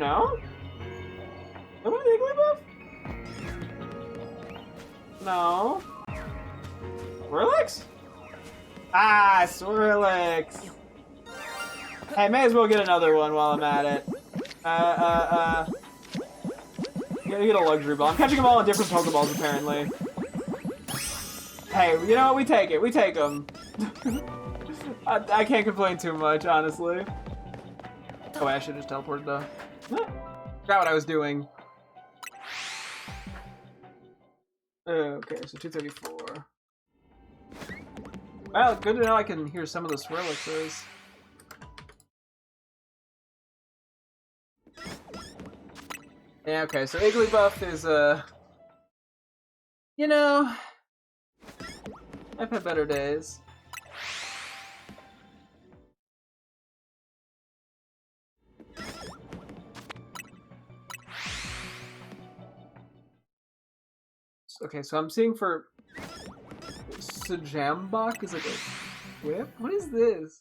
No? Am I Igglybuff? No. Swirlix? Ah, Swirlix! Hey, may as well get another one while I'm at it. You get a luxury ball. I'm catching them all in different Pokeballs, apparently. Hey, you know what? We take it. We take them. I can't complain too much, honestly. Oh, I should just teleported though. Forgot what I was doing. Okay, so 234. Well, good to know I can hear some of the Swirlixes. Yeah, okay, so Igglybuff is, you know, I've had better days. Okay, so I'm seeing for Sajambok is like a whip? What is this?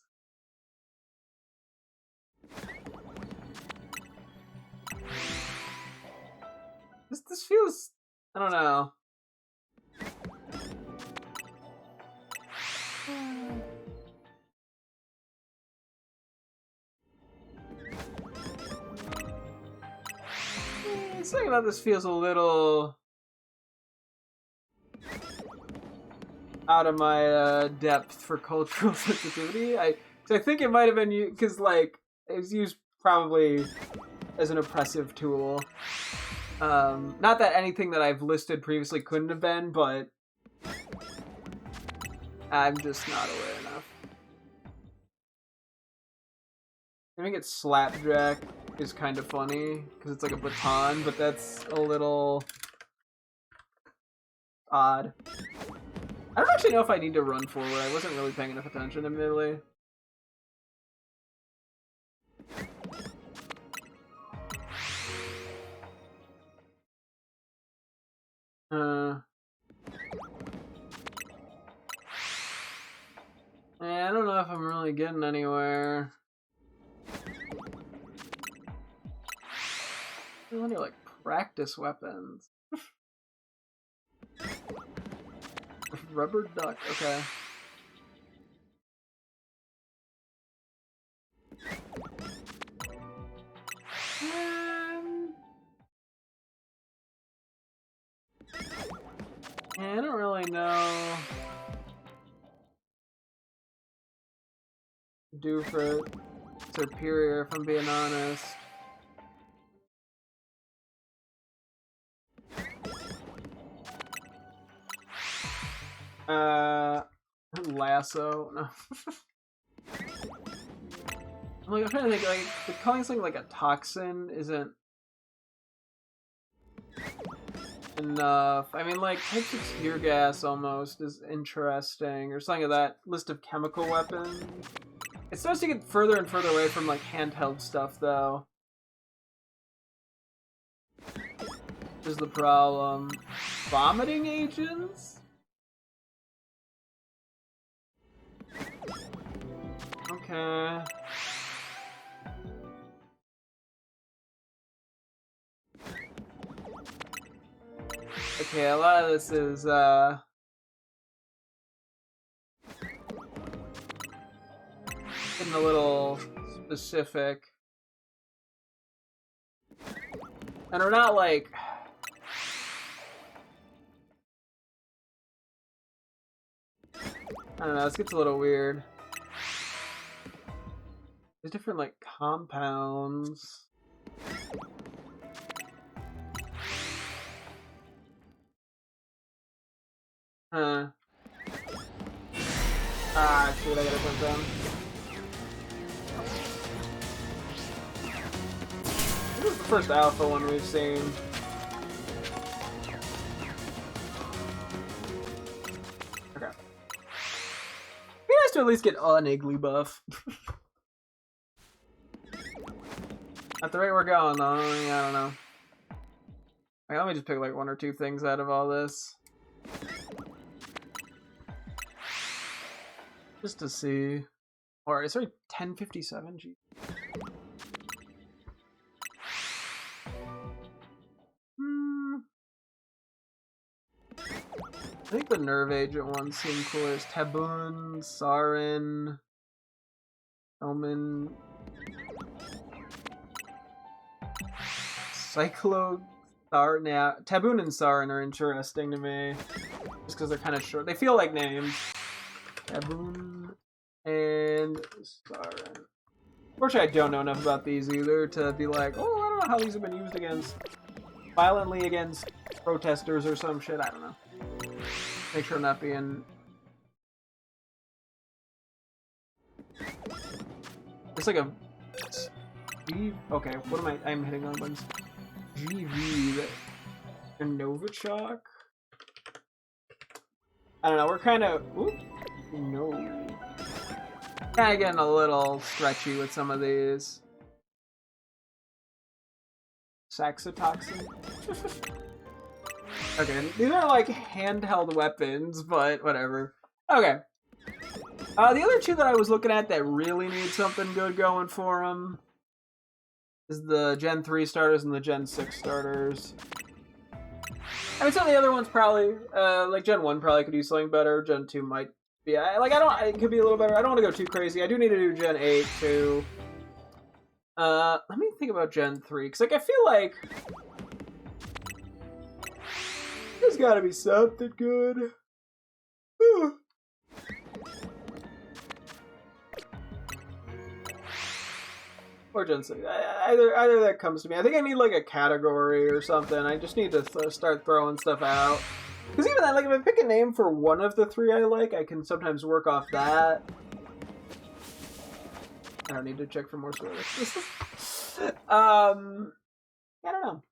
This feels, I don't know. something about this feels a little out of my depth for cultural sensitivity. I think it might have been because like it was used probably as an oppressive tool. Not that anything that I've listed previously couldn't have been, but I'm just not aware enough. I think it's Slapjack is kind of funny because it's like a baton, but that's a little odd. I don't actually know if I need to run forward. I wasn't really paying enough attention, admittedly. I don't know if I'm really getting anywhere. They're only like practice weapons. Rubber duck, okay. I don't really know. Do for superior, if I'm being honest. Lasso. No. I'm trying to think, like, calling something like a toxin isn't enough. I mean, like, type 6 tear gas almost is interesting, or something of that list of chemical weapons. It starts to get further and further away from, like, handheld stuff, though. Is the problem. Vomiting agents? Okay. Okay, a lot of this is, getting a little specific. And we're not, like... I don't know, this gets a little weird. There's different, like, compounds. Huh. Ah, shoot, I gotta put them. This is the first alpha one we've seen. Okay. Be nice to at least get an Iggly buff. At the rate we're going, though, I don't know. Like, let me just pick like 1 or 2 things out of all this. Just to see. Or it's already 10:57. Gee. I think the Nerve Agent ones seem cooler. It's Taboon, Sarin, Omen, Cyclo. Now, Taboon and Sarin are interesting to me, just because they're kind of short. They feel like names. Taboon and Sarin. Unfortunately, I don't know enough about these either to be like, oh, I don't know how these have been used violently against protesters or some shit. I don't know. Make sure I'm not being... It's like a... Okay, what am I... I'm hitting on buttons. GV... And Novichok? I don't know, we're kind of... Ooh, no. Kind of getting a little stretchy with some of these. Saxotoxin? Okay, these are like handheld weapons, but whatever. Okay. The other 2 that I was looking at that really need something good going for them is the Gen 3 starters and the Gen 6 starters. I mean, some of the other ones probably, like Gen 1 probably could use something better. Gen 2 might be, it could be a little better. I don't want to go too crazy. I do need to do Gen 8 too. Let me think about Gen 3, because like I feel like There's gotta be something good. Or Jensen. Either that comes to me. I think I need like a category or something. I just need to start throwing stuff out. Because even then, like if I pick a name for one of the three I like, I can sometimes work off that. I don't need to check for more sources. I don't know.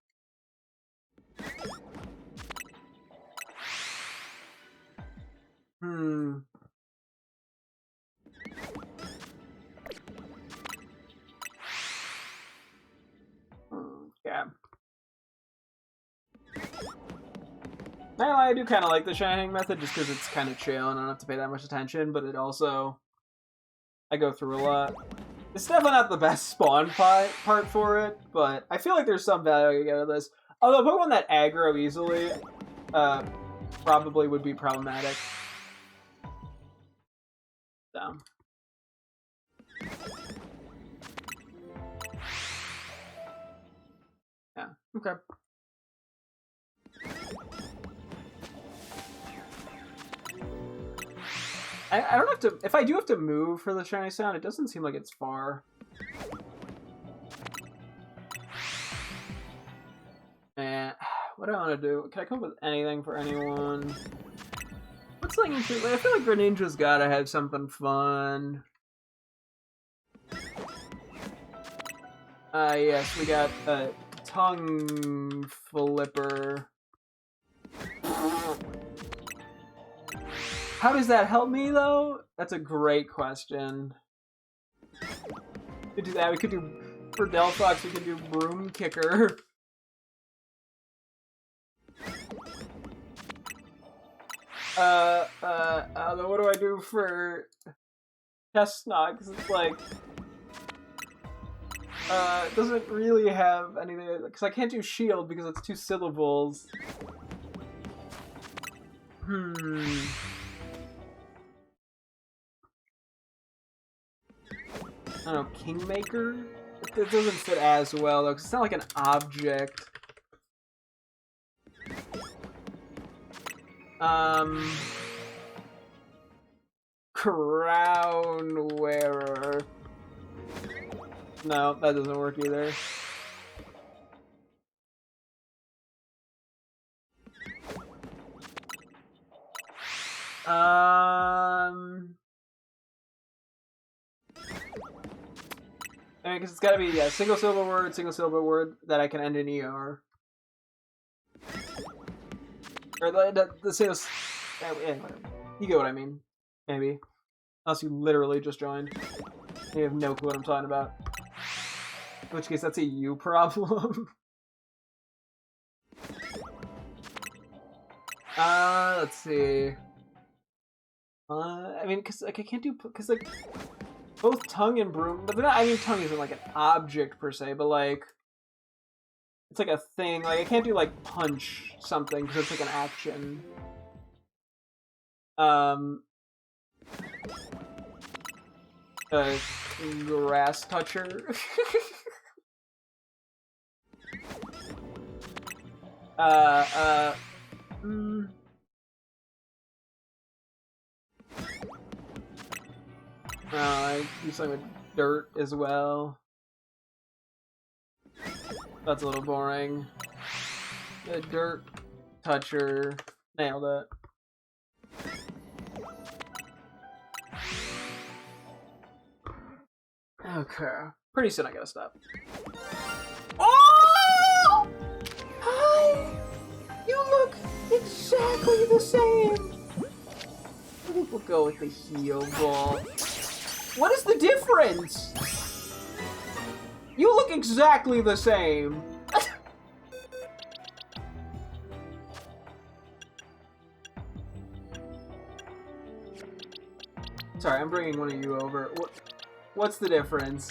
Yeah. I do kind of like the shining method just because it's kind of chill and I don't have to pay that much attention, but it also... I go through a lot. It's definitely not the best spawn part for it, but I feel like there's some value I get out of this. Although Pokemon that aggro easily probably would be problematic. So. Yeah, okay. I don't have to... If I do have to move for the shiny sound, it doesn't seem like it's far. And what do I want to do? Can I come up with anything for anyone? What's like... I feel like Greninja's gotta have something fun. Yes, we got a tongue flipper. How does that help me, though? That's a great question. We could do that. We could do... For Delphox, we could do Broom Kicker. What do I do for... Chestnut? Because it's like... it doesn't really have anything... Because I can't do Shield because it's 2 syllables. I don't know, Kingmaker? It doesn't fit as well, though, because it's not like an object. Crown Wearer. No, that doesn't work either. I mean, because it's gotta be a single syllable word that I can end in ER. Or the single... You get what I mean. Maybe. Unless you literally just joined. You have no clue what I'm talking about. In which case, that's a you problem. Let's see. I mean, because like I can't do... Because like... Both tongue and broom, but they're not, I mean, tongue isn't like an object per se, but like, it's like a thing. Like, I can't do like punch something because it's like an action. Grass toucher. I do something with dirt as well. That's a little boring. The dirt toucher. Nailed it. Okay. Pretty soon I gotta stop. Oh! Hi! You look exactly the same! I think we'll go with the heel ball. What is the difference? You look exactly the same. Sorry, I'm bringing one of you over. What's the difference?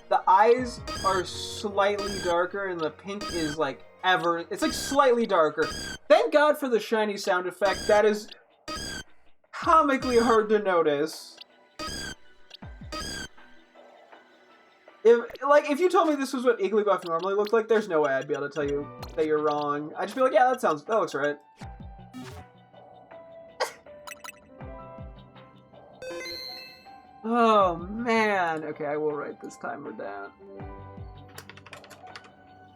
The eyes are slightly darker and the pink is like it's like slightly darker. Thank God for the shiny sound effect. That is comically hard to notice. If you told me this was what Igglybuff normally looked like, there's no way I'd be able to tell you that you're wrong. I'd just be like, yeah, that looks right. Oh man. Okay, I will write this timer down.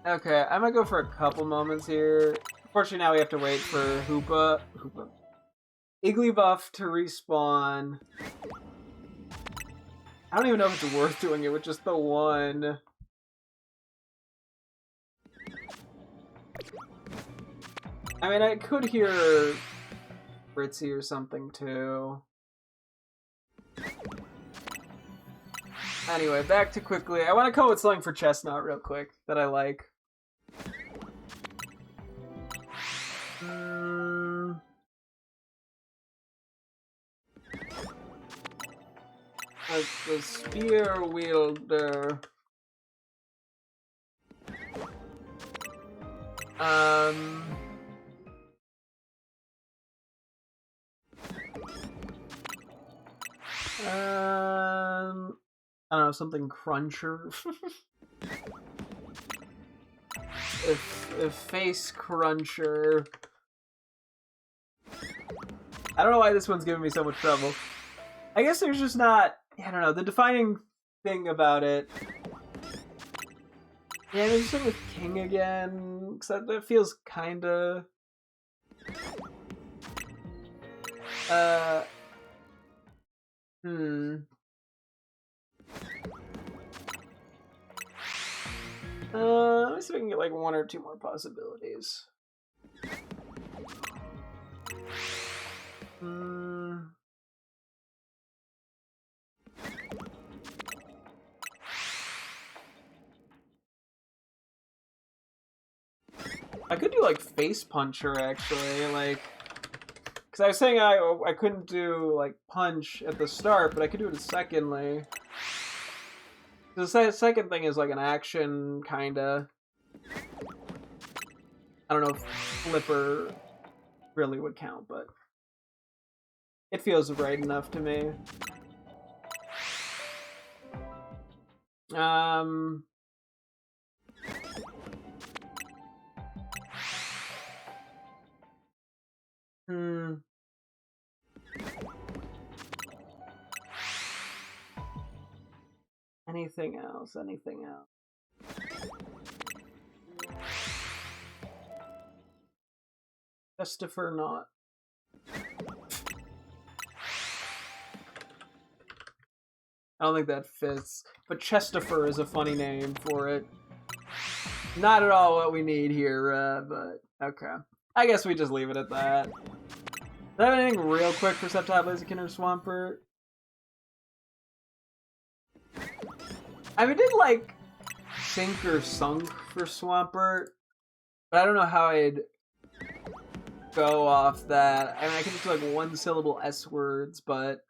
Okay, I might go for a couple moments here. Unfortunately, now we have to wait for Igglybuff to respawn. I don't even know if it's worth doing it with just the one. I mean, I could hear Fritzy or something too. Anyway, back to quickly. I want to come up with something for Chestnut real quick that I like. Like the spear wielder. I don't know, something cruncher. if face cruncher. I don't know why this one's giving me so much trouble. I guess there's just not, I don't know, the defining thing about it. Yeah, maybe something with King again, because that feels kinda... Let me see if I can get like one or two more possibilities. I could do like Face Puncher actually, like, because I was saying I couldn't do like Punch at the start, but I could do it secondly. The second thing is like an action, kinda. I don't know if Flipper really would count, but it feels right enough to me. Anything else? Anything else? Christopher not. I don't think that fits, but Chestifer is a funny name for it. Not at all what we need here, but okay. I guess we just leave it at that. Do I have anything real quick for Sceptile, Blaziken, or Swampert? I mean, I did like Sink or Sunk for Swampert, but I don't know how I'd go off that. I mean, I could just do like one syllable S words, but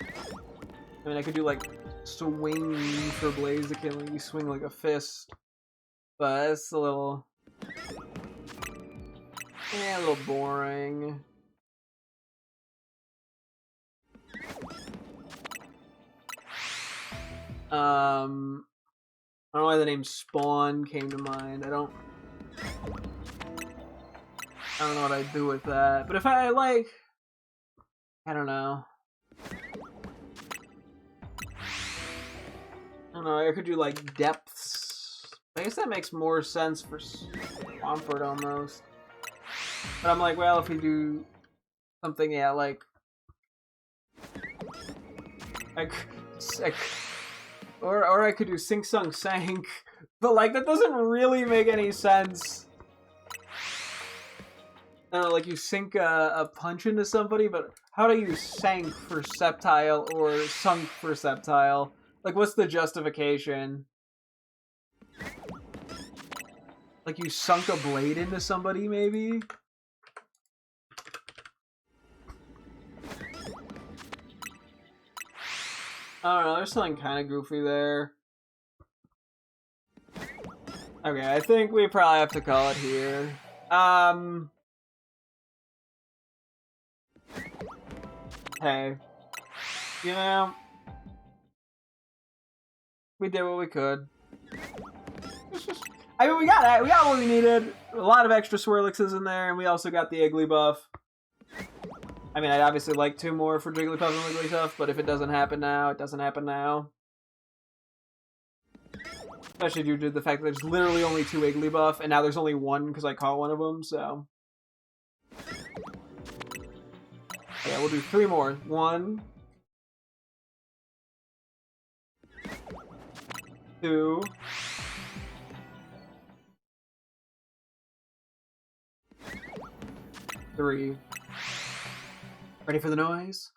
I mean, I could do like swing for Blaziken, like you swing like a fist, but it's a little, a little boring. I don't know why the name Spawn came to mind. I don't know what I'd do with that. But if I like, I don't know. I don't know, I could do like Depths. I guess that makes more sense for Swampert almost. But I'm like, well, if we do something, yeah, like... Or I could do Sink Sunk Sank. But like, that doesn't really make any sense. I don't know, like you sink a punch into somebody, but how do you sank for Sceptile or sunk for Sceptile? Like, what's the justification? Like, you sunk a blade into somebody, maybe? I don't know, there's something kind of goofy there. Okay, I think we probably have to call it here. Hey. You know... We did what we could. I mean, we got what we needed. A lot of extra Swirlixes in there, and we also got the Iggly buff. I mean, I'd obviously like 2 more for Jigglypuff and Wigglytuff, but if it doesn't happen now, it doesn't happen now. Especially due to the fact that there's literally only 2 Iggly buff, and now there's only 1 because I caught one of them, so... Yeah, we'll do 3 more. 1... 2... 3... Ready for the noise?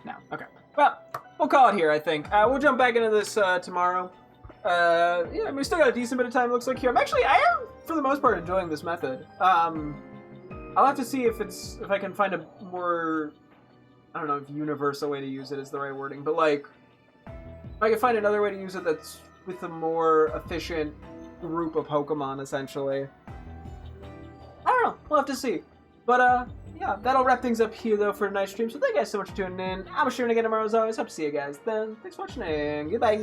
No. Okay. Well, we'll call it here, I think. We'll jump back into this tomorrow. Yeah, we still got a decent bit of time, it looks like, here. I am, for the most part, enjoying this method. I'll have to see if I can find a more, I don't know if universal way to use it is the right wording, but, like, if I can find another way to use it that's with a more efficient group of Pokemon, essentially. I don't know. We'll have to see. But, yeah, that'll wrap things up here, though, for tonight's stream. So thank you guys so much for tuning in. I'm streaming again tomorrow, as always. Hope to see you guys then. Thanks for watching, and goodbye!